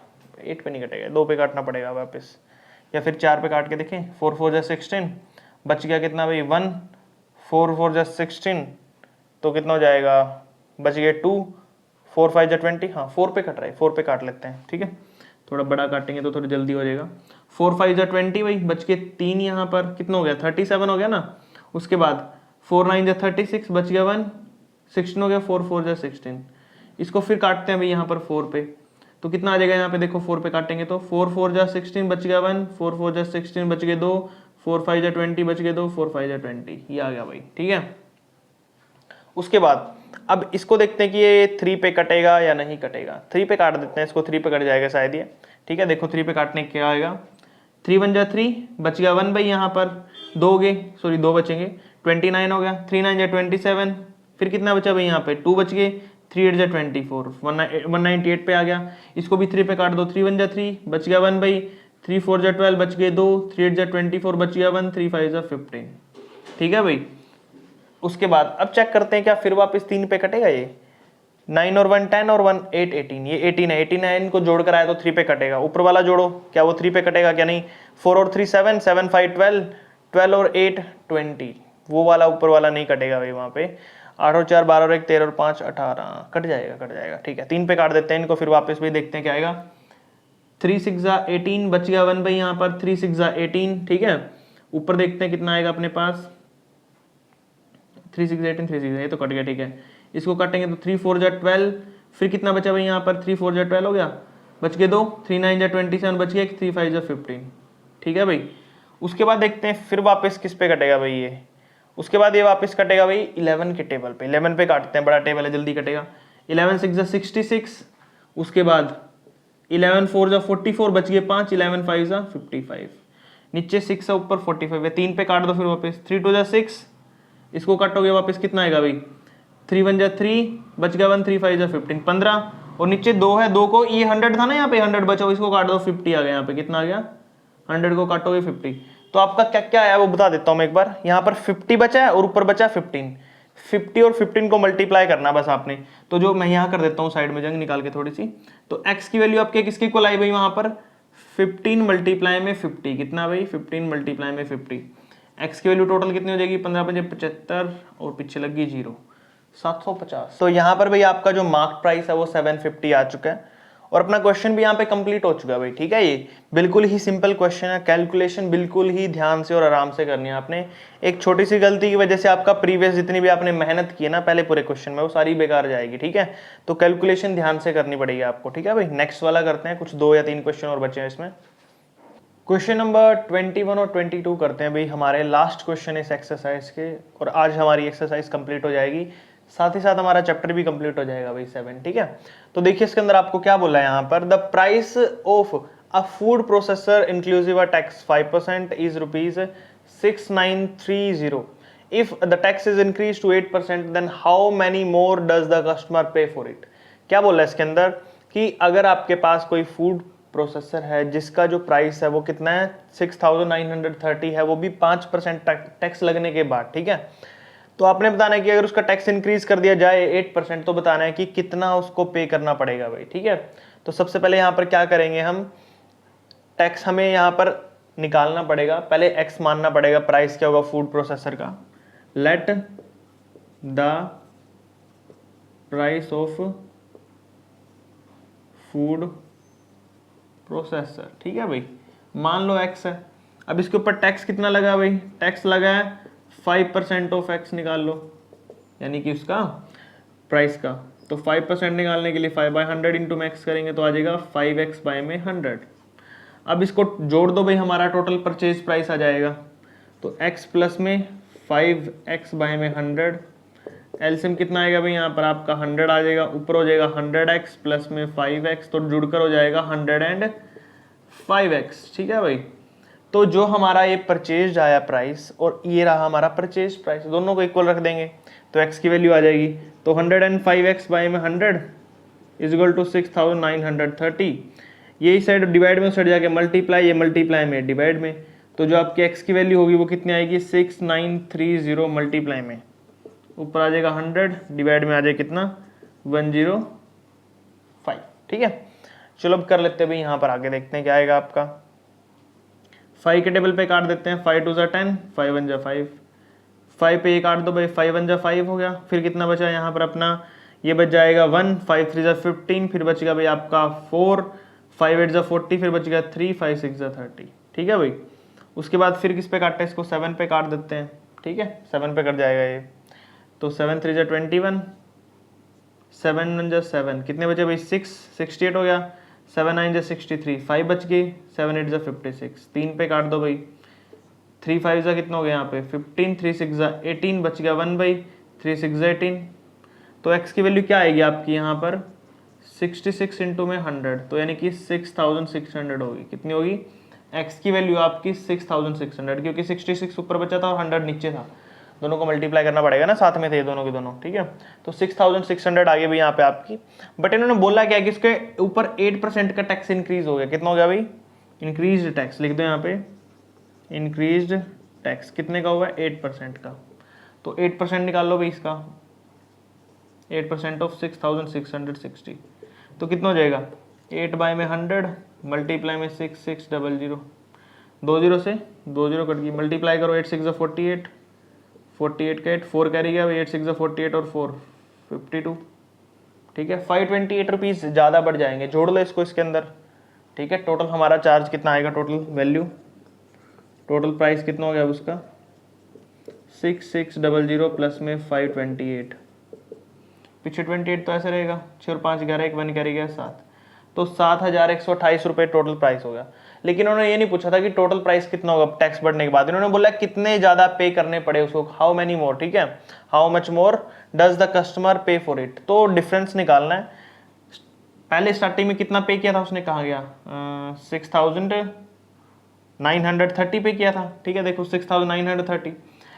8 पे नहीं कटेगा, 2 पे काटना पड़ेगा वापस, या फिर 4 पे काट के देखें, 4 4 जा 16 बच गया कितना भाई 1, 4 4 जा 16, तो कितना हो जाएगा, बच गए 2, 4 5 जा 20, हाँ 4 पे कट रहा है, 4 पे काट लेते हैं, ठीक है, थोड़ा बड़ा काटेंगे तो थोड़ी जल्दी हो जाएगा, 4 5 जा 20 भाई, बच के 3 यहाँ पर, कितना हो गया 37 हो गया ना, उसके बाद 4 9 जा 36, बच गया 1, 16 हो गया, 4 4 जा 16, इसको फिर काटते हैं भाई यहाँ पर 4 पे, तो कितना आ जाएगा यहाँ पे देखो, 4 पे काटेंगे तो 4 4 जा 16 बच गया 1, 4 4 जा 16 बच गए 2, 4 5 जा 20 बच गए 2, 4 5 जा 20, ये आ गया भाई, ठीक है। उसके बाद अब इसको देखते हैं कि ये 3 पे कटेगा या नहीं कटेगा, 3 पे काट देते हैं इसको, 3 पे कट जाएगा शायद ये, ठीक है, देखो 3 पे काटने क्या आएगा, 3 1 जा 3, बच गया 1 भाई, यहाँ पर 2 गए, सॉरी 2 बचेंगे, 29 हो गया, 3 9 जा 27, फिर कितना बचा भाई यहाँ पे 2 बच गए, 3 8 जा 24, 198 पे आ गया, इसको भी 3 पे काट दो, 3 1 जा 3, बच गया 1 भाई, 3 4 जा 12 बच गए 2, 3 8 जा 24 बच गया 1, 3 5 जा 15, ठीक है भाई। उसके बाद अब चेक करते हैं क्या फिर वापस 3 पे कटेगा ये, 9 और 1 10 और 1 8 18, ये 18 है, 89 को जोड़ कर आया तो 3 पे कटेगा, ऊपर वाला जोड़ो क्या वो 3 पे कटेगा क्या नहीं, 4 और 3 7, 7 5 12, 12 और 8 20, वो वाला ऊपर वाला नहीं कटेगा भाई, वहाँ पे 8 और 4 12 और 1 13 और 5 18, कट जाएगा, ठीक है, 3 पे काट देते हैं इनको, फिर वापस भी देखते हैं क्या आएगा, 3 6 18, बच गया 1 भाई यहाँ पर 3 6 18, ठीक है। ऊपर देखते हैं कितना आएगा अपने पास, 3 6 18 3 6, ये तो कट गया, ठीक है। इसको काटेंगे तो 3 4 12, फिर कितना बचा भाई यहाँ पर 3 4 12 हो गया, बच गए 2, 3 9 27 बच गया, 3 5 15, ठीक है भाई। उसके बाद देखते हैं फिर वापस किस पे कटेगा भाई ये, उसके बाद ये वापस कटेगा भाई 11 के टेबल पे, 11 पे काटते हैं, बड़ा टेबल है जल्दी कटेगा। 11 6 66, उसके बाद 11 4 44, बच गए 5, 11 5 55, नीचे 6 है ऊपर 45 है, 3 पे काट दो फिर वापस, 3 2 6, इसको काटोगे वापस कितना आएगा भाई, 3 1 3, बच गया 1, 3 5 15 15, और नीचे 2 है, 2 को ये 100 था ना यहाँ पे 100 बचा, इसको काट दो 50 आ गया, यहाँ पे कितना आ गया 100 को काटोगे 50। तो आपका क्या क्या आया वो बता देता हूँ मैं एक बार। यहाँ पर 50 बचा है और ऊपर बचा 15, 50 और 15 को मल्टीप्लाई करना बस आपने। तो जो मैं यहाँ कर देता हूँ साइड में जंग निकाल के थोड़ी सी, तो x की वैल्यू आपके किसकी इक्वल आई भाई वहां पर 15 मल्टीप्लाई में 50, कितना भाई 15 मल्टीप्लाई में 50, x की वैल्यू टोटल कितनी हो जाएगी 15 5 75, और पीछे लग गई 0, 750। तो यहाँ पर भाई आपका जो मार्क प्राइस है वो 750 आ चुका है, और अपना क्वेश्चन भी यहाँ पे कंप्लीट हो चुका है भाई, ठीक है। ये बिल्कुल ही सिंपल क्वेश्चन है, कैलकुलेशन बिल्कुल ही ध्यान से और आराम से करनी है आपने। एक छोटी सी गलती की वजह से आपका प्रीवियस जितनी भी आपने मेहनत की है ना पहले पूरे क्वेश्चन में, वो सारी बेकार जाएगी, ठीक है। तो कैलकुलेशन ध्यान से करनी पड़ेगी आपको, ठीक है भाई। नेक्स्ट वाला करते हैं, कुछ 2 या 3 क्वेश्चन और बचे हैं इसमें। क्वेश्चन नंबर 21 और 22 करते हैं भाई, हमारे लास्ट क्वेश्चन इस एक्सरसाइज के, और आज हमारी एक्सरसाइज कंप्लीट हो जाएगी, साथ ही साथ हमारा चैप्टर भी कंप्लीट हो जाएगा भाई 7, ठीक है। तो देखिए इसके अंदर आपको क्या बोला है यहाँ पर, the price of a food processor inclusive tax 5% is ₹6930। If the tax is increase to 8%, then how many more does the customer pay for it. क्या बोला है इसके अंदर कि अगर आपके पास कोई फूड प्रोसेसर है जिसका जो प्राइस है वो कितना है 6930 है, वो भी 5% टैक्स लगने के बाद, ठीक है। तो आपने बताना है कि अगर उसका टैक्स इंक्रीज कर दिया जाए 8%, तो बताना है कि कितना उसको पे करना पड़ेगा भाई, ठीक है। तो सबसे पहले यहाँ पर क्या करेंगे हम, टैक्स हमें यहाँ पर निकालना पड़ेगा, पहले एक्स मानना पड़ेगा, प्राइस क्या होगा फूड प्रोसेसर का, let the price of food processor, ठीक है भाई, मान लो एक्स है। अब इसके ऊपर टैक्स कितना लगा भाई, टैक्स लगा है 5% ऑफ एक्स निकाल लो, यानी कि उसका प्राइस का। तो 5% निकालने के लिए 5/100 इंटू में एक्स करेंगे तो आ जाएगा 5x बाय में 100। अब इसको जोड़ दो भाई, हमारा टोटल परचेज प्राइस आ जाएगा, तो x प्लस में 5x बाय में 100, एलसीएम कितना आएगा भाई यहाँ पर आपका 100 आ जाएगा, ऊपर हो जाएगा 100x प्लस में 5x, तो जुड़कर हो जाएगा 105x, ठीक है भाई। तो जो हमारा ये परचेज आया प्राइस और ये रहा हमारा परचेज प्राइस, दोनों को इक्वल रख देंगे तो x की वैल्यू आ जाएगी, तो 105x बाय में 100 इज इक्वल टू 6930। यही साइड डिवाइड में साइड जाके मल्टीप्लाई, ये मल्टीप्लाई में डिवाइड में, तो जो आपकी x की वैल्यू होगी वो कितनी आएगी 6930 मल्टीप्लाई में, ऊपर आ जाएगा 100, डिवाइड में आ जाएगा कितना 105, ठीक है। चलो अब कर लेते हैं भाई, यहाँ पर आगे देखते हैं क्या आएगा आपका। 5 के टेबल पे काट देते हैं, 5 2 10, 5 1 5, 5 पे ये काट दो भाई, 5 1 5 हो गया। फिर कितना बचा यहाँ पर अपना, ये बच जाएगा 1, 5 3 15, फिर बचेगा भाई आपका 4, 5 8 40, फिर बच गया 3, 5 6 30, ठीक है भाई। उसके बाद फिर किस पे काटते हैं, इसको 7 पे काट देते हैं, ठीक है, 7 पे कट जाएगा ये, तो 7 3 21, 7 1 7, कितने बचे भाई 6, 68 हो गया, 7 9 63, 5 बच गए, 7 8 56, 3 पे काट दो भाई, 3 5 कितना हो गया यहाँ पे 15, 3 6 18, बच गया 1 भाई, 3 6 18। तो x की वैल्यू क्या आएगी आपकी यहाँ पर 66 इंटू में 100, तो यानी कि 6600 होगी, कितनी होगी x की वैल्यू आपकी 6600, क्योंकि 66 ऊपर बचा था और 100 नीचे था, दोनों को मल्टीप्लाई करना पड़ेगा ना, साथ में थे दोनों के दोनों, ठीक है। तो 6600 आ गई भाई यहाँ पे आपकी, बट इन्होंने बोला क्या कि इसके ऊपर 8% का टैक्स इंक्रीज हो गया, कितना हो गया भाई इंक्रीज टैक्स, लिख दो यहाँ पे इंक्रीज टैक्स, कितने का हुआ 8% का, तो 8% निकाल लो भाई इसका, 8% ऑफ 6660, तो कितना हो जाएगा 8 बाय में 100 मल्टीप्लाई में 6600, 20 से 20 कट गई, मल्टीप्लाई करो 8 6 48, 48 का 8, 4 कैरी गया, 8 6 48 और 4 52, ठीक है। 528 रुपीज़ ज़्यादा बढ़ जाएंगे, जोड़ लो इसको इसके अंदर, ठीक है। टोटल हमारा चार्ज कितना आएगा, टोटल वैल्यू, टोटल प्राइस कितना हो गया उसका 6600 प्लस में 528, पीछे 28 तो ऐसे रहेगा, 6 और 5 11, 1 1 कैरी गया 7, तो 7128 रुपये टोटल प्राइस होगा। लेकिन उन्होंने ये नहीं पूछा था कि टोटल प्राइस कितना होगा टैक्स बढ़ने के बाद, उन्होंने बोला कितने ज़्यादा पे करने पड़े उसको, हाउ मैनी मोर, ठीक है, how much more does the customer pay for it. तो डिफरेंस निकालना है, पहले स्टार्टिंग में कितना पे किया था उसने, कहा गया 6930 पे किया था, ठीक है, देखो 6930,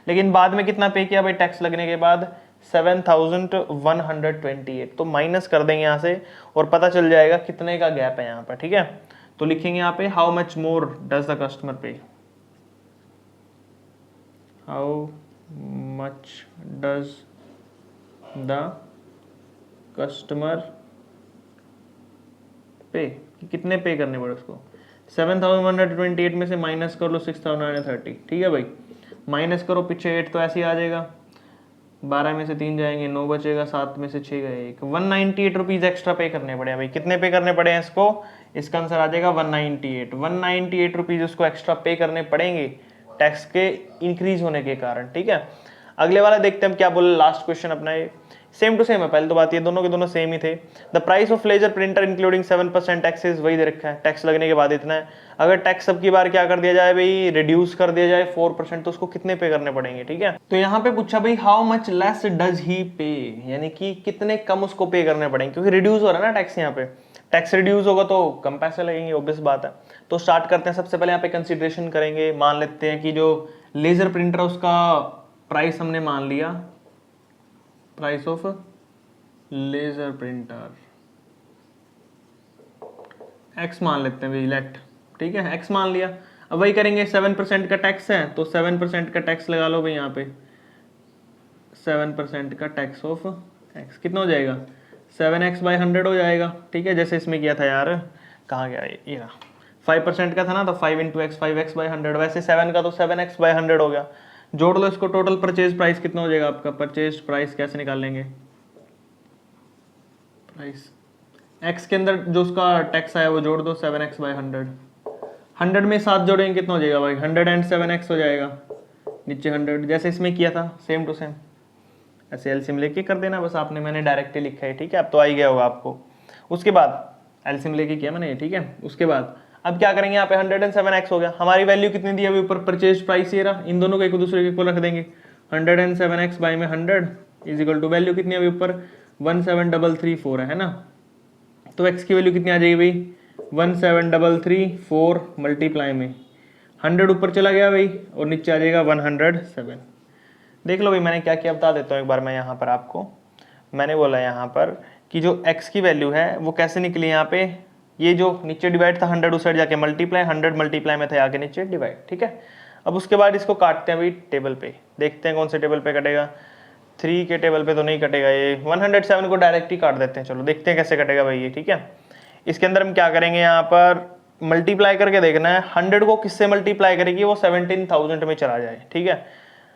लेकिन बाद में कितना पे किया भाई टैक्स लगने के बाद 7128, तो माइनस कर देंगे यहाँ से और पता चल जाएगा कितने का गैप है यहाँ पर, ठीक है। तो लिखेंगे यहाँ पे how much more does the customer pay, how much does the customer pay, कितने पे करने पड़े उसको, 7128 में से माइनस कर लो 6930, ठीक है भाई, माइनस करो, पीछे 8 तो ऐसे ही आ जाएगा, 12 में से 3 जाएंगे 9 बचेगा, 7 में से 6 गए 1, 198 रुपीज़ एक्स्ट्रा पे करने पड़े हैं भाई। कितने पे करने पड़े हैं इसको, इसका आंसर आ जाएगा 198 रुपीज़ उसको एक्स्ट्रा पे करने पड़ेंगे टैक्स के इंक्रीज होने के कारण, ठीक है। अगले वाला देखते हैं हम क्या बोले, लास्ट क्वेश्चन अपना ये सेम टू सेम है, पहले तो बात ये दोनों के दोनों सेम ही थे। The price of laser printer including 7% taxes, वही दे रखा है, टैक्स लगने के बाद इतना है। अगर टैक्स सब की बार क्या कर दिया जाए भाई, रिड्यूस कर दिया जाए 4%, तो उसको कितने पे करने पड़ेंगे, ठीक है। तो यहाँ पे पूछा भाई how much less does he पे, यानी कि कितने कम उसको पे करने पड़ेंगे, क्योंकि रिड्यूस हो रहा है ना टैक्स, यहाँ पे टैक्स रिड्यूस होगा तो कम पैसे लगेंगे, ऑब्वियस बात है। तो स्टार्ट करते हैं, सबसे पहले यहाँ पे कंसिडरेशन करेंगे, मान लेते हैं कि जो लेजर प्रिंटर उसका प्राइस हमने मान लिया, price of laser printer x मान लेते हैं भाई, लेट, ठीक है, एक्स मान लिया। अब वही करेंगे, 7% का टैक्स है तो 7% का टैक्स लगा लो भाई यहाँ पे, 7% का टैक्स ऑफ एक्स कितना हो जाएगा, 7x/100 हो जाएगा, ठीक है, जैसे इसमें किया था यार, कहाँ गया ये रहा, 5% का था ना तो 5 × x 5x/100, वैसे 7 का तो 7x/100 हो गया। जोड़ लो इसको, टोटल परचेज प्राइस कितना हो जाएगा आपका, परचेज प्राइस कैसे निकाल लेंगे, प्राइस x के अंदर जो उसका टैक्स आया वो जोड़ दो, 7x/100, 100 में 7 जोड़ेंगे कितना हो जाएगा भाई, 107x हो जाएगा, नीचे 100 जैसे इसमें किया था सेम टू सेम, ऐसे एलसीएम लेके कर देना बस आपने, मैंने डायरेक्ट ही लिखा है, ठीक है, अब तो आ ही गया होगा आपको। उसके बाद एलसीएम लेके किया मैंने, ठीक है। उसके बाद अब क्या करेंगे, यहाँ पे 107x हो गया, हमारी वैल्यू कितनी दी है अभी ऊपर, परचेज प्राइस ये रहा, इन दोनों को एक दूसरे के को रख देंगे, 107x बाई में 100 इज इक्वल टू वैल्यू कितनी है अभी ऊपर 17334 है ना, तो x की वैल्यू कितनी आ जाएगी भाई 17334 मल्टीप्लाई में 100 ऊपर चला गया भाई और नीचे आ जाएगा 107। देख लो भाई मैंने क्या किया बता देता हूँ एक बार मैं यहाँ पर आपको, मैंने बोला यहाँ पर कि जो x की वैल्यू है वो कैसे निकली यहाँ पे, ये जो नीचे डिवाइड था 100 उस साइड जाके मल्टीप्लाई, 100 मल्टीप्लाई में था आगे नीचे डिवाइड, ठीक है। अब उसके बाद इसको काटते हैं भाई टेबल पे, देखते हैं कौन से टेबल पे कटेगा, 3 के टेबल पे तो नहीं कटेगा ये, 107 को डायरेक्ट ही काट देते हैं, चलो देखते हैं कैसे कटेगा भाई ये, ठीक है। इसके अंदर हम क्या करेंगे, यहाँ पर मल्टीप्लाई करके देखना है 100 को किससे मल्टीप्लाई करेगी, वो 17,000 में चला जाए, ठीक है।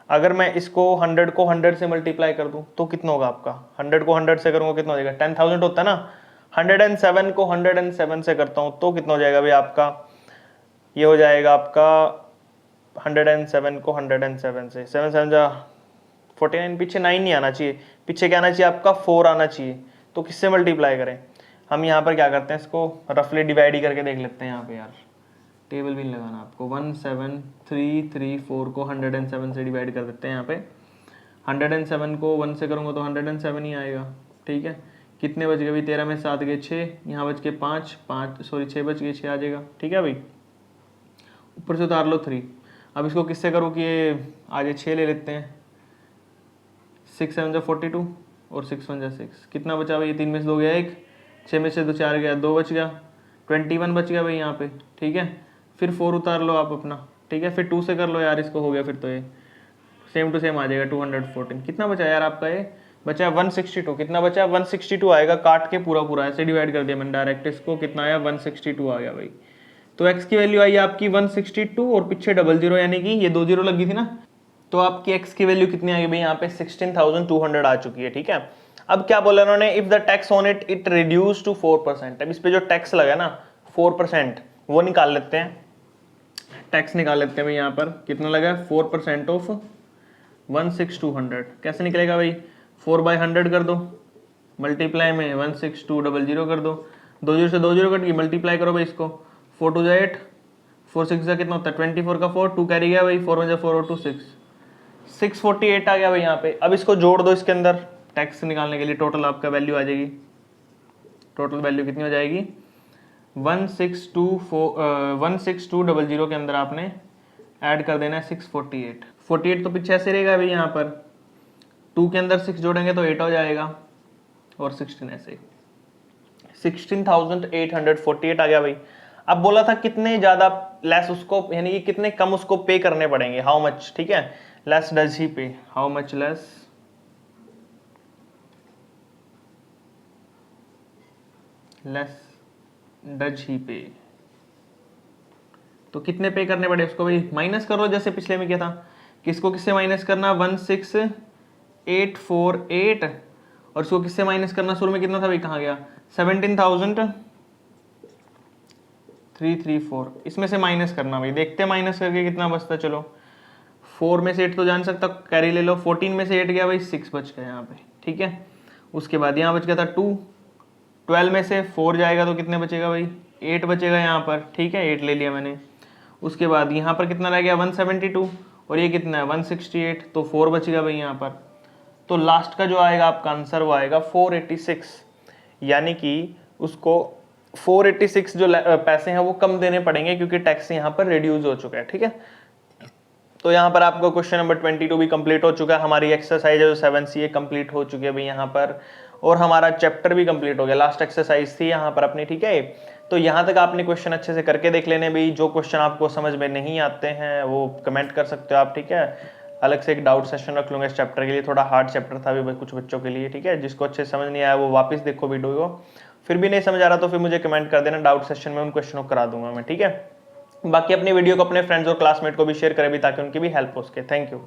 अगर मैं इसको 100 को 100 से मल्टीप्लाई कर दूं तो कितना होगा आपका, 100 को 100 से करूंगा कितना हो जाएगा 10,000 होता है ना, 107 को 107 से करता हूं तो कितना हो जाएगा भाई आपका, ये हो जाएगा आपका 107 को 107 से 7 7 जा 49, पीछे 9 नहीं आना चाहिए, पीछे क्या आना चाहिए आपका 4 आना चाहिए, तो किससे मल्टीप्लाई करें, हम यहाँ पर क्या करते हैं इसको रफली डिवाइड ही करके देख लेते हैं, यहाँ पे यार टेबल भी नहीं लगाना आपको, 17334 को 107 से डिवाइड कर देते हैं, यहाँ पे 107 को 1 से करूँगा तो 107 ही आएगा, ठीक है। कितने बच गए भाई 13 में 7 गए 6, यहाँ बच के 5 6 बच गए 6 आ जाएगा, ठीक है भाई। ऊपर से उतार लो 3, अब इसको किससे करो कि ये आज 6 ले लेते हैं, 6 7 जा 42 और 6 1 जा 6, कितना बचा भाई 3 में से 2 गया 1, 6 में से 2 4 गया 2 बच गया, 21 बच गया भाई यहाँ पे, ठीक है। फिर 4 उतार लो आप अपना, ठीक है, फिर 2 से कर लो यार इसको, हो गया फिर तो ये सेम टू सेम आ जाएगा 214, कितना बचा यार आपका, ये बचा 162, कितना बचा 162 आएगा, काट के पूरा पूरा ऐसे डिवाइड कर दिया मैंने डायरेक्ट इसको, कितना आया 162 आ गया भाई। तो x की वैल्यू आई आपकी 162 और पीछे 00 यानी कि ये 2 0 लगी थी ना, तो आपकी x की वैल्यू कितनी आ गई भाई यहाँ पे 16,200 आ चुकी है, ठीक है। अब क्या बोला उन्होंने, if the tax on it reduce to 4%, अब इस पे जो टैक्स लगा ना 4%, वो निकाल लेते हैं, टैक्स निकाल लेते हैं भाई। यहाँ पर कितना लगा है 4% ऑफ 16200, कैसे निकलेगा भाई 4/100 कर दो, मल्टीप्लाई में 16200 कर दो, 20 से 20 कट गई, मल्टीप्लाई करो भाई इसको, 4 2 जा 8, 4 6 जा कितना होता है 24 का 4, 2 कैरी गया भाई, 4 1 जा 4 और 2 6, 648 आ गया भाई यहाँ पे। अब इसको जोड़ दो इसके अंदर, टैक्स निकालने के लिए टोटल आपका वैल्यू आ जाएगी, टोटल वैल्यू कितनी हो जाएगी 16200 के अंदर आपने ऐड कर देना है 648, 48 तो पीछे ऐसे रहेगा भाई, यहाँ पर 2 के अंदर 6 जोड़ेंगे तो 8 हो जाएगा, और 16 ऐसे, 16,848 आ गया भाई। अब बोला था कितने ज्यादा लेस उसको, यानी कि कितने कम उसको पे करने पड़ेंगे, हाउ मच, ठीक है, लेस डज ही पे, how much less does he पे, तो कितने पे करने पड़े उसको भाई, माइनस करो जैसे पिछले में किया था, किसको किससे माइनस करना 16848, और इसको किससे माइनस करना, शुरू में कितना था भाई, कहाँ गया 17,334, इसमें से माइनस करना भाई, देखते हैं माइनस करके कितना बचता। चलो 4 में से 8 तो जान सकता, कैरी ले लो, 14 में से 8 गया भाई 6 बच गया यहाँ पे, ठीक है। उसके बाद यहाँ बच गया था 2, 12 में से 4 जाएगा तो कितने बचेगा भाई 8 बचेगा यहाँ पर, ठीक है, 8 ले लिया मैंने। उसके बाद यहाँ पर कितना रह गया 172, और ये कितना है 168, तो 4 बचेगा भाई यहाँ पर। तो लास्ट का जो आएगा आपका आंसर वो आएगा 486, यानी कि उसको 486 जो पैसे हैं वो कम देने पड़ेंगे, क्योंकि टैक्स यहाँ पर रिड्यूस हो चुका है, ठीक है। तो यहाँ पर आपका क्वेश्चन नंबर 22 भी कंप्लीट हो चुका है, हमारी एक्सरसाइज जो 7C है कंप्लीट हो चुकी है भाई यहाँ पर, और हमारा चैप्टर भी कंप्लीट हो गया, लास्ट एक्सरसाइज थी यहाँ पर अपनी, ठीक है। तो यहाँ तक आपने क्वेश्चन अच्छे से करके देख लेने भाई, जो क्वेश्चन आपको समझ में नहीं आते हैं वो कमेंट कर सकते हो आप, ठीक है। अलग से एक डाउट सेशन रख लूंगा इस चैप्टर के लिए, थोड़ा हार्ड चैप्टर था अभी कुछ बच्चों के लिए, ठीक है। जिसको अच्छे समझ नहीं आया वो वापस देखो वीडियो को, फिर भी नहीं समझ आ रहा तो फिर मुझे कमेंट कर देना, डाउट सेशन में उन क्वेश्चनों को करा दूंगा मैं, ठीक है। बाकी अपनी वीडियो को अपने फ्रेंड्स और क्लासमेट को भी शेयर करें भी, ताकि उनकी भी हेल्प हो सके। Thank you.